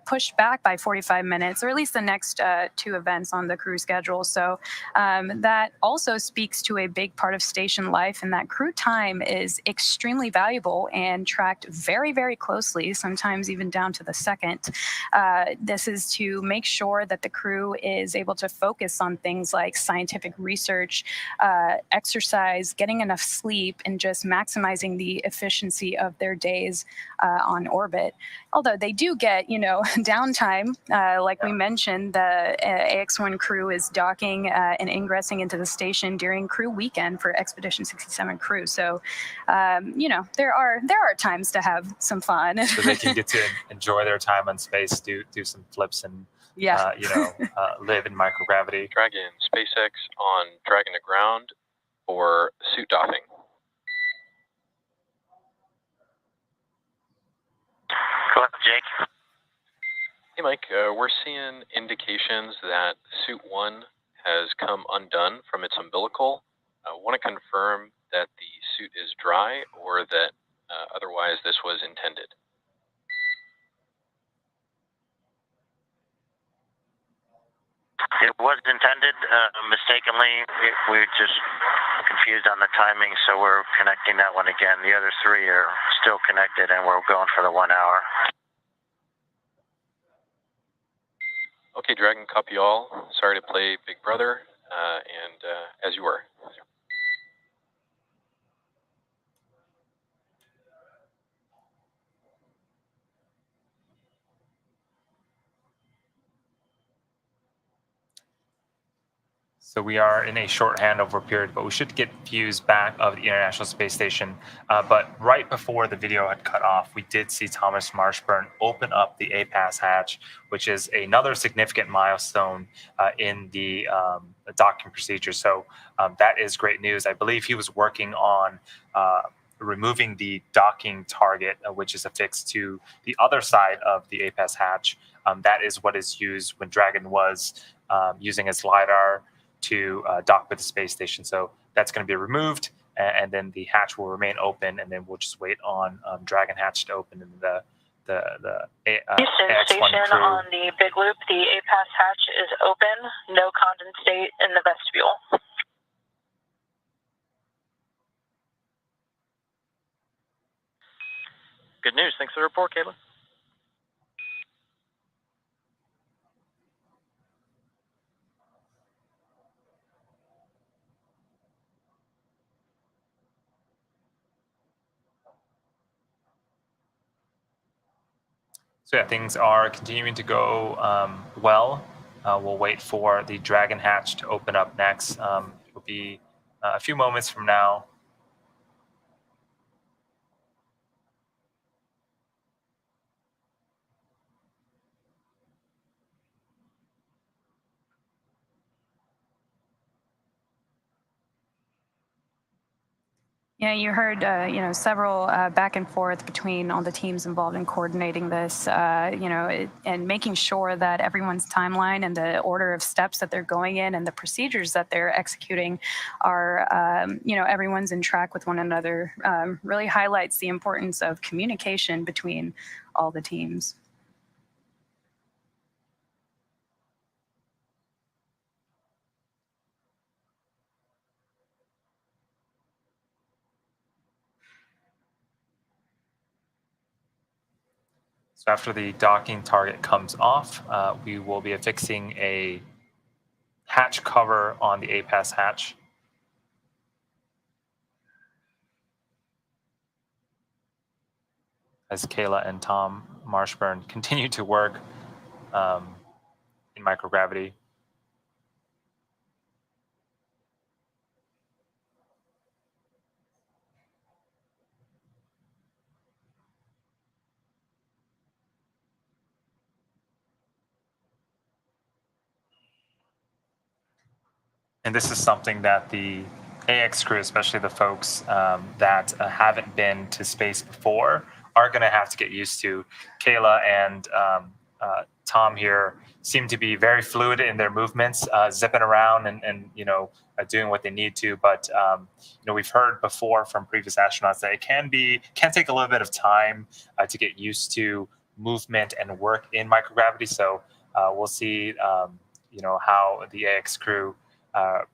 pushed back by 45 minutes, or at least the next 2 events on the crew schedule. So that also speaks to a big part of station life, and that crew time is extremely valuable and tracked very, very closely, sometimes even down to the second. This is to make sure that the crew is able to focus on things like scientific research, exercise, getting enough sleep, and just maximizing the efficiency of their days on orbit. Although they do get, downtime, like we mentioned, the AX-1 crew is docking and ingressing into the station during crew weekend for Expedition 67 crew. So, there are times to have some fun. So they can get to enjoy their time on space, do some flips and live in microgravity. Dragon, SpaceX on Dragon to ground for suit doffing. Go ahead, Jake. Hey, Mike. We're seeing indications that suit 1 has come undone from its umbilical. I want to confirm that the suit is dry or that otherwise this was intended. It was intended mistakenly. We're just confused on the timing, so we're connecting that one again. The other 3 are still connected, and we're going for the 1 hour. Okay, Dragon, copy all. Sorry to play Big Brother, and as you were. So we are in a short handover period, but we should get views back of the International Space Station. But right before the video had cut off, we did see Thomas Marshburn open up the APAS hatch, which is another significant milestone in the docking procedure. So that is great news. I believe he was working on removing the docking target, which is affixed to the other side of the APAS hatch. that is what is used when Dragon was using its LiDAR to dock with the space station. So that's going to be removed, and then the hatch will remain open, and then we'll just wait on Dragon hatch to open, and the Houston AX-1 Station crew. on the Big Loop, the APAS hatch is open. No condensate in the vestibule. Good news. Thanks for the report, Kayla. So yeah, things are continuing to go well. We'll wait for the Dragon hatch to open up next. It will be a few moments from now. Yeah, you heard, several back and forth between all the teams involved in coordinating this, and making sure that everyone's timeline and the order of steps that they're going in and the procedures that they're executing are, everyone's in track with one another. Really highlights the importance of communication between all the teams. So after the docking target comes off, we will be affixing a hatch cover on the APAS hatch. As Kayla and Tom Marshburn continue to work in microgravity. And this is something that the AX crew, especially the folks that haven't been to space before, are going to have to get used to. Kayla and Tom here seem to be very fluid in their movements, zipping around and doing what they need to. But we've heard before from previous astronauts that it can take a little bit of time to get used to movement and work in microgravity. So we'll see, how the AX crew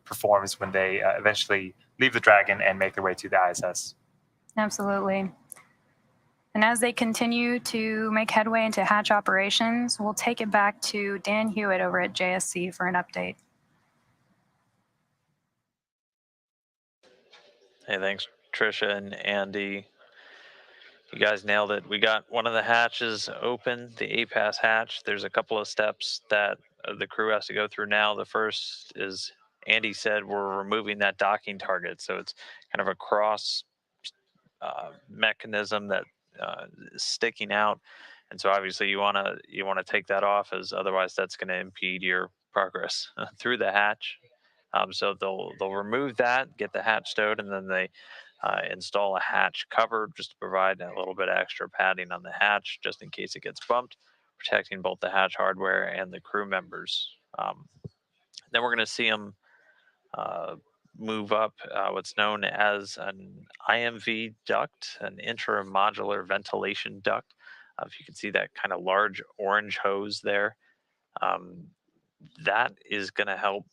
performs when they eventually leave the Dragon and make their way to the ISS. Absolutely. And as they continue to make headway into hatch operations, we'll take it back to Dan Hewitt over at JSC for an update. Hey, thanks, Trisha and Andy. You guys nailed it. We got one of the hatches open, the APAS hatch. There's a couple of steps that the crew has to go through now. The first is, Andy said, we're removing that docking target. So it's kind of a cross mechanism that is sticking out. And so obviously you want to take that off, as otherwise that's going to impede your progress through the hatch. So they'll remove that, get the hatch stowed, and then they install a hatch cover just to provide a little bit of extra padding on the hatch just in case it gets bumped, protecting both the hatch hardware and the crew members. Then we're going to see them move up what's known as an IMV duct, an intramodular ventilation duct. If you can see that kind of large orange hose there, that is going to help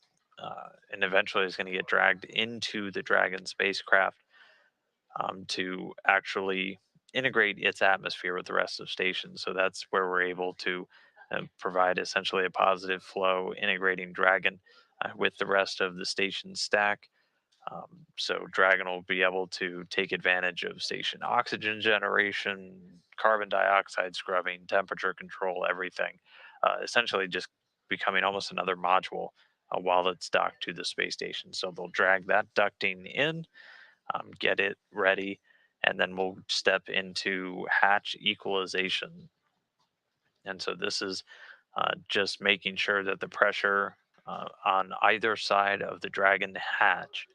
and eventually is going to get dragged into the Dragon spacecraft to actually integrate its atmosphere with the rest of the station. So that's where we're able to provide essentially a positive flow, integrating Dragon with the rest of the station stack. So Dragon will be able to take advantage of station oxygen generation, carbon dioxide scrubbing, temperature control, everything. Essentially just becoming almost another module while it's docked to the space station. So they'll drag that ducting in, get it ready, and then we'll step into hatch equalization. And so this is just making sure that the pressure on either side of the Dragon hatch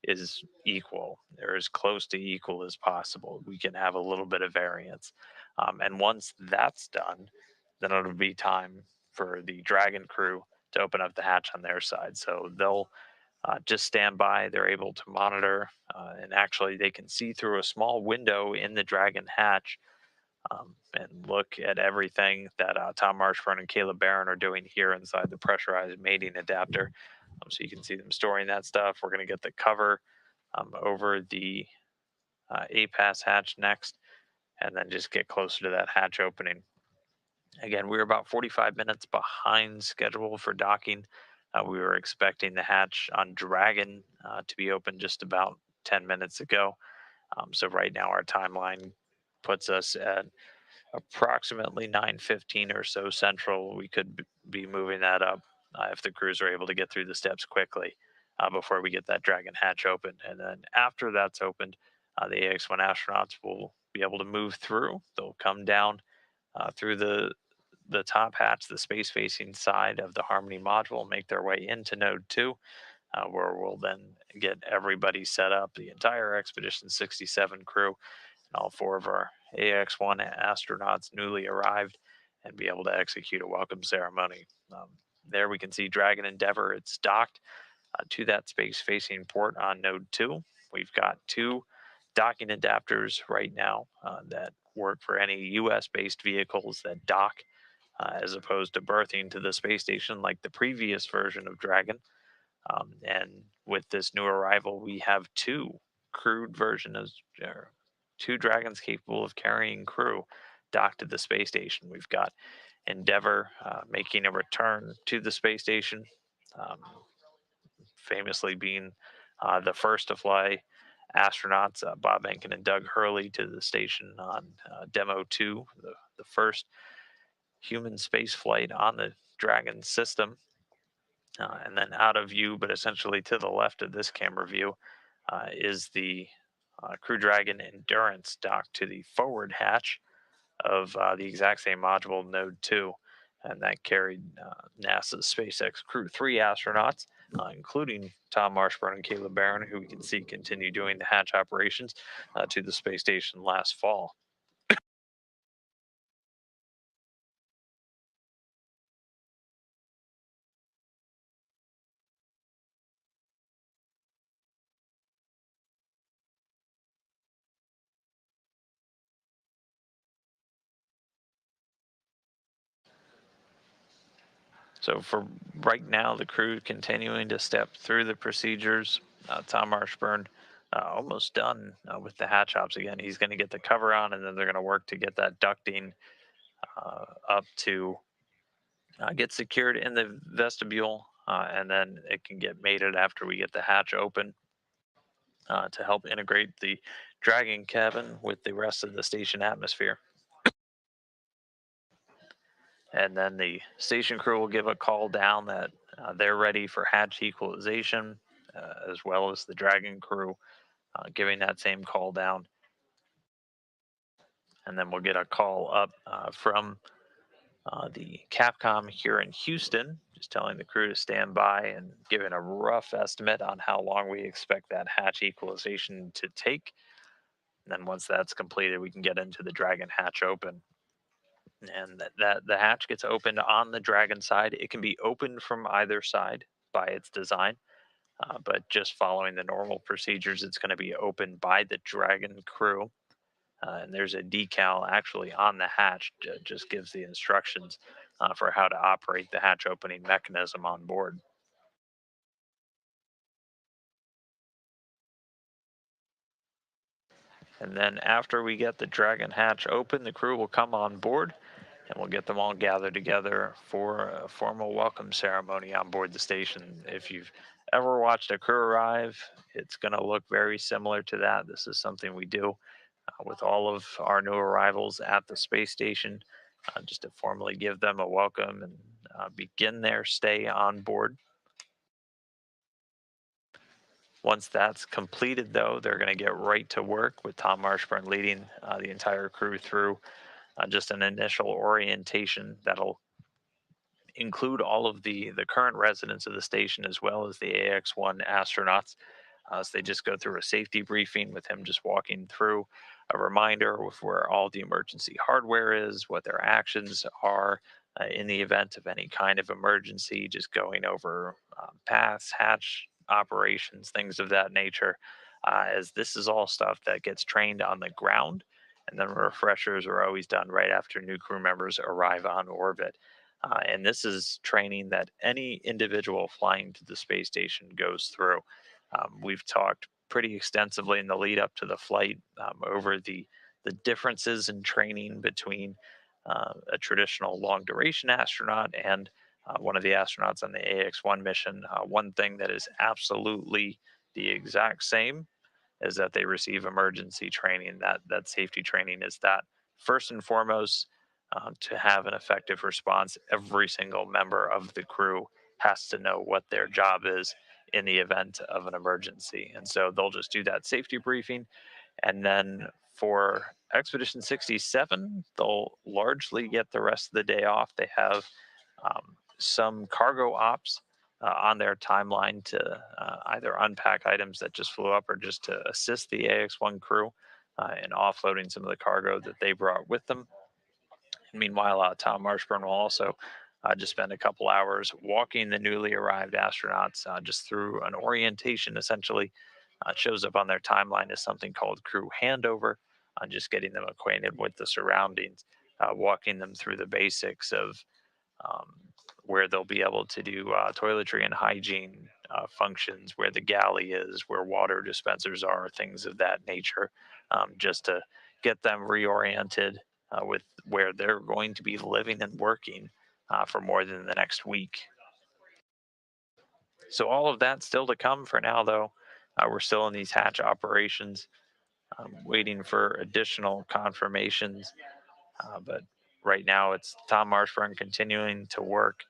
is equal, or as close to equal as possible. We can have a little bit of variance. And once that's done, then it'll be time for the Dragon crew to open up the hatch on their side. So they'll just stand by. They're able to monitor, and actually they can see through a small window in the Dragon hatch and look at everything that Tom Marshburn and Caleb Barron are doing here inside the pressurized mating adapter. So you can see them storing that stuff. We're going to get the cover over the APAS hatch next, and then just get closer to that hatch opening. Again, we were about 45 minutes behind schedule for docking. We were expecting the hatch on Dragon to be open just about 10 minutes ago. So right now our timeline puts us at approximately 9:15 or so Central. We could be moving that up if the crews are able to get through the steps quickly before we get that Dragon hatch open. And then after that's opened, the AX-1 astronauts will be able to move through. They'll come down through the top hatch, the space-facing side of the Harmony module, make their way into Node 2, where we'll then get everybody set up, the entire Expedition 67 crew, and all 4 of our AX-1 astronauts newly arrived, and be able to execute a welcome ceremony. There we can see Dragon Endeavour. It's docked to that space-facing port on Node 2. We've got 2 docking adapters right now that work for any US-based vehicles that dock as opposed to berthing to the space station like the previous version of Dragon. And with this new arrival, we have 2 crewed versions, 2 Dragons capable of carrying crew docked to the space station. We've got Endeavour making a return to the space station, famously being the first to fly astronauts, Bob Enkin and Doug Hurley, to the station on Demo 2, the first human space flight on the Dragon system. And then out of view, but essentially to the left of this camera view, is the Crew Dragon Endurance docked to the forward hatch of the exact same module, Node 2. And that carried NASA's SpaceX Crew 3 astronauts, including Tom Marshburn and Caleb Barron, who we can see continue doing the hatch operations to the space station last fall. So for right now, the crew continuing to step through the procedures. Tom Marshburn almost done with the hatch ops again. He's going to get the cover on, and then they're going to work to get that ducting up to get secured in the vestibule, and then it can get mated after we get the hatch open to help integrate the Dragon cabin with the rest of the station atmosphere. And then the station crew will give a call down that they're ready for hatch equalization, as well as the Dragon crew giving that same call down. And then we'll get a call up from the Capcom here in Houston, just telling the crew to stand by and giving a rough estimate on how long we expect that hatch equalization to take. And then once that's completed, we can get into the Dragon hatch open. And that the hatch gets opened on the Dragon side. It can be opened from either side by its design, but just following the normal procedures, it's going to be opened by the Dragon crew. And there's a decal actually on the hatch that just gives the instructions for how to operate the hatch opening mechanism on board. And then after we get the Dragon hatch open, the crew will come on board, and we'll get them all gathered together for a formal welcome ceremony on board the station. If you've ever watched a crew arrive, it's going to look very similar to that. This is something we do with all of our new arrivals at the space station, just to formally give them a welcome and begin their stay on board. Once that's completed, though, they're going to get right to work with Tom Marshburn leading the entire crew through just an initial orientation that'll include all of the current residents of the station, as well as the AX-1 astronauts. So they just go through a safety briefing with him just walking through a reminder of where all the emergency hardware is, what their actions are in the event of any kind of emergency, just going over paths, hatch operations, things of that nature, as this is all stuff that gets trained on the ground. And then refreshers are always done right after new crew members arrive on orbit. And this is training that any individual flying to the space station goes through. We've talked pretty extensively in the lead up to the flight over the differences in training between a traditional long duration astronaut and one of the astronauts on the AX-1 mission. One thing that is absolutely the exact same is that they receive emergency training. That safety training is that first and foremost, to have an effective response, every single member of the crew has to know what their job is in the event of an emergency. And so they'll just do that safety briefing. And then for Expedition 67, they'll largely get the rest of the day off. They have some cargo ops on their timeline to either unpack items that just flew up or just to assist the AX-1 crew in offloading some of the cargo that they brought with them. And meanwhile, Tom Marshburn will also just spend a couple hours walking the newly arrived astronauts just through an orientation. Essentially, shows up on their timeline as something called crew handover, just getting them acquainted with the surroundings, walking them through the basics of um, where they'll be able to do toiletry and hygiene functions, where the galley is, where water dispensers are, things of that nature, just to get them reoriented with where they're going to be living and working for more than the next week. So all of that still to come for now, though. We're still in these hatch operations, waiting for additional confirmations. But right now, it's Tom Marshburn continuing to work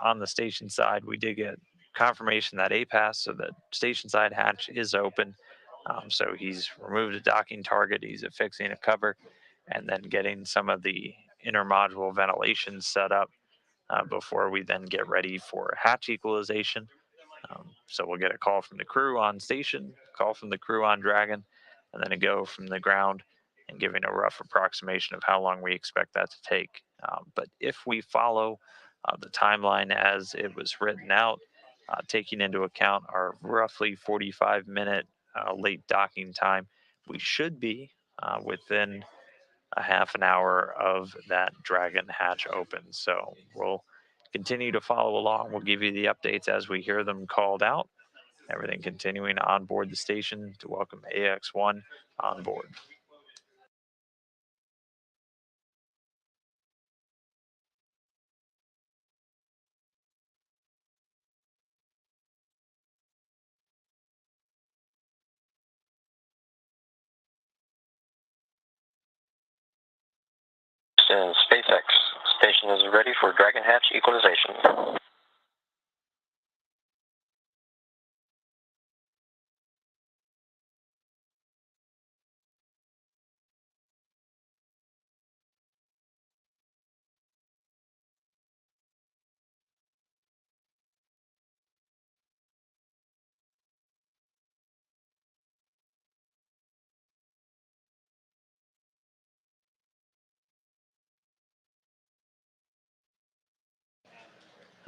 on the station side. We did get confirmation that APAS, so the station side hatch is open. So he's removed a docking target, he's affixing a cover, and then getting some of the intermodule ventilation set up before we then get ready for hatch equalization. So we'll get a call from the crew on station, call from the crew on Dragon, and then a go from the ground, and giving a rough approximation of how long we expect that to take. But if we follow the timeline as it was written out, taking into account our roughly 45-minute late docking time, we should be within a half an hour of that Dragon hatch open. So we'll continue to follow along. We'll give you the updates as we hear them called out. Everything continuing on board the station to welcome AX-1 on board. SpaceX station is ready for Dragon hatch equalization.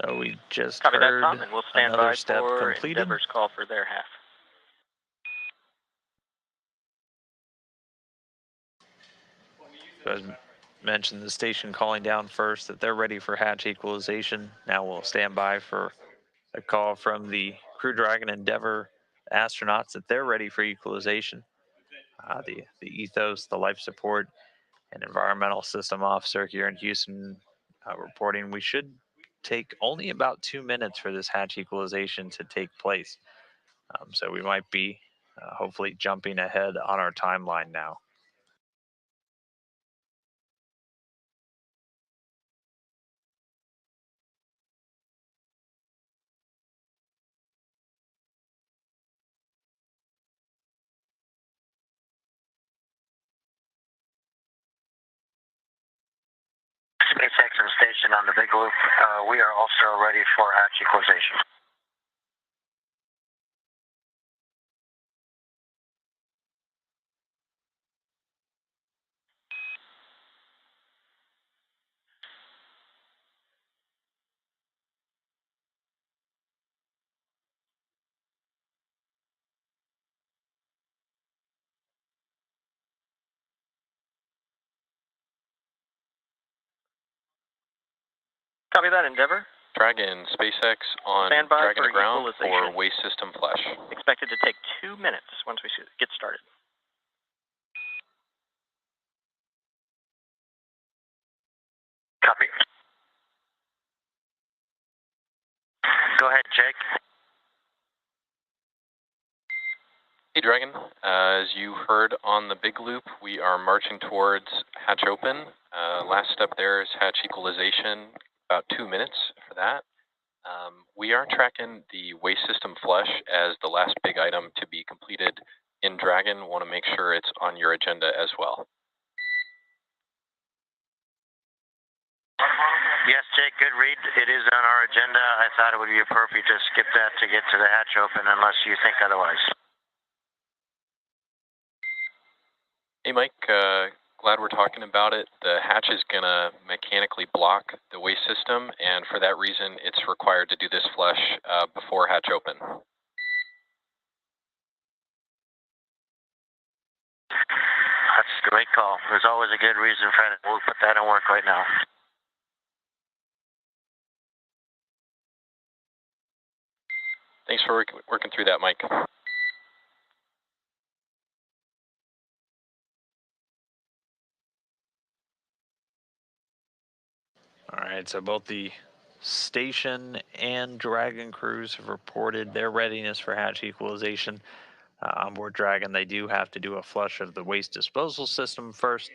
So we just Copy that, heard Tom, and we'll stand another by step for completed. Endeavor's call for their half. So as mentioned, the station calling down first that they're ready for hatch equalization. Now we'll stand by for a call from the Crew Dragon Endeavor astronauts that they're ready for equalization. The ethos, the life support, and environmental system officer here in Houston reporting we should take only about 2 minutes for this hatch equalization to take place. So we might be hopefully jumping ahead on our timeline now. SpaceX and station on the big loop. We are also ready for hatch equalization. Copy that, Endeavor. Dragon, SpaceX on Stand by Dragon for to ground for equalization. waste system flush. Expected to take 2 minutes once we get started. Copy. Go ahead, Jake. Hey Dragon, as you heard on the big loop, we are marching towards hatch open. Last step there is hatch equalization, about 2 minutes for that. We are tracking the waste system flush as the last big item to be completed in Dragon. Want to make sure it's on your agenda as well. Yes, Jake, good read. It is on our agenda. I thought it would be appropriate to skip that to get to the hatch open unless you think otherwise. Hey Mike, glad we're talking about it. The hatch is going to mechanically block the waste system, and for that reason, it's required to do this flush before hatch open. That's a great call. There's always a good reason for it. We'll put that in work right now. Thanks for working through that, Mike. All right, so both the station and Dragon crews have reported their readiness for hatch equalization. On board Dragon, they do have to do a flush of the waste disposal system first.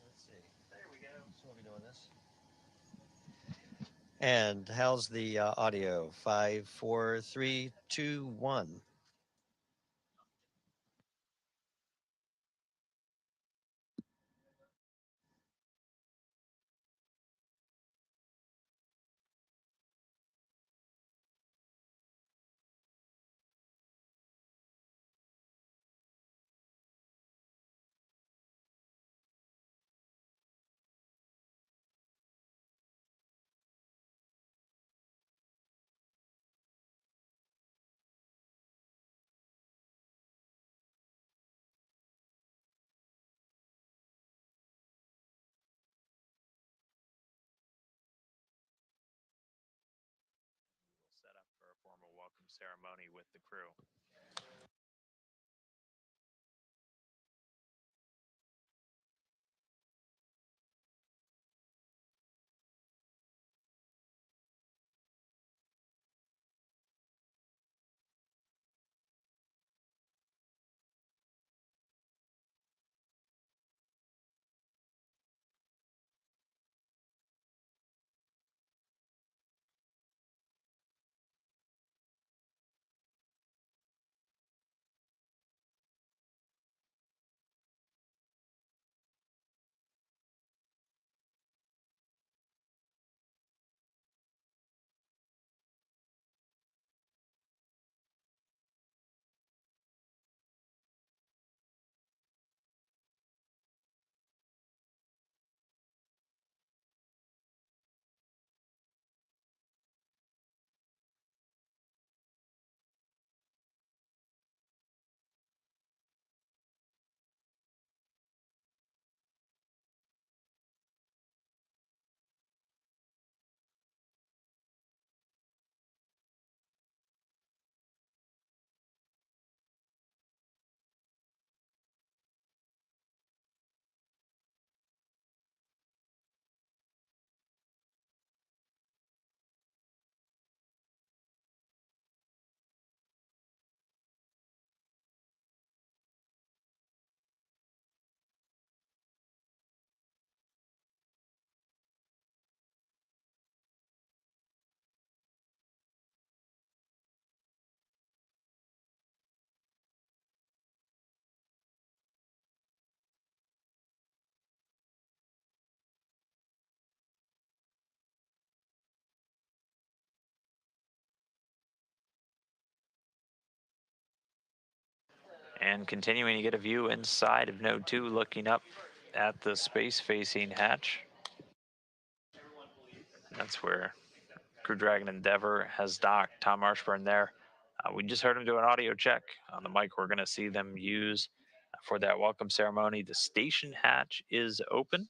Let's see. There we go. So we'll be doing this. And how's the audio? 5, 4, 3, 2, 1. Set up for a formal welcome ceremony with the crew. And continuing to get a view inside of node 2, looking up at the space-facing hatch. That's where Crew Dragon Endeavour has docked. Tom Marshburn there. We just heard him do an audio check on the mic we're going to see them use for that welcome ceremony. The station hatch is open,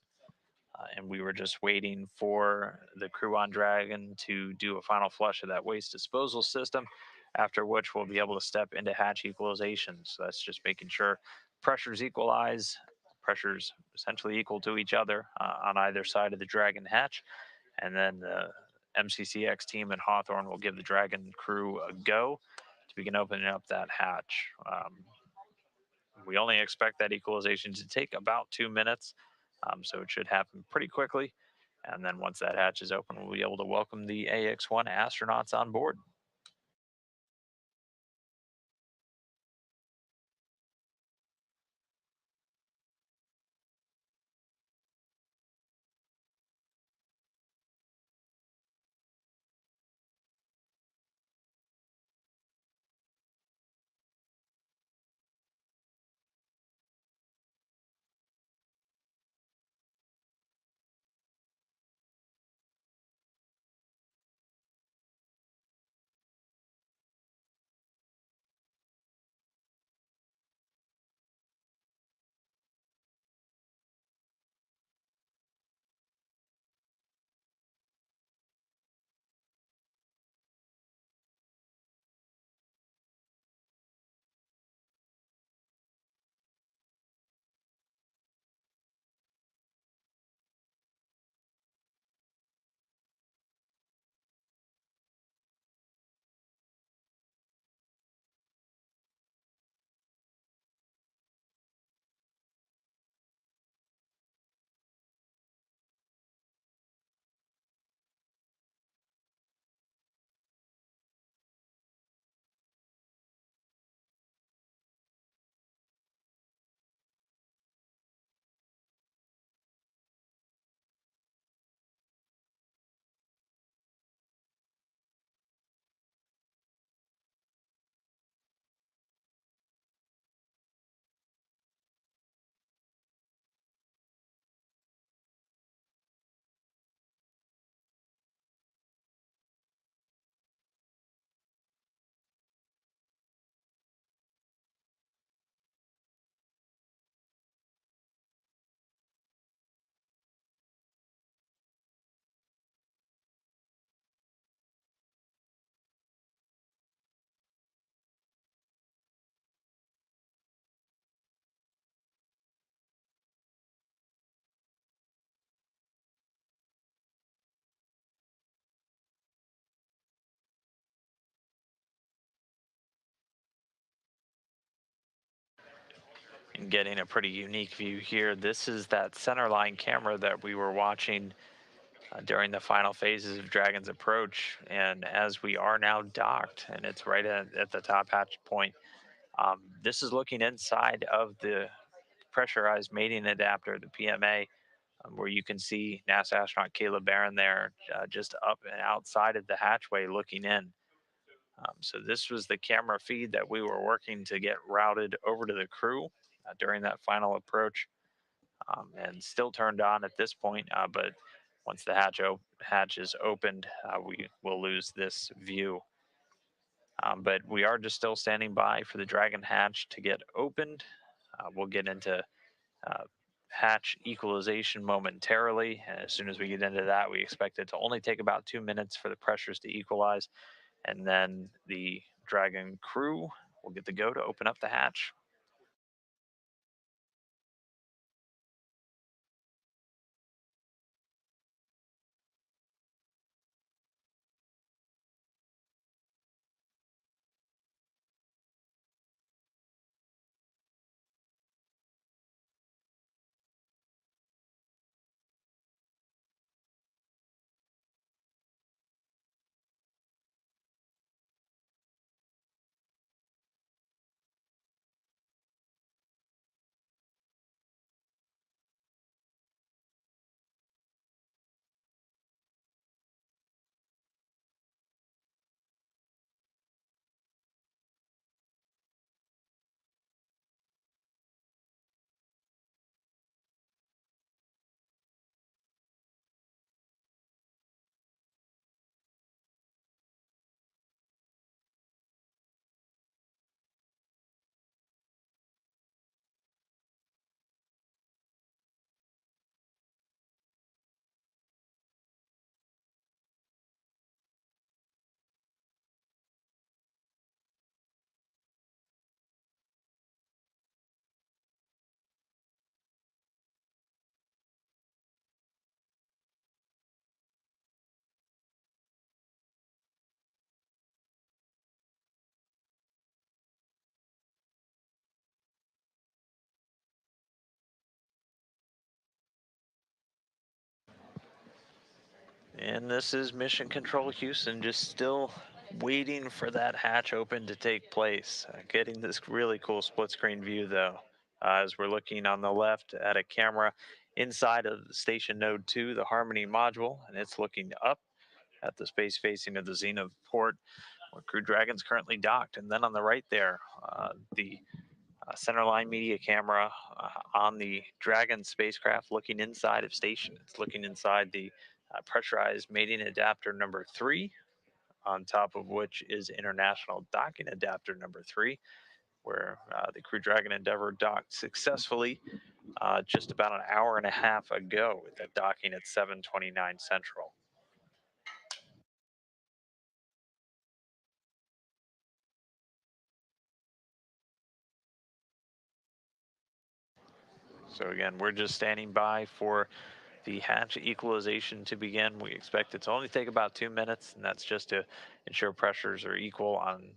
and we were just waiting for the crew on Dragon to do a final flush of that waste disposal system, after which we'll be able to step into hatch equalization. So that's just making sure pressures equalize, pressures essentially equal to each other on either side of the Dragon hatch. And then the MCCX team at Hawthorne will give the Dragon crew a go to begin opening up that hatch. We only expect that equalization to take about 2 minutes, so it should happen pretty quickly. And then once that hatch is open, we'll be able to welcome the AX-1 astronauts on board. And getting a pretty unique view here. This is that Centerline camera that we were watching during the final phases of Dragon's approach. And as we are now docked, and it's right at the top hatch point, this is looking inside of the pressurized mating adapter, the PMA, where you can see NASA astronaut Caleb Barron there just up and outside of the hatchway looking in. So this was the camera feed that we were working to get routed over to the crew during that final approach, and still turned on at this point. But once the hatch is opened, we will lose this view. But we are just still standing by for the Dragon hatch to get opened. We'll get into hatch equalization momentarily. And as soon as we get into that, we expect it to only take about 2 minutes for the pressures to equalize. And then the Dragon crew will get the go to open up the hatch. And this is Mission Control Houston, just still waiting for that hatch open to take place. Getting this really cool split screen view though, as we're looking on the left at a camera inside of Station Node 2, the Harmony module, and it's looking up at the space facing of the Zenith port where Crew Dragon's currently docked. And then on the right there, the Centerline media camera on the Dragon spacecraft looking inside of station. It's looking inside the pressurized mating adapter number 3, on top of which is international docking adapter number 3, where the Crew Dragon Endeavour docked successfully just about an hour and a half ago, with that docking at 7:29 Central. So again, we're just standing by for the hatch equalization to begin. We expect it to only take about 2 minutes, and that's just to ensure pressures are equal on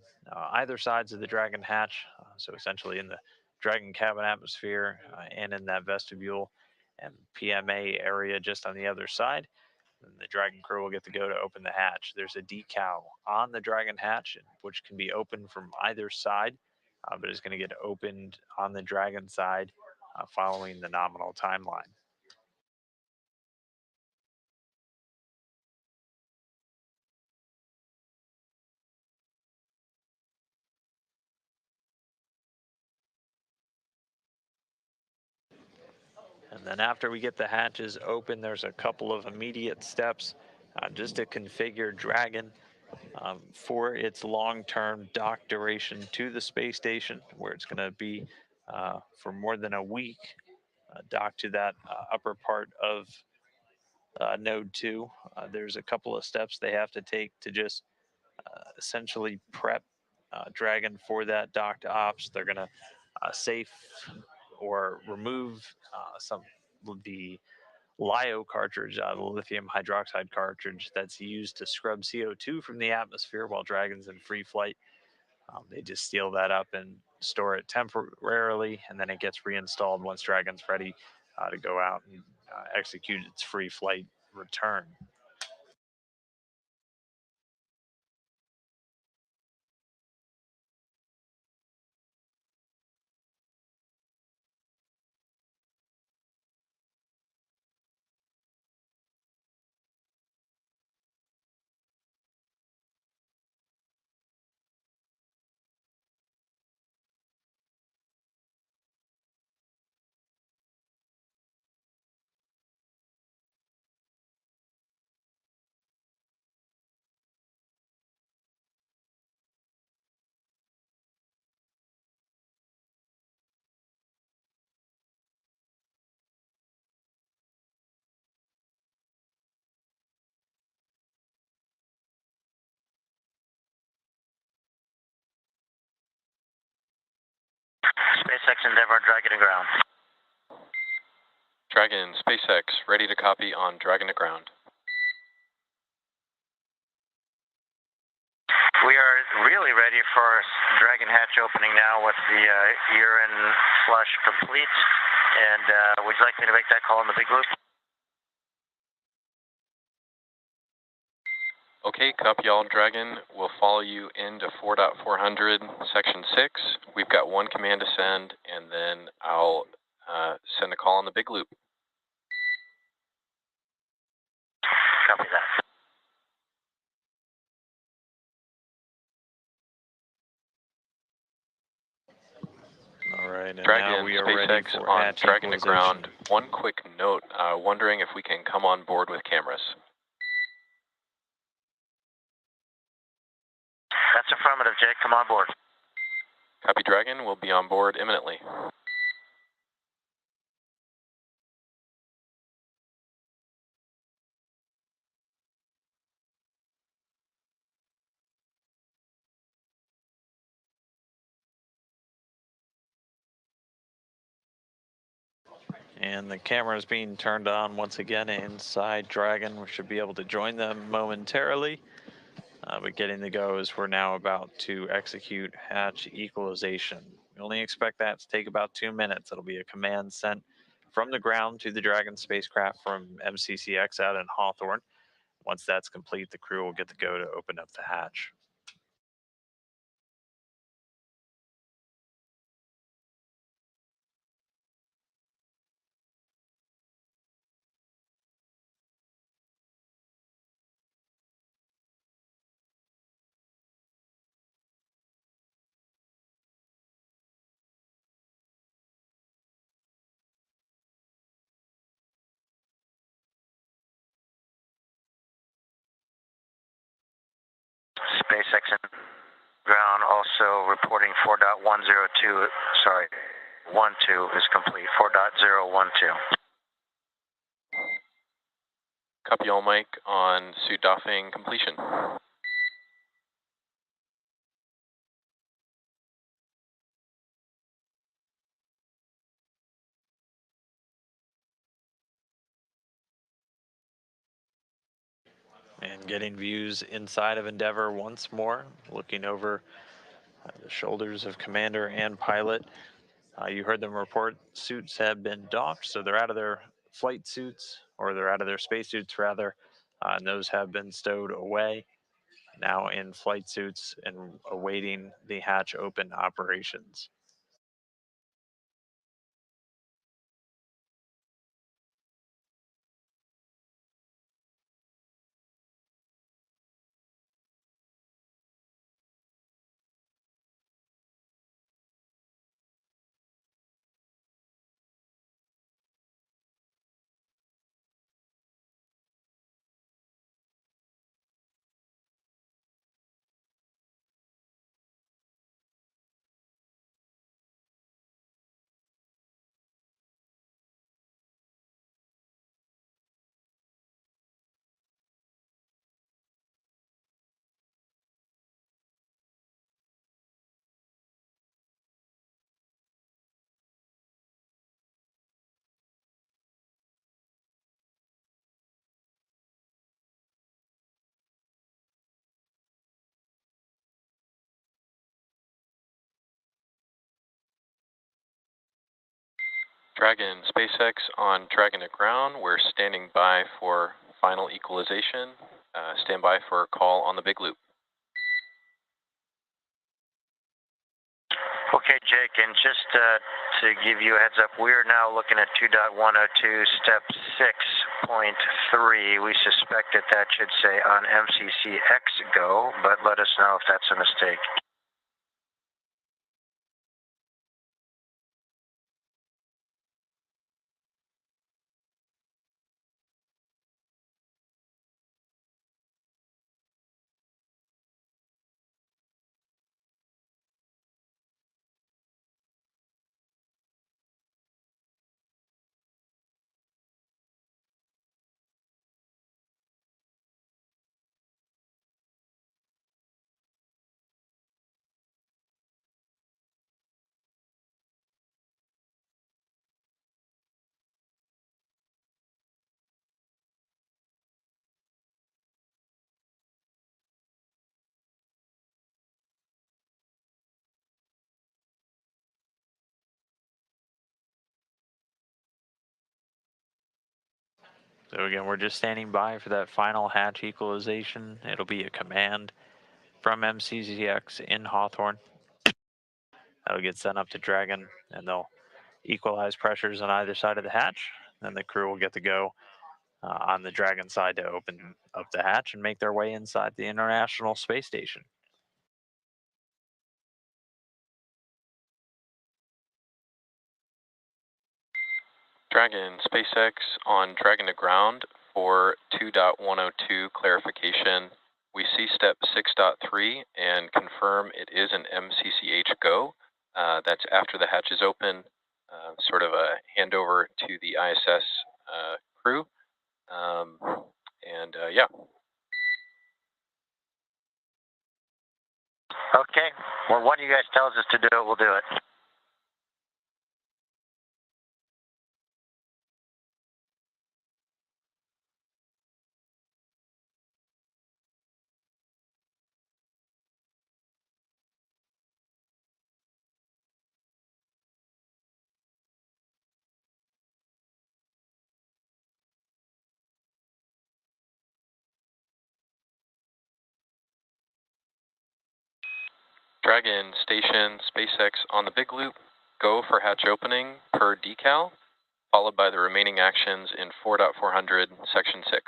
either sides of the Dragon hatch. So essentially in the Dragon cabin atmosphere and in that vestibule and PMA area just on the other side. And the Dragon crew will get to go to open the hatch. There's a decal on the Dragon hatch, which can be opened from either side, but is going to get opened on the Dragon side following the nominal timeline. And then after we get the hatches open, there's a couple of immediate steps just to configure Dragon for its long-term dock duration to the space station, where it's going to be for more than a week docked to that upper part of Node 2. There's a couple of steps they have to take to just essentially prep Dragon for that docked ops. They're going to safe or remove some of the LiO cartridge, the lithium hydroxide cartridge that's used to scrub CO2 from the atmosphere while Dragon's in free flight. They just seal that up and store it temporarily, and then it gets reinstalled once Dragon's ready to go out and execute its free flight return. SpaceX Endeavour, Dragon to ground. Dragon, SpaceX, ready to copy on Dragon to ground. We are really ready for Dragon hatch opening now with the urine flush complete. And would you like me to make that call in the big loop? Okay, copy all, Dragon. We'll follow you into 4.400, Section 6. We've got one command to send, and then I'll send a call on the big loop. Copy that. All right, and Dragon, now we are SpaceX ready for on hatch Dragon to equalization. ground. One quick note, wondering if we can come on board with cameras. That's affirmative, Jake. Come on board. Copy, Dragon. We'll be on board imminently. And the camera is being turned on once again inside Dragon. We should be able to join them momentarily. But getting the go is we're now about to execute hatch equalization. We only expect that to take about 2 minutes. It'll be a command sent from the ground to the Dragon spacecraft from MCCX out in Hawthorne. Once that's complete, the crew will get the go to open up the hatch. SpaceX and ground also reporting 4.102, sorry, 12 is complete, 4.012. Copy all, Mike, on suit doffing completion. And getting views inside of Endeavour once more, looking over the shoulders of commander and pilot. You heard them report suits have been doffed, so they're out of their flight suits, or they're out of their spacesuits rather, and those have been stowed away, now in flight suits and awaiting the hatch open operations. Dragon, SpaceX on Dragon to ground. We're standing by for final equalization. Stand by for a call on the big loop. Okay, Jake, and just to give you a heads up, we are now looking at 2.102, step 6.3. We suspect that should say on MCCX go, but let us know if that's a mistake. So again, we're just standing by for that final hatch equalization. It'll be a command from MCCX in Hawthorne. That'll get sent up to Dragon, and they'll equalize pressures on either side of the hatch. Then the crew will get to go on the Dragon side to open up the hatch and make their way inside the International Space Station. Dragon, SpaceX on Dragon to ground for 2.102 clarification. We see step 6.3 and confirm it is an MCCH go. That's after the hatch is open, sort of a handover to the ISS crew. Yeah. Okay, well, what you guys tells us to do it, we'll do it. Dragon, station, SpaceX on the big loop, go for hatch opening per decal, followed by the remaining actions in 4.400, section 6.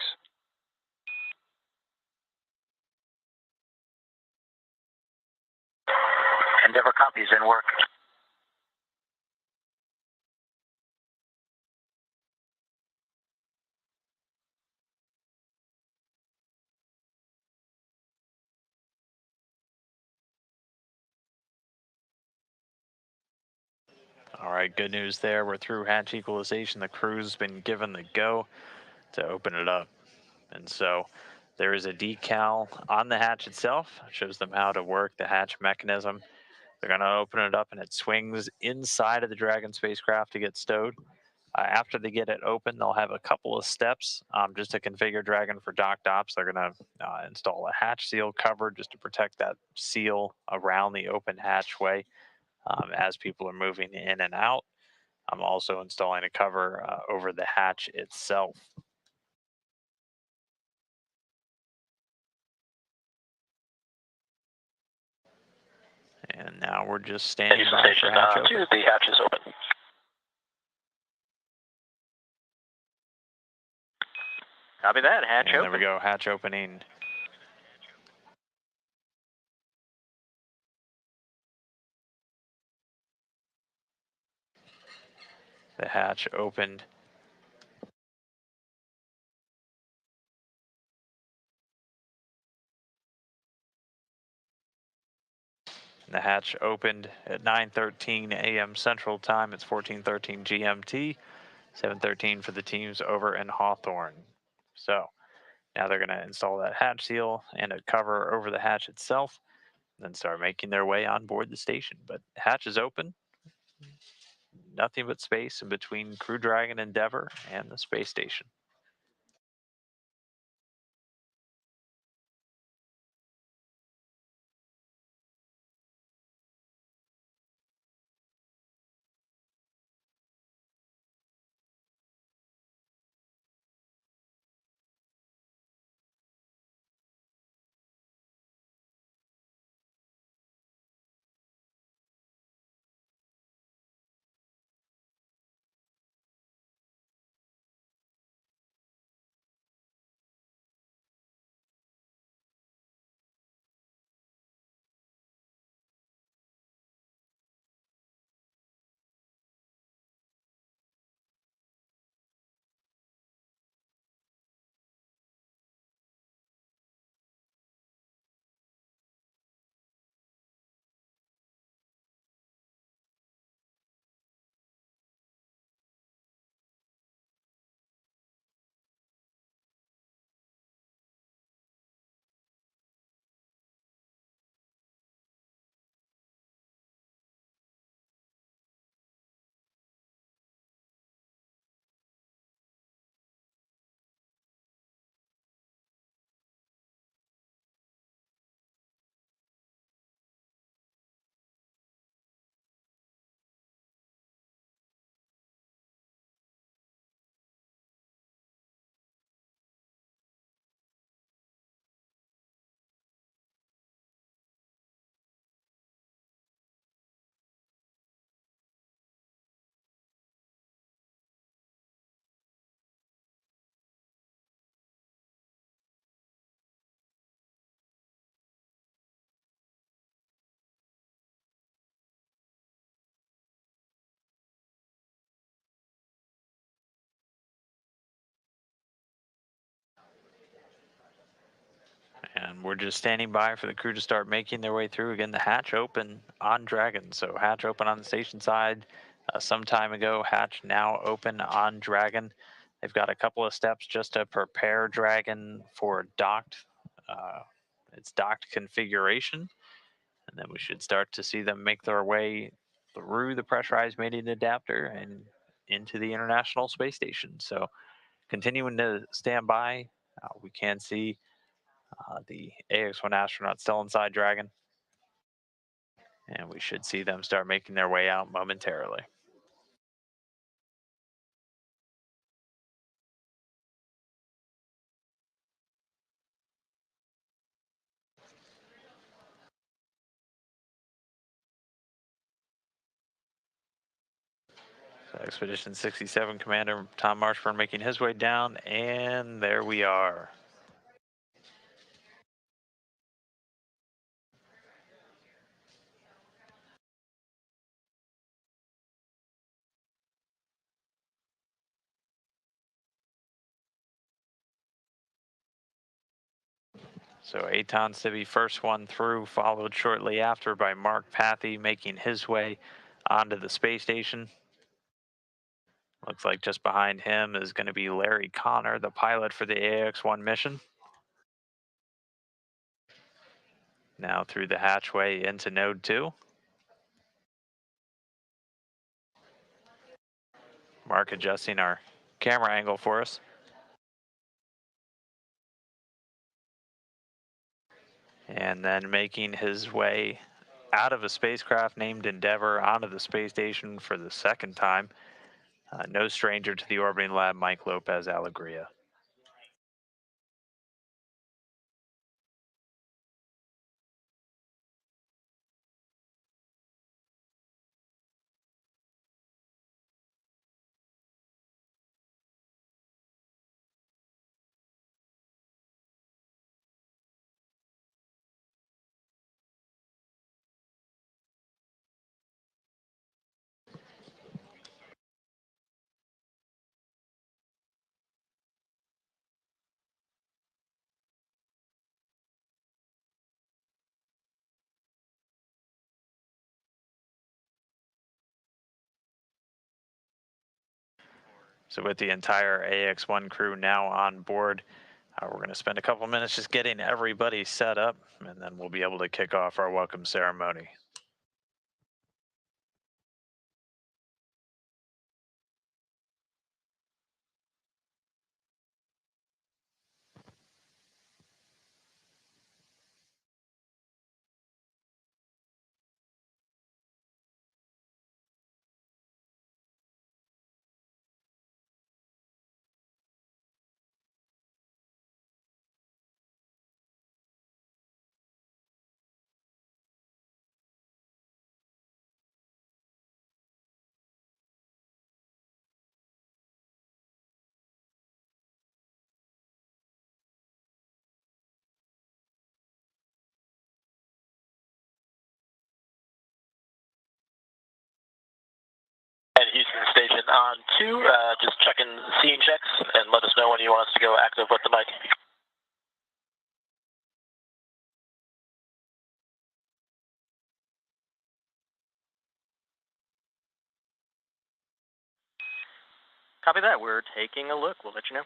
Endeavor copies in work. All right, good news there. We're through hatch equalization. The crew's been given the go to open it up. And so there is a decal on the hatch itself. It shows them how to work the hatch mechanism. They're going to open it up and it swings inside of the Dragon spacecraft to get stowed. After they get it open, they'll have a couple of steps just to configure Dragon for docked ops. They're going to install a hatch seal cover just to protect that seal around the open hatchway as people are moving in and out. I'm also installing a cover over the hatch itself. And now we're just standing by for hatch open. The hatch is open. Copy that. Hatch And open. there we go, hatch opening. The hatch opened. The hatch opened at 9:13 a.m. Central Time. It's 14:13 GMT, 7:13 for the teams over in Hawthorne. So now they're going to install that hatch seal and a cover over the hatch itself, and then start making their way on board the station. But the hatch is open. Nothing but space in between Crew Dragon Endeavor and the space station. And we're just standing by for the crew to start making their way through. Again, the hatch open on Dragon. So hatch open on the station side some time ago. Hatch now open on Dragon. They've got a couple of steps just to prepare Dragon for docked. Its docked configuration. And then we should start to see them make their way through the pressurized mating adapter and into the International Space Station. So continuing to stand by, we can see the AX-1 astronaut still inside Dragon. And we should see them start making their way out momentarily. Expedition 67 Commander Tom Marshburn making his way down, and there we are. So Aton's to be first one through, followed shortly after by Mark Pathy making his way onto the space station. Looks like just behind him is going to be Larry Connor, the pilot for the AX-1 mission. Now through the hatchway into Node 2. Mark adjusting our camera angle for us. And then making his way out of a spacecraft named Endeavour onto the space station for the second time. No stranger to the orbiting lab, Mike Lopez Alegria. So with the entire AX-1 crew now on board, we're going to spend a couple minutes just getting everybody set up, and then we'll be able to kick off our welcome ceremony. And Houston Station on 2, just checking scene checks and let us know when you want us to go active with the mic. Copy that. We're taking a look. We'll let you know.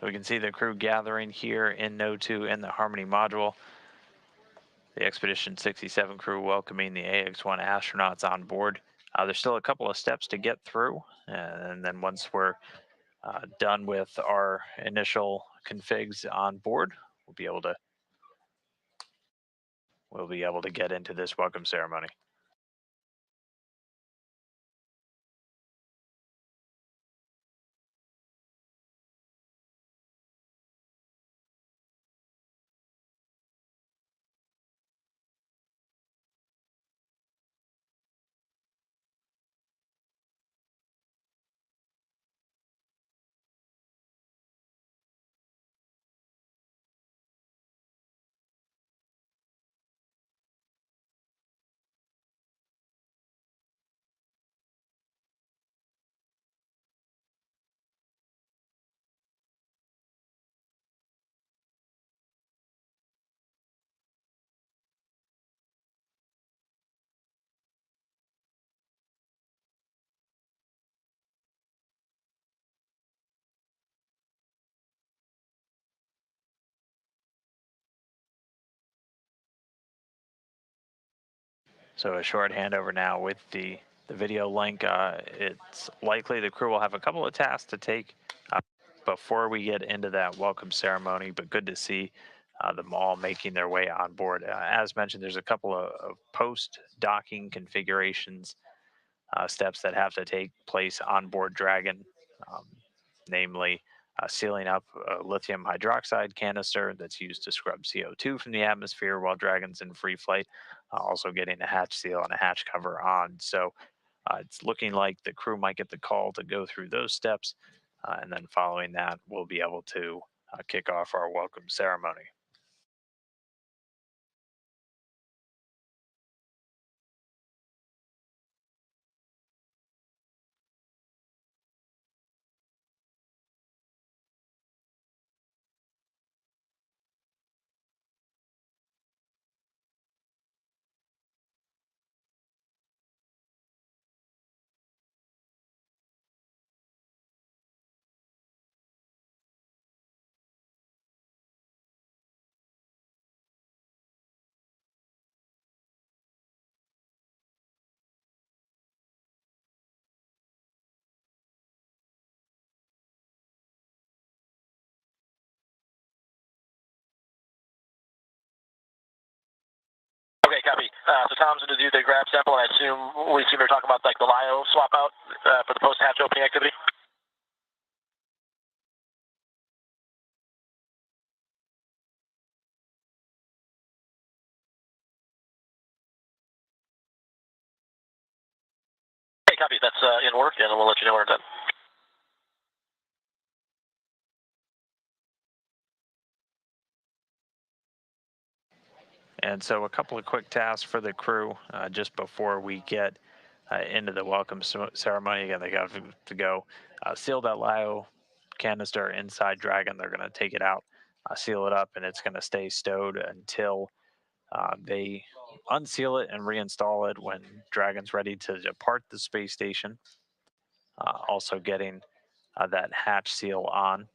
We can see the crew gathering here in Node 2 in the Harmony module. The Expedition 67 crew welcoming the AX-1 astronauts on board. There's still a couple of steps to get through, and then once we're done with our initial configs on board, we'll be able to get into this welcome ceremony. So a short handover now with the video link. It's likely the crew will have a couple of tasks to take before we get into that welcome ceremony, but good to see them all making their way on board. As mentioned, there's a couple of post-docking configurations steps that have to take place on board Dragon, namely sealing up a lithium hydroxide canister that's used to scrub CO2 from the atmosphere while Dragon's in free flight, also getting a hatch seal and a hatch cover on. So it's looking like the crew might get the call to go through those steps, and then following that, we'll be able to kick off our welcome ceremony. Okay, copy. So Tom's going to do the grab sample, and I assume we seem to talk about like the LIO swap out for the post hatch opening activity. Okay, copy. That's in work, and we'll let you know when we're done. And so a couple of quick tasks for the crew just before we get into the welcome ceremony. Again, they got to go seal that LIO canister inside Dragon. They're going to take it out, seal it up, and it's going to stay stowed until they unseal it and reinstall it when Dragon's ready to depart the space station. Also getting that hatch seal on.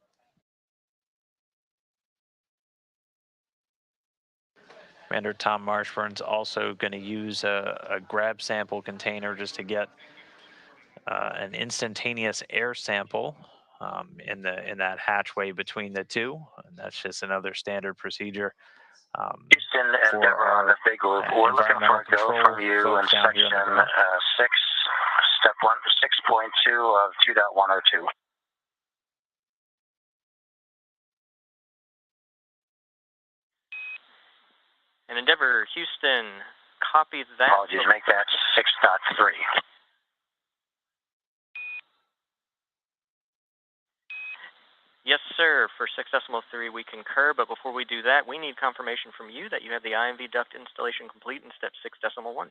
Commander Tom Marshburn's also going to use a grab sample container just to get an instantaneous air sample in that hatchway between the two, and that's just another standard procedure. Houston and Denver on the big loop. We're looking for a go from you in section 6, step 1, 6.2 of 2.102. And Endeavor Houston, copy that. Apologies, make that 6.3. Yes, sir. For 6.3, we concur, but before we do that, we need confirmation from you that you have the IMV duct installation complete in step 6.1.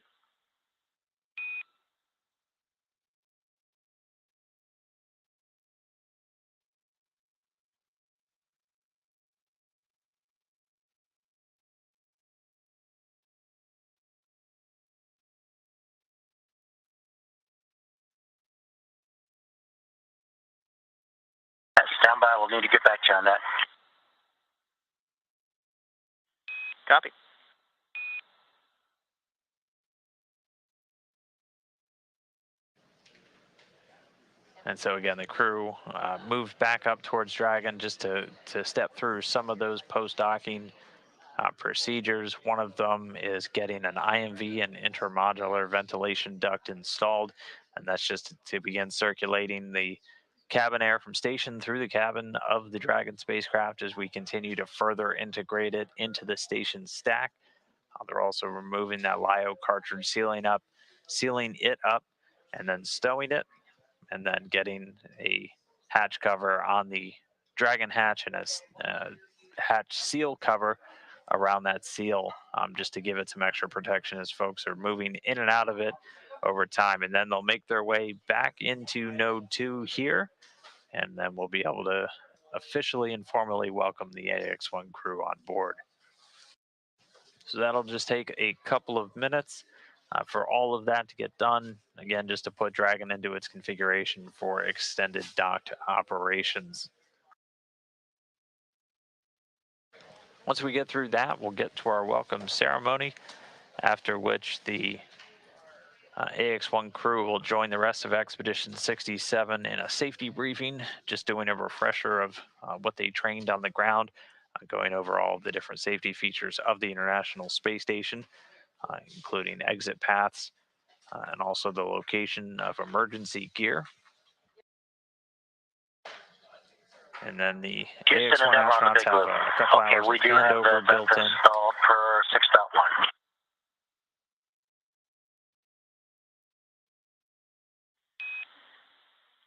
Stand by, we'll need to get back to you on that. Copy. And so again, the crew moved back up towards Dragon just to step through some of those post-docking procedures. One of them is getting an IMV and intermodular ventilation duct installed, and that's just to begin circulating the cabin air from station through the cabin of the Dragon spacecraft as we continue to further integrate it into the station stack. They're also removing that LiO cartridge, sealing it up, and then stowing it, and then getting a hatch cover on the Dragon hatch and a hatch seal cover around that seal, just to give it some extra protection as folks are moving in and out of it over time. And then they'll make their way back into node 2 here, and then we'll be able to officially and formally welcome the AX-1 crew on board. So that'll just take a couple of minutes for all of that to get done. Again, just to put Dragon into its configuration for extended docked operations. Once we get through that, we'll get to our welcome ceremony, after which the AX-1 crew will join the rest of Expedition 67 in a safety briefing, just doing a refresher of what they trained on the ground, going over all of the different safety features of the International Space Station, including exit paths, and also the location of emergency gear. And then the Houston AX-1 astronauts have a couple hours of handover built in. Installed per 6.1.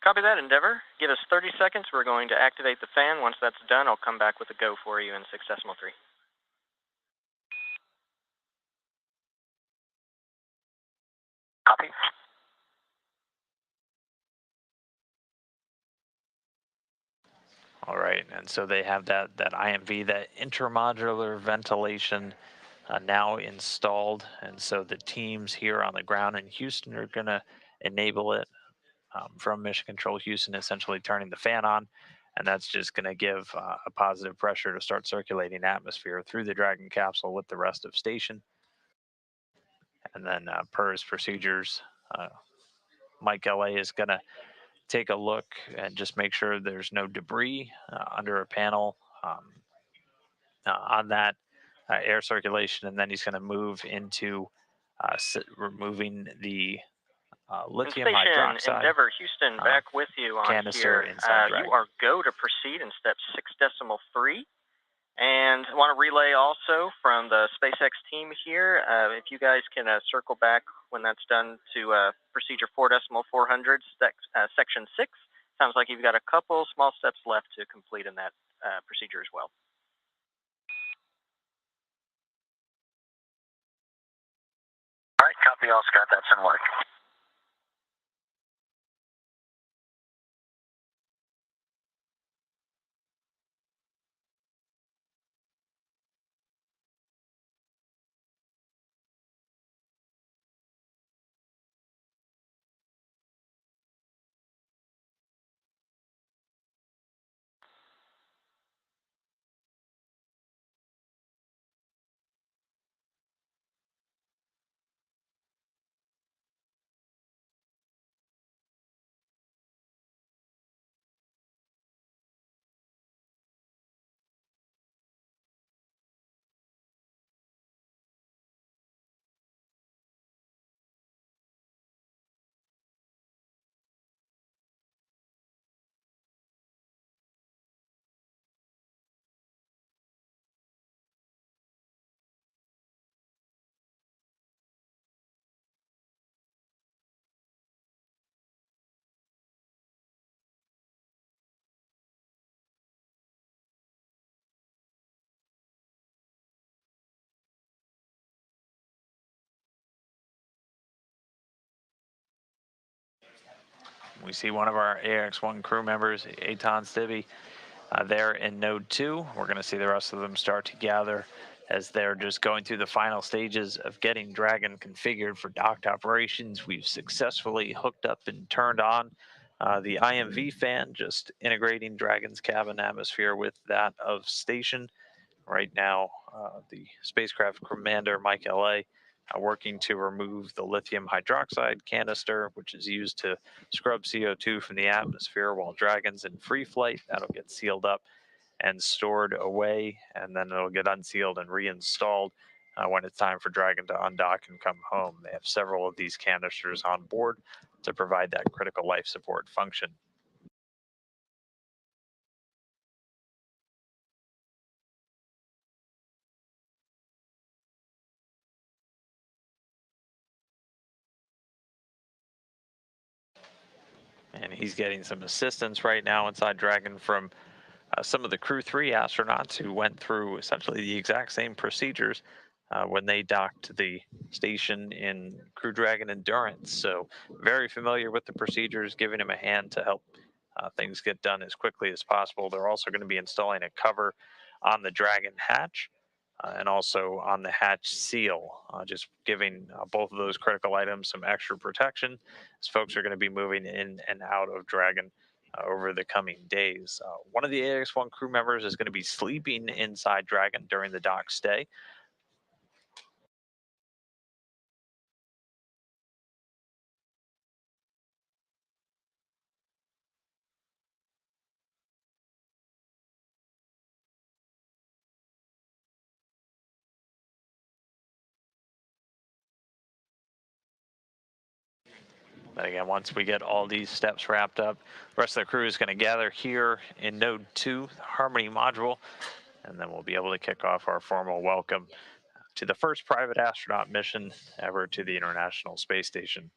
Copy that, Endeavour. Give us 30 seconds. We're going to activate the fan. Once that's done, I'll come back with a go for you in 6.3. Copy. All right, and so they have that IMV, that intermodular ventilation, now installed, and so the teams here on the ground in Houston are going to enable it from Mission Control Houston, essentially turning the fan on, and that's just going to give a positive pressure to start circulating atmosphere through the Dragon capsule with the rest of station. And then per his procedures, Mike LA is going to take a look and just make sure there's no debris under a panel on that air circulation, and then he's going to move into removing the lithium hydroxide Endeavour Houston, back with you on canister here. inside Dragon. You are go to proceed in step 6.3. And I want to relay also from the SpaceX team here, if you guys can circle back when that's done to procedure 4.400, section 6. Sounds like you've got a couple small steps left to complete in that procedure as well. All right, copy all, Scott. That's in work. We see one of our AX-1 crew members, Eitan Stibbe, there in node 2. We're going to see the rest of them start to gather as they're just going through the final stages of getting Dragon configured for docked operations. We've successfully hooked up and turned on the IMV fan, just integrating Dragon's cabin atmosphere with that of station. Right now, the spacecraft commander, Mike LA, working to remove the lithium hydroxide canister, which is used to scrub CO2 from the atmosphere while Dragon's in free flight. That'll get sealed up and stored away, and then it'll get unsealed and reinstalled when it's time for Dragon to undock and come home. They have several of these canisters on board to provide that critical life support function. And he's getting some assistance right now inside Dragon from some of the Crew 3 astronauts who went through essentially the exact same procedures when they docked to the station in Crew Dragon Endurance. So very familiar with the procedures, giving him a hand to help things get done as quickly as possible. They're also going to be installing a cover on the Dragon hatch and also on the hatch seal, just giving both of those critical items some extra protection as folks are going to be moving in and out of Dragon over the coming days. One of the AX-1 crew members is going to be sleeping inside Dragon during the dock stay. But again, once we get all these steps wrapped up, the rest of the crew is going to gather here in Node 2, the Harmony module, and then we'll be able to kick off our formal welcome to the first private astronaut mission ever to the International Space Station.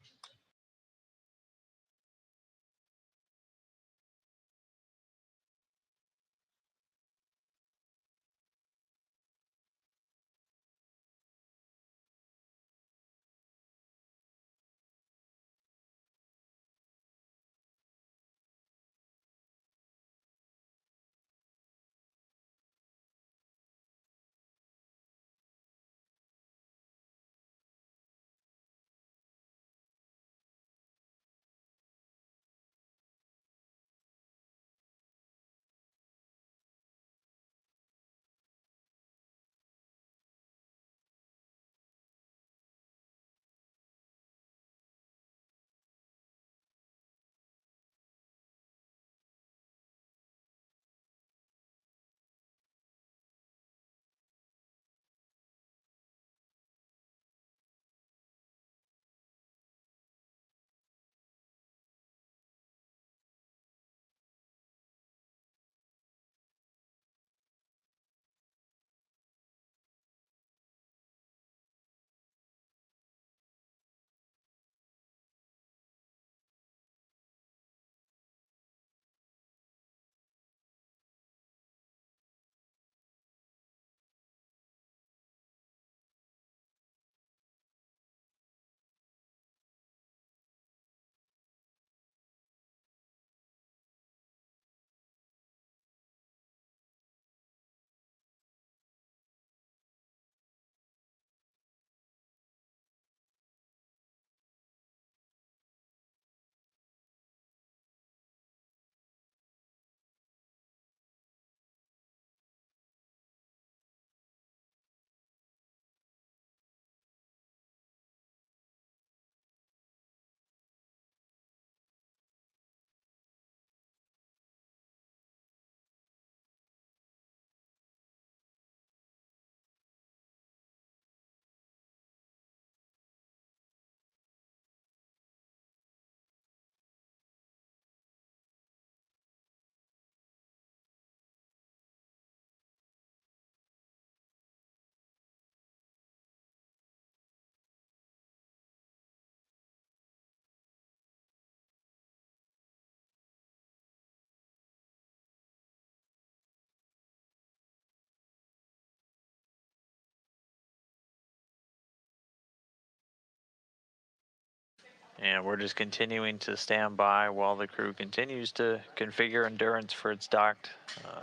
And we're just continuing to stand by while the crew continues to configure Endurance for its docked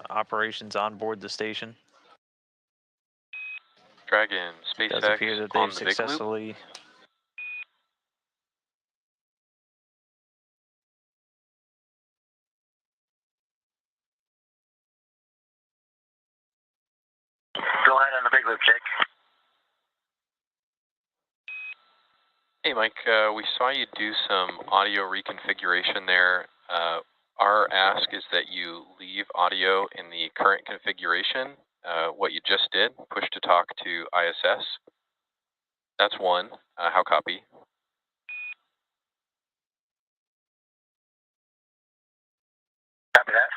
operations on board the station. Dragon, It does SpaceX appear that on they've the big loop. successfully Go ahead on the big loop, Jake. Hey, Mike, we saw you do some audio reconfiguration there. Our ask is that you leave audio in the current configuration, what you just did, push to talk to ISS. That's one. How copy? Copy that.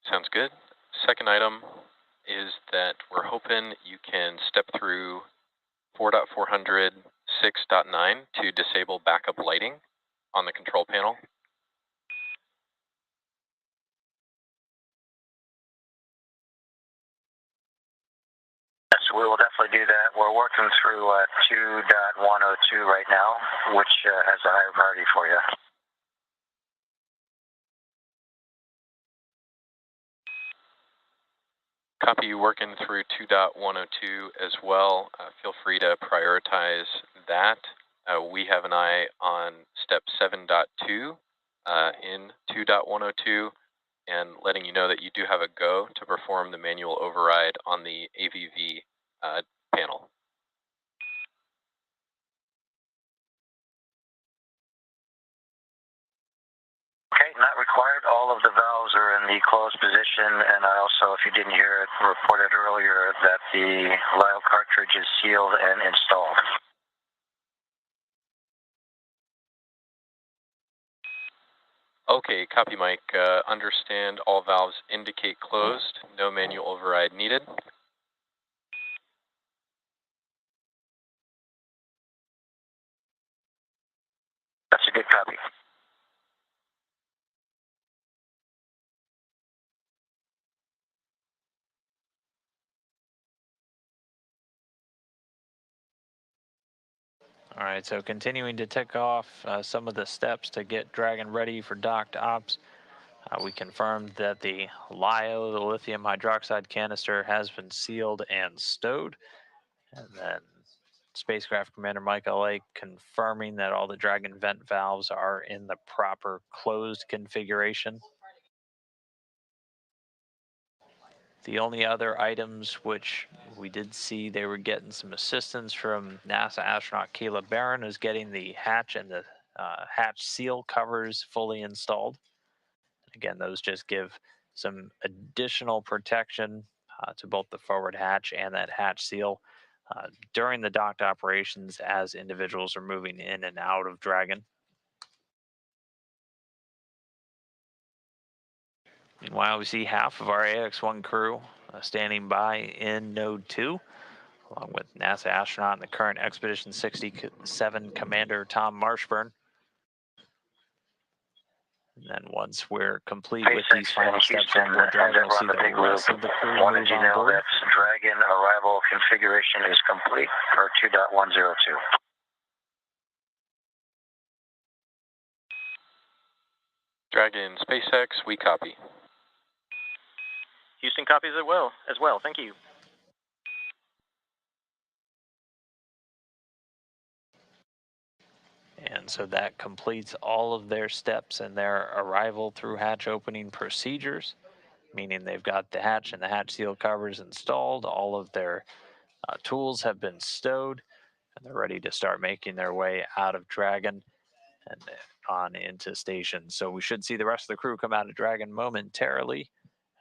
Sounds good. Second item is that we're hoping you can step through 4.400 6.9 to disable backup lighting on the control panel. Yes, we will definitely do that. We're working through 2.102 right now, which has a higher priority for you. Copy you working through 2.102 as well. Feel free to prioritize that. We have an eye on step 7.2 in 2.102 and letting you know that you do have a go to perform the manual override on the AVV panel. Okay, not required. All of the valves are in the closed position, and I also, if you didn't hear it, reported earlier that the Lyle cartridge is sealed and installed. Okay, copy, Mike. Understand all valves indicate closed. No manual override needed. That's a good copy. All right, so continuing to tick off some of the steps to get Dragon ready for docked ops. We confirmed that the LiO, the lithium hydroxide canister, has been sealed and stowed. And then Spacecraft Commander Mike Lake confirming that all the Dragon vent valves are in the proper closed configuration. The only other items which we did see they were getting some assistance from NASA astronaut Kayla Barron is getting the hatch and the hatch seal covers fully installed. Again, those just give some additional protection to both the forward hatch and that hatch seal during the docked operations as individuals are moving in and out of Dragon. Meanwhile, we see half of our AX-1 crew standing by in Node 2, along with NASA astronaut and the current Expedition 67 commander, Tom Marshburn. And then once we're complete with these final steps on board Dragon, we'll see the rest of the crew wanted move you on know board. that Dragon arrival configuration is complete per 2.102. Dragon SpaceX, we copy. Houston copies it well as well. Thank you. And so that completes all of their steps in their arrival through hatch opening procedures, meaning they've got the hatch and the hatch seal covers installed, all of their tools have been stowed, and they're ready to start making their way out of Dragon and on into station. So we should see the rest of the crew come out of Dragon momentarily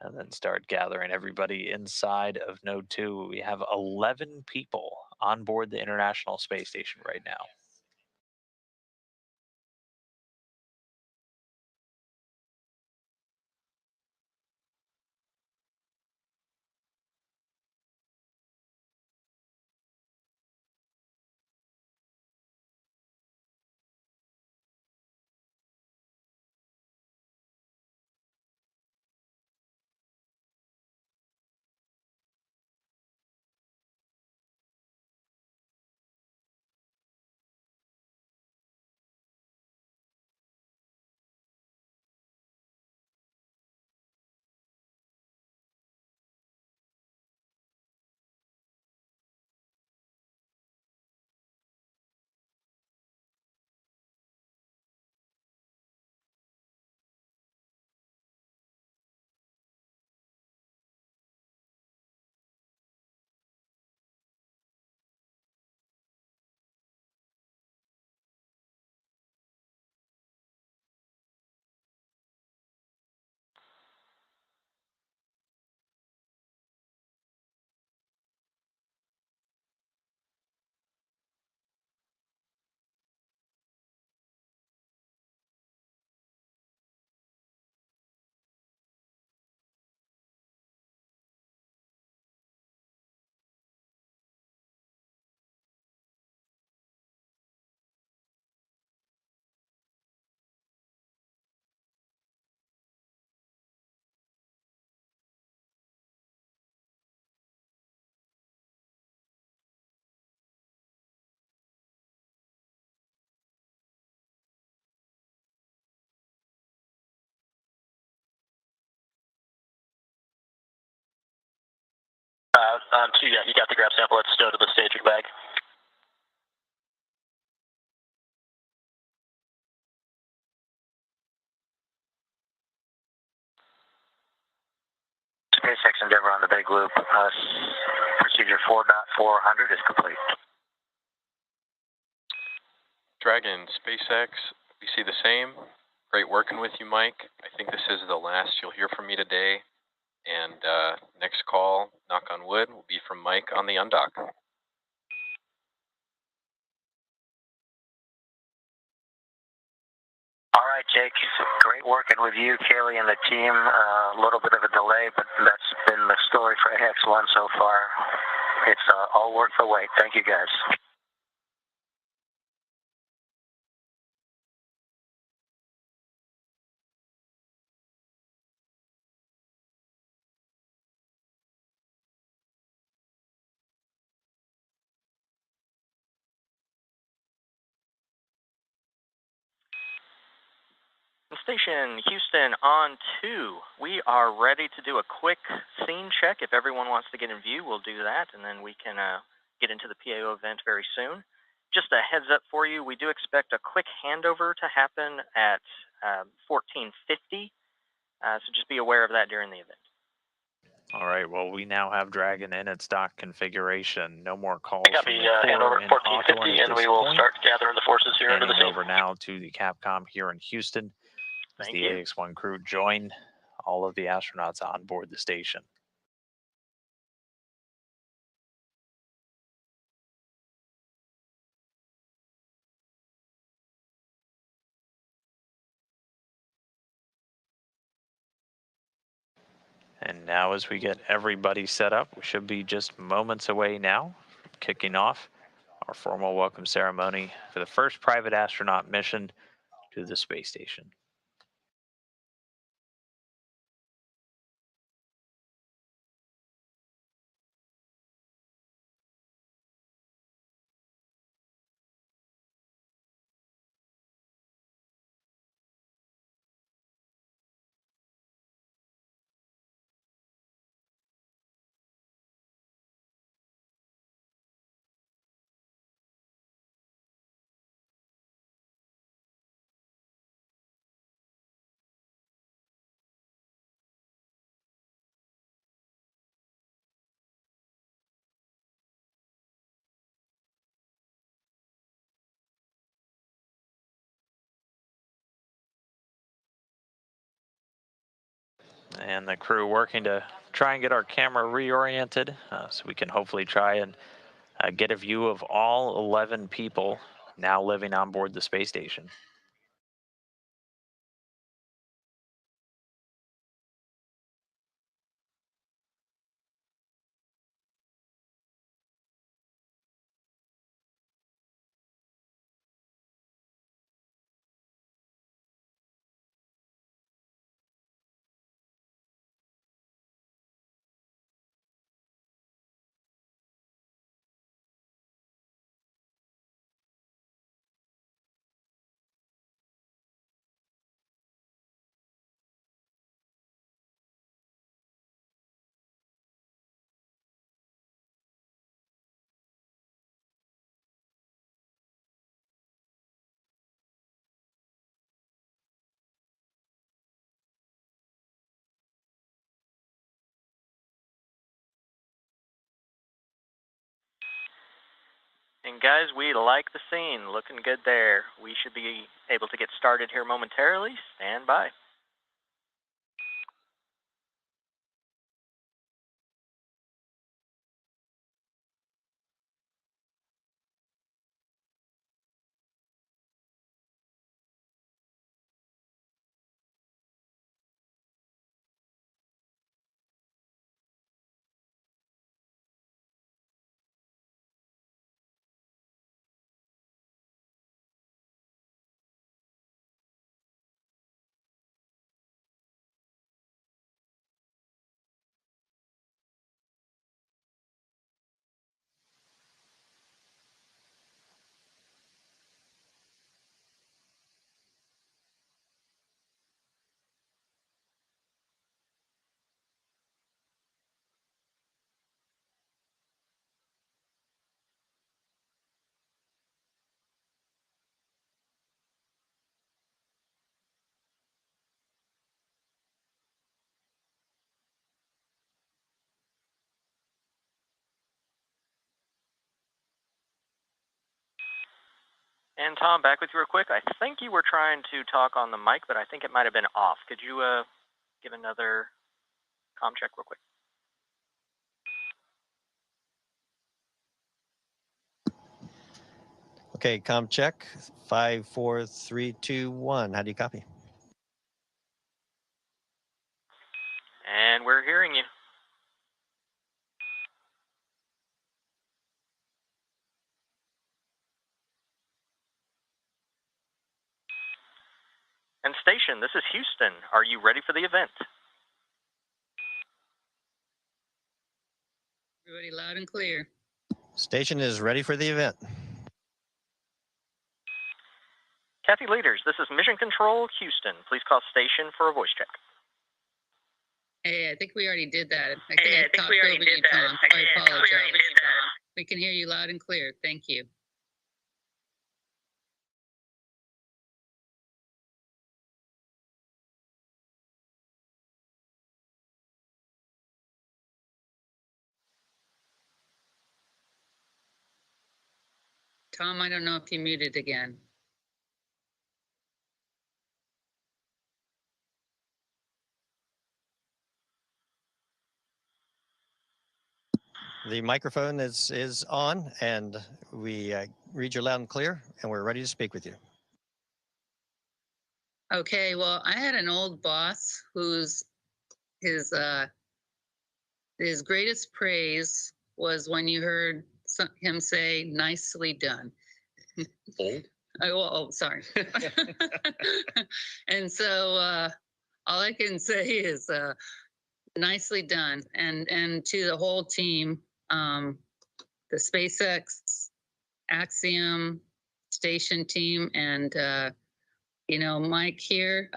and then start gathering everybody inside of Node 2. We have 11 people on board the International Space Station right now. Yeah, you got the grab sample. Let's go to the staging bag. SpaceX Endeavor on the big loop. Procedure 4.400 is complete. Dragon, SpaceX, we see the same. Great working with you, Mike. I think this is the last you'll hear from me today. And next call, knock on wood, will be from Mike on the undock. All right, Jake. Great working with you, Kaylee, and the team. A little bit of a delay, but that's been the story for AX1 so far. It's all worth the wait. Thank you, guys. Station Houston on 2. We are ready to do a quick scene check. If everyone wants to get in view, we'll do that, and then we can get into the PAO event very soon. Just a heads up for you, we do expect a quick handover to happen at 1450, so just be aware of that during the event. All right, well, we now have Dragon in its dock configuration. No more calls from Copy, the core handover in at Hawthorne 1450, at and this we will point. start gathering the forces here into the Handing scene. over now to the Capcom here in Houston as Thank the you. AX1 crew join all of the astronauts on board the station. And now as we get everybody set up, we should be just moments away now from kicking off our formal welcome ceremony for the first private astronaut mission to the space station. And the crew working to try and get our camera reoriented so we can hopefully try and get a view of all 11 people now living on board the space station. And guys, we like the scene. Looking good there. We should be able to get started here momentarily. Stand by. And Tom, back with you real quick. I think you were trying to talk on the mic, but I think it might have been off. Could you give another comm check real quick? Okay, comm check. 5, 4, 3, 2, 1. How do you copy? And we're hearing you. And station, this is Houston. Are you ready for the event? Everybody loud and clear. Station is ready for the event. Kathy Leaders, this is Mission Control, Houston. Please call station for a voice check. Hey, I think we already did that. I think I talked over you, Tom. I apologize. We can hear you loud and clear. Thank you. Tom, I don't know if you muted again. The microphone is on, and we read you loud and clear, and we're ready to speak with you. Okay, well, I had an old boss whose his greatest praise was when you heard him say, "Nicely done." Old? Oh, sorry. And so all I can say is nicely done. And to the whole team, the SpaceX, Axiom, station team, and Mike here,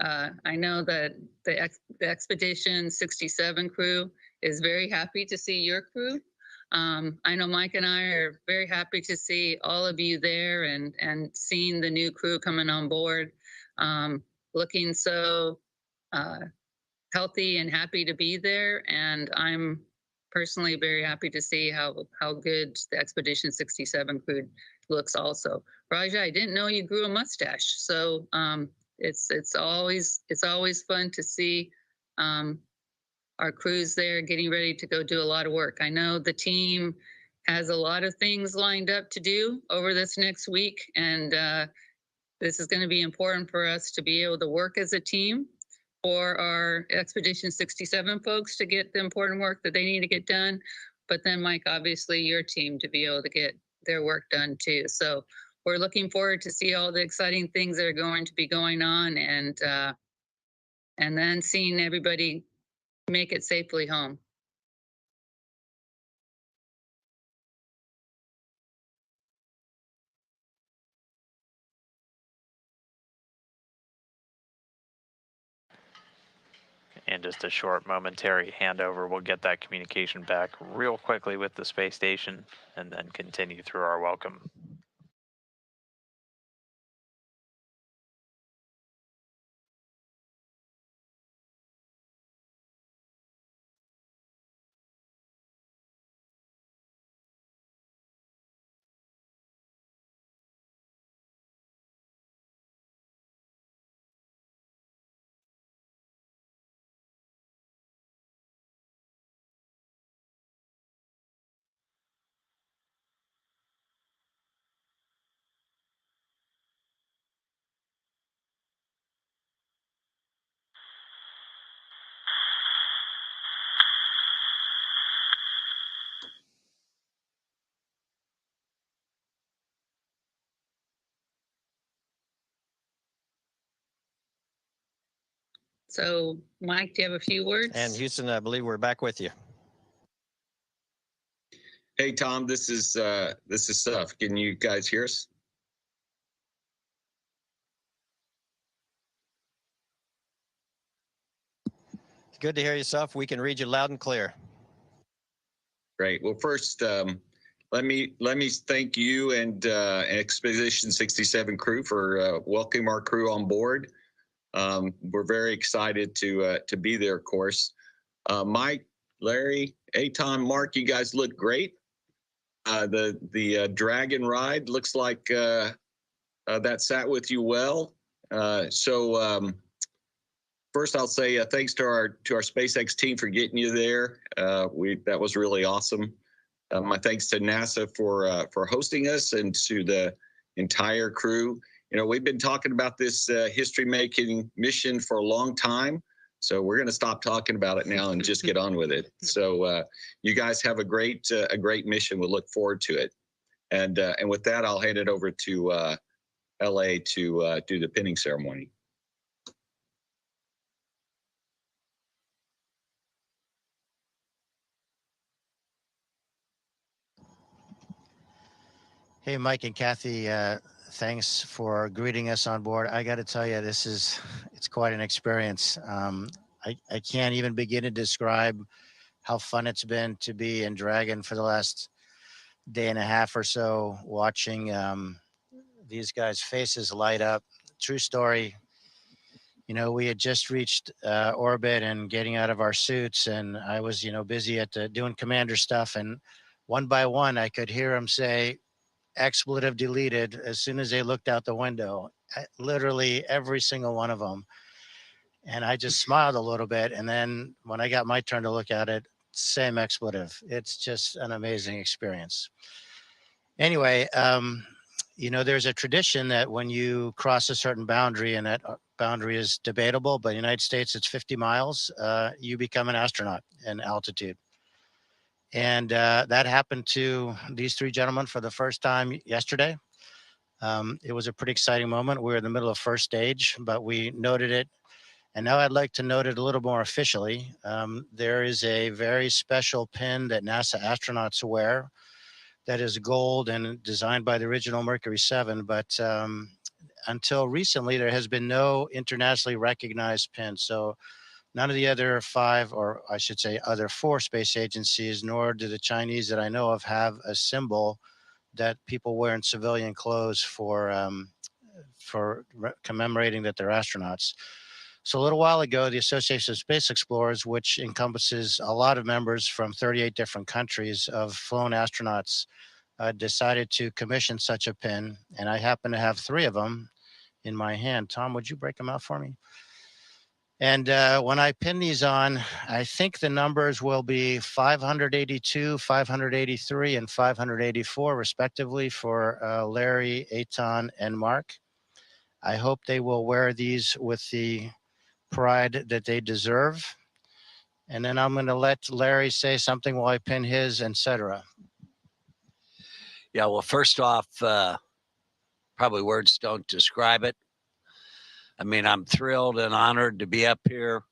I know that the Expedition 67 crew is very happy to see your crew. I know Mike and I are very happy to see all of you there and seeing the new crew coming on board, looking so healthy and happy to be there. And I'm personally very happy to see how good the Expedition 67 crew looks also. Raja, I didn't know you grew a mustache. So it's always fun to see our crews there getting ready to go do a lot of work. I know the team has a lot of things lined up to do over this next week, and this is going to be important for us to be able to work as a team, for our Expedition 67 folks to get the important work that they need to get done, but then Mike, obviously your team to be able to get their work done too. So we're looking forward to see all the exciting things that are going to be going on, and then seeing everybody make it safely home. And just a short momentary handover, we'll get that communication back real quickly with the space station and then continue through our welcome. So Mike, do you have a few words? And Houston, I believe we're back with you. Hey, Tom, this is Suf. Can you guys hear us? Good to hear you, Suf. We can read you loud and clear. Great. Well, first, let me thank you and Expedition 67 crew for welcoming our crew on board. We're very excited to be there, of course. Mike, Larry, Tom, Mark, you guys look great. The Dragon ride looks like that sat with you well. First, I'll say thanks to our SpaceX team for getting you there. That was really awesome. My thanks to NASA for hosting us, and to the entire crew. You know, we've been talking about this history-making mission for a long time, so we're going to stop talking about it now and just get on with it. So you guys have a great mission. We'll look forward to it. And with that, I'll hand it over to LA to do the pinning ceremony. Hey, Mike and Kathy, thanks for greeting us on board. I got to tell you, it's quite an experience. I can't even begin to describe how fun it's been to be in Dragon for the last day and a half or so, watching these guys' faces light up. True story. You know, we had just reached orbit and getting out of our suits, and I was, busy at doing commander stuff, and one by one, I could hear them say, "Expletive deleted," as soon as they looked out the window. Literally every single one of them. And I just smiled a little bit. And then when I got my turn to look at it, same expletive. It's just an amazing experience. Anyway, there's a tradition that when you cross a certain boundary, and that boundary is debatable, but in the United States, it's 50 miles, you become an astronaut in altitude. And that happened to these three gentlemen for the first time yesterday. It was a pretty exciting moment. We were in the middle of first stage, but we noted it. And now I'd like to note it a little more officially. There is a very special pin that NASA astronauts wear that is gold and designed by the original Mercury 7. But until recently, there has been no internationally recognized pin. So none of the other five, or I should say other four space agencies, nor do the Chinese that I know of, have a symbol that people wear in civilian clothes for commemorating that they're astronauts. So a little while ago, the Association of Space Explorers, which encompasses a lot of members from 38 different countries of flown astronauts, decided to commission such a pin. And I happen to have three of them in my hand. Tom, would you break them out for me? And when I pin these on, I think the numbers will be 582, 583, and 584, respectively, for Larry, Eitan, and Mark. I hope they will wear these with the pride that they deserve. And then I'm going to let Larry say something while I pin his, etc. Yeah, well, first off, probably words don't describe it. I mean, I'm thrilled and honored to be up here.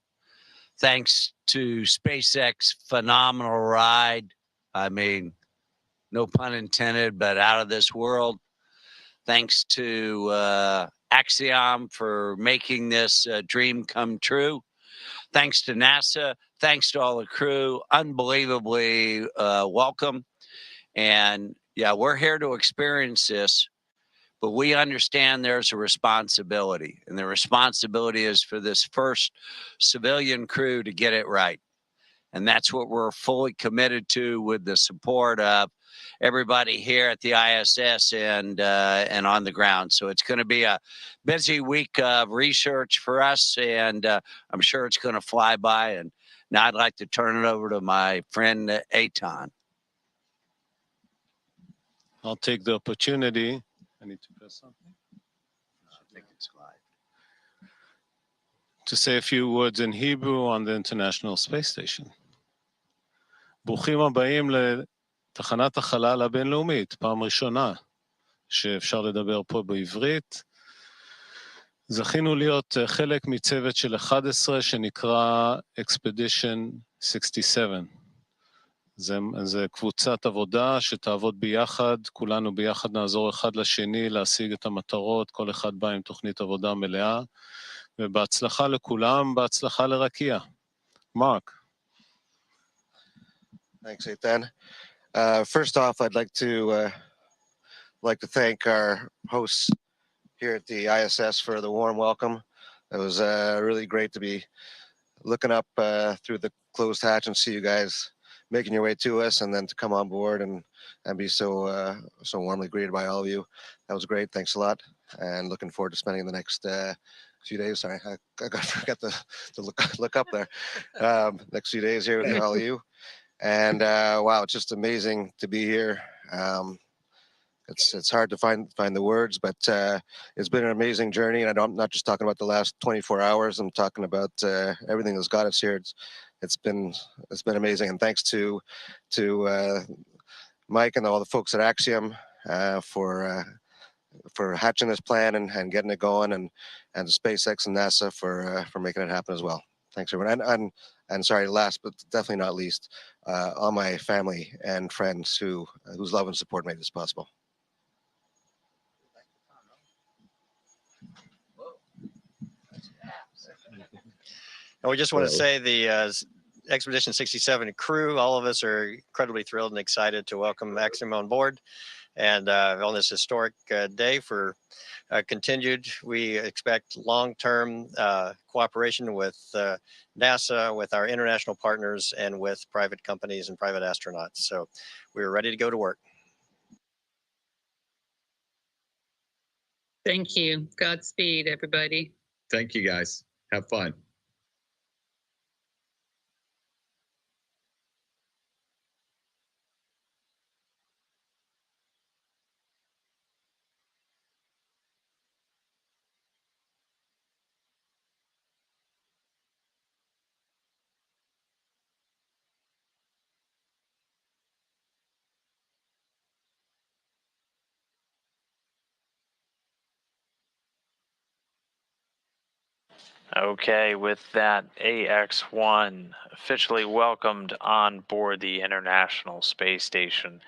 Thanks to SpaceX, phenomenal ride. I mean, no pun intended, but out of this world. Thanks to Axiom for making this dream come true. Thanks to NASA. Thanks to all the crew. Unbelievably welcome. And yeah, we're here to experience this. But we understand there's a responsibility, and the responsibility is for this first civilian crew to get it right. And that's what we're fully committed to, with the support of everybody here at the ISS and on the ground. So it's going to be a busy week of research for us, and I'm sure it's going to fly by. And now I'd like to turn it over to my friend Eitan. I'll take the opportunity. I need to press something. I think it's live. To say a few words in Hebrew on the International Space Station. ברוכים הבאים לתחנת החלל הבינלאומית, פעם ראשונה שאפשר לדבר פה בעברית. זכינו להיות חלק מצוות של 11 שנקרא Expedition 67. זה קבוצת עבודה שתעבוד ביחד, כולנו ביחד נעזור אחד לשני להשיג את המטרות, כל אחד בא עם תוכנית עבודה מלאה, ובהצלחה לכולם, בהצלחה לרקיע. Mark. Thanks, Eitan. First off, I'd like to thank our hosts here at the ISS for the warm welcome. It was really great to be looking up through the closed hatch and see you guys making your way to us, and then to come on board and be so warmly greeted by all of you. That was great. Thanks a lot. and looking forward to spending the next few days. Sorry, I forgot to look up there. Next few days here with all of you. And wow, it's just amazing to be here. It's hard to find the words, but it's been an amazing journey. And I'm not just talking about the last 24 hours. I'm talking about everything that's got us here. It's been amazing. And thanks to Mike and all the folks at Axiom for hatching this plan and getting it going, and to SpaceX and NASA for making it happen as well. Thanks everyone. And sorry, last but definitely not least, all my family and friends whose love and support made this possible. And we just want to say the Expedition 67 crew, all of us are incredibly thrilled and excited to welcome Axiom on board. And on this historic day for continued, we expect long-term cooperation with NASA, with our international partners, and with private companies and private astronauts. So we're ready to go to work. Thank you. Godspeed, everybody. Thank you, guys. Have fun. Okay, with that, AX-1 officially welcomed on board the International Space Station.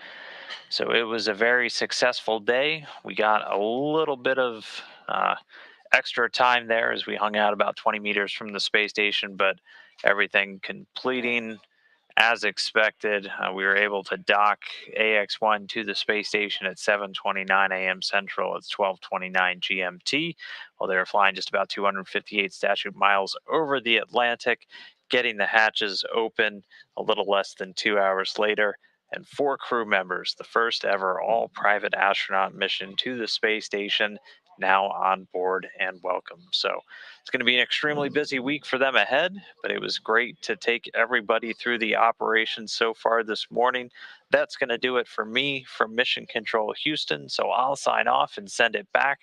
So it was a very successful day. We got a little bit of extra time there as we hung out about 20 meters from the space station, but everything completing as expected. We were able to dock AX-1 to the space station at 7:29 a.m. Central. It's 12:29 GMT, while they were flying just about 258 statute miles over the Atlantic, getting the hatches open a little less than 2 hours later. And 4 crew members, the first ever all-private astronaut mission to the space station, now on board and welcome. So it's going to be an extremely busy week for them ahead, but it was great to take everybody through the operation so far this morning. That's going to do it for me from Mission Control Houston. So I'll sign off and send it back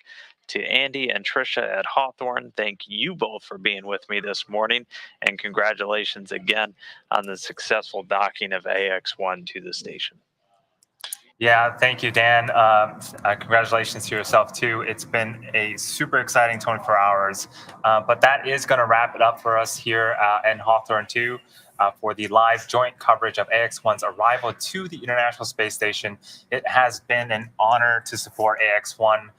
to Andy and Trisha at Hawthorne. Thank you both for being with me this morning, and congratulations again on the successful docking of AX-1 to the station. Yeah, thank you, Dan. Congratulations to yourself, too. It's been a super exciting 24 hours, but that is going to wrap it up for us here in Hawthorne 2 for the live joint coverage of AX-1's arrival to the International Space Station. It has been an honor to support AX-1.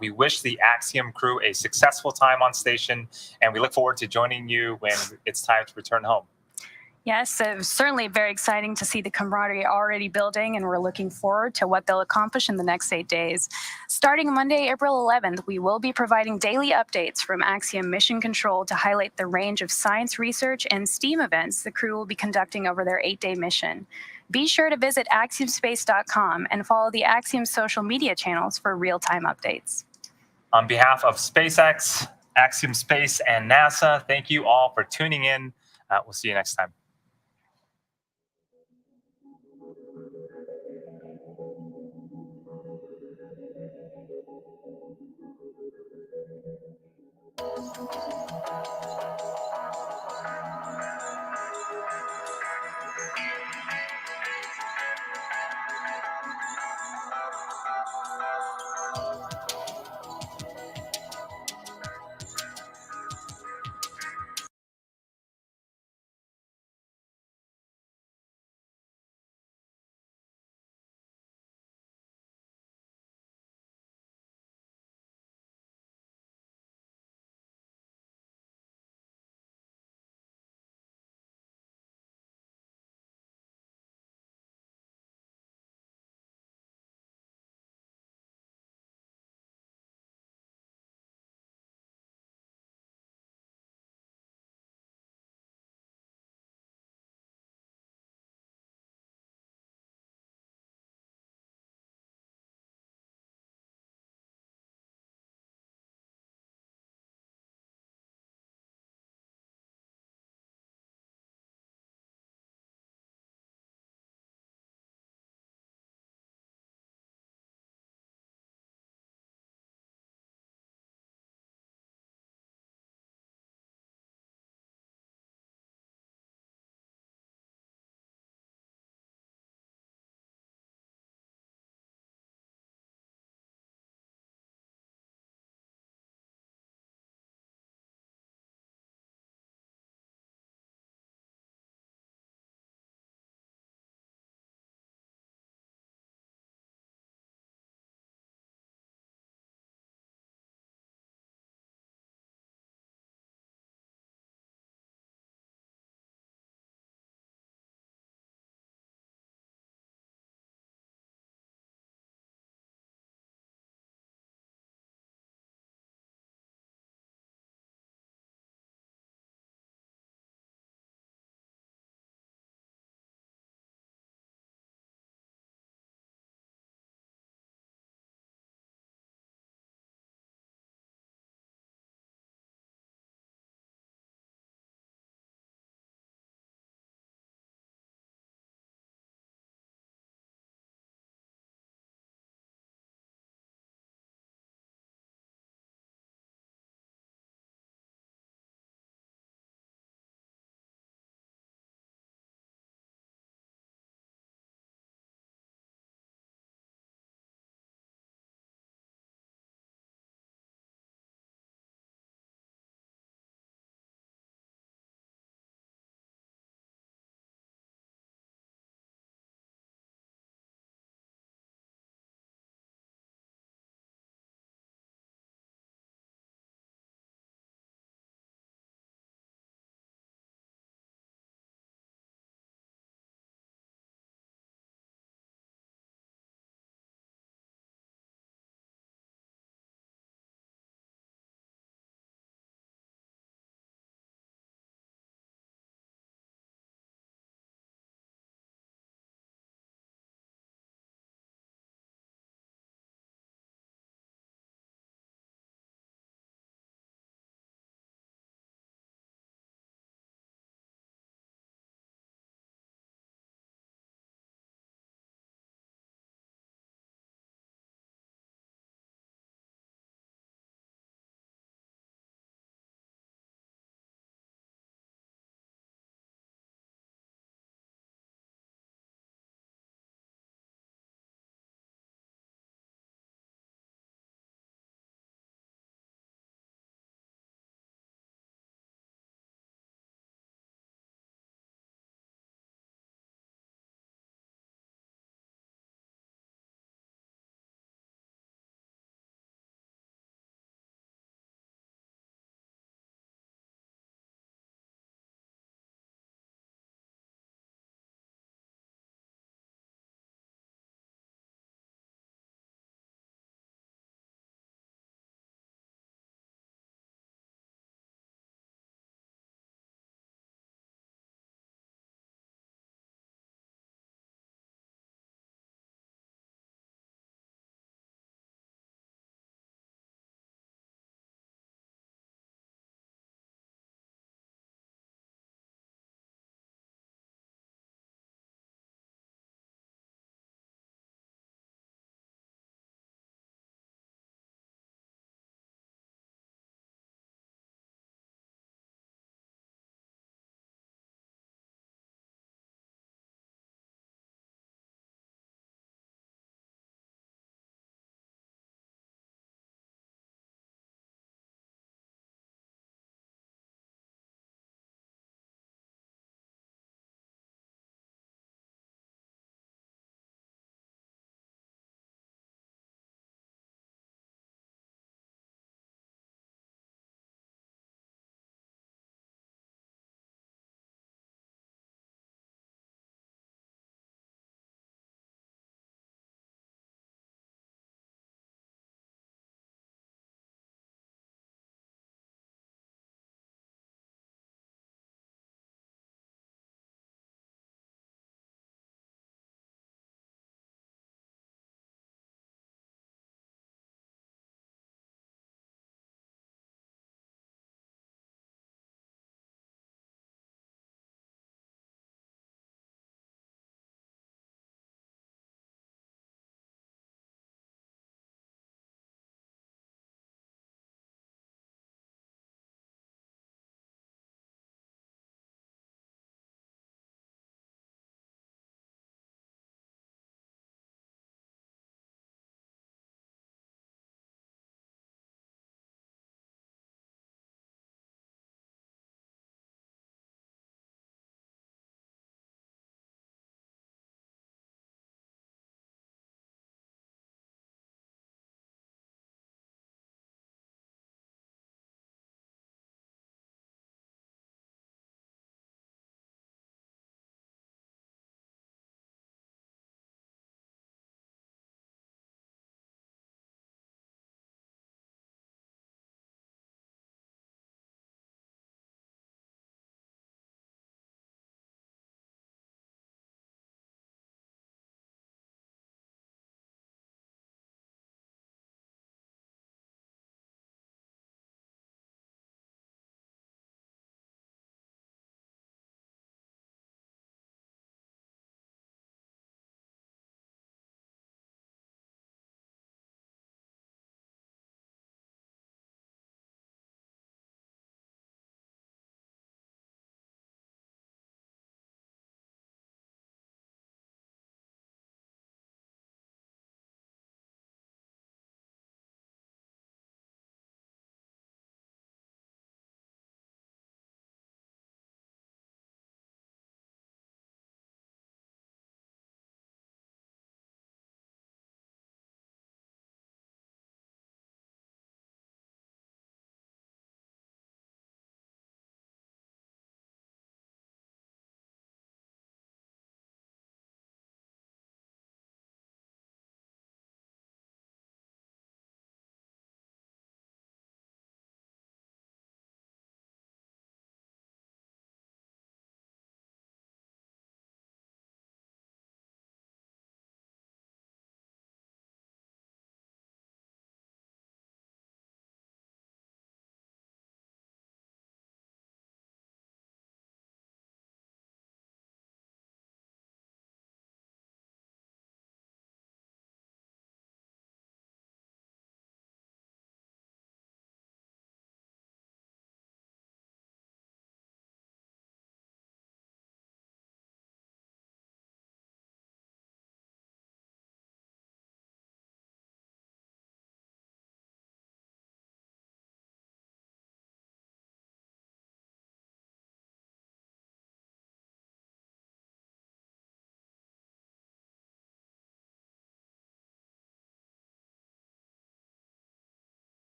We wish the Axiom crew a successful time on station, and we look forward to joining you when it's time to return home. Yes, it was certainly very exciting to see the camaraderie already building, and we're looking forward to what they'll accomplish in the next 8 days. Starting Monday, April 11th, we will be providing daily updates from Axiom Mission Control to highlight the range of science research and STEAM events the crew will be conducting over their 8-day mission. Be sure to visit axiomspace.com and follow the Axiom social media channels for real-time updates. On behalf of SpaceX, Axiom Space, and NASA, thank you all for tuning in. We'll see you next time.